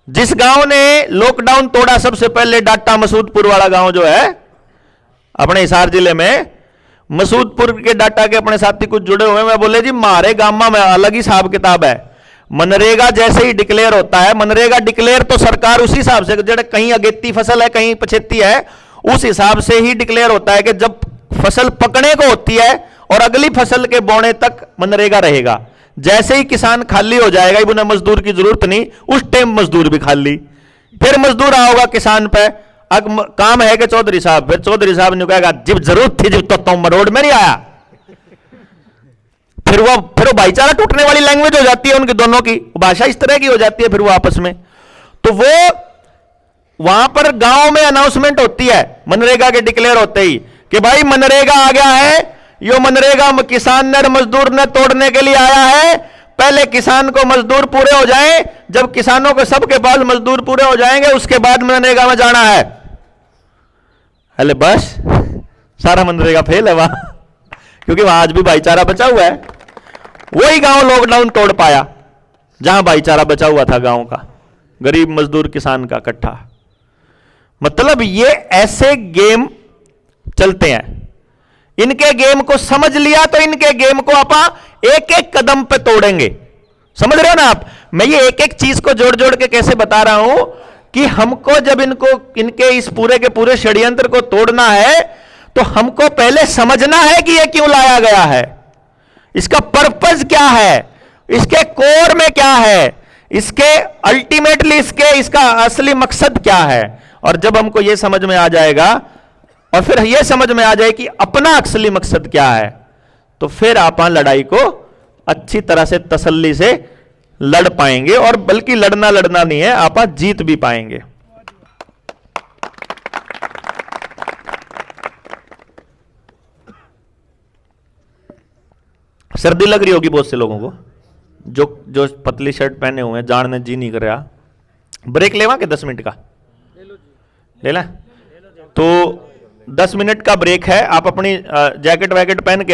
जिस गांव ने लॉकडाउन तोड़ा सबसे पहले, डाटा मसूदपुर वाला गांव जो है अपने हिसार जिले में, मसूदपुर के डाटा के अपने साथी कुछ जुड़े हुए, मैं बोले जी मारे गामा में अलग ही हिसाब किताब है। मनरेगा जैसे ही डिक्लेयर होता है, मनरेगा डिक्लेयर तो सरकार उसी हिसाब से, जब कहीं अगेती फसल है कहीं पछेती है, उस हिसाब से ही डिक्लेयर होता है कि जब फसल पकने को होती है और अगली फसल के बोने तक मनरेगा रहेगा। जैसे ही किसान खाली हो जाएगा, उन्हें मजदूर की जरूरत नहीं, उस टाइम मजदूर भी खाली, फिर मजदूर आओगा किसान पे। अब काम है कि चौधरी साहब, फिर चौधरी साहब ने कहेगा जब जरूरत थी जब तो तुम रोड में नहीं आया। फिर वो भाईचारा टूटने वाली लैंग्वेज हो जाती है उनकी, दोनों की भाषा इस तरह की हो जाती है फिर वो आपस में। तो वो वहां पर गांव में अनाउंसमेंट होती है मनरेगा के डिक्लेयर होते ही कि भाई मनरेगा आ गया है, यो मनरेगा किसान ने मजदूर ने तोड़ने के लिए आया है। पहले किसान को मजदूर पूरे हो जाएं, जब किसानों के सबके पास मजदूर पूरे हो जाएंगे उसके बाद मनरेगा में जाना है। अरे बस सारा मनरेगा फेल है वहां, क्योंकि वहां आज भी भाईचारा बचा हुआ है। वही गांव लॉकडाउन तोड़ पाया जहां भाईचारा बचा हुआ था गांव का, गरीब मजदूर किसान का इकट्ठा। मतलब ये ऐसे गेम चलते हैं। इनके गेम को समझ लिया तो इनके गेम को आप एक एक कदम पे तोड़ेंगे, समझ रहे हो ना आप? मैं ये एक एक चीज को जोड़ जोड़ के कैसे बता रहा हूं कि हमको जब इनके इस पूरे के पूरे षड्यंत्र को तोड़ना है तो हमको पहले समझना है कि ये क्यों लाया गया है, इसका पर्पस क्या है, इसके कोर में क्या है, इसके अल्टीमेटली इसका असली मकसद क्या है। और जब हमको यह समझ में आ जाएगा और फिर यह समझ में आ जाए कि अपना असली मकसद क्या है, तो फिर आप लड़ाई को अच्छी तरह से तसल्ली से लड़ पाएंगे। और बल्कि लड़ना नहीं है, आप जीत भी पाएंगे। सर्दी लग रही होगी बहुत से लोगों को, जो पतली शर्ट पहने हुए हैं, जानने जी नहीं कर रहा। ब्रेक लेवा के 10 मिनट का ले लें? तो 10 मिनट का ब्रेक है। आप अपनी जैकेट वैकेट पहन के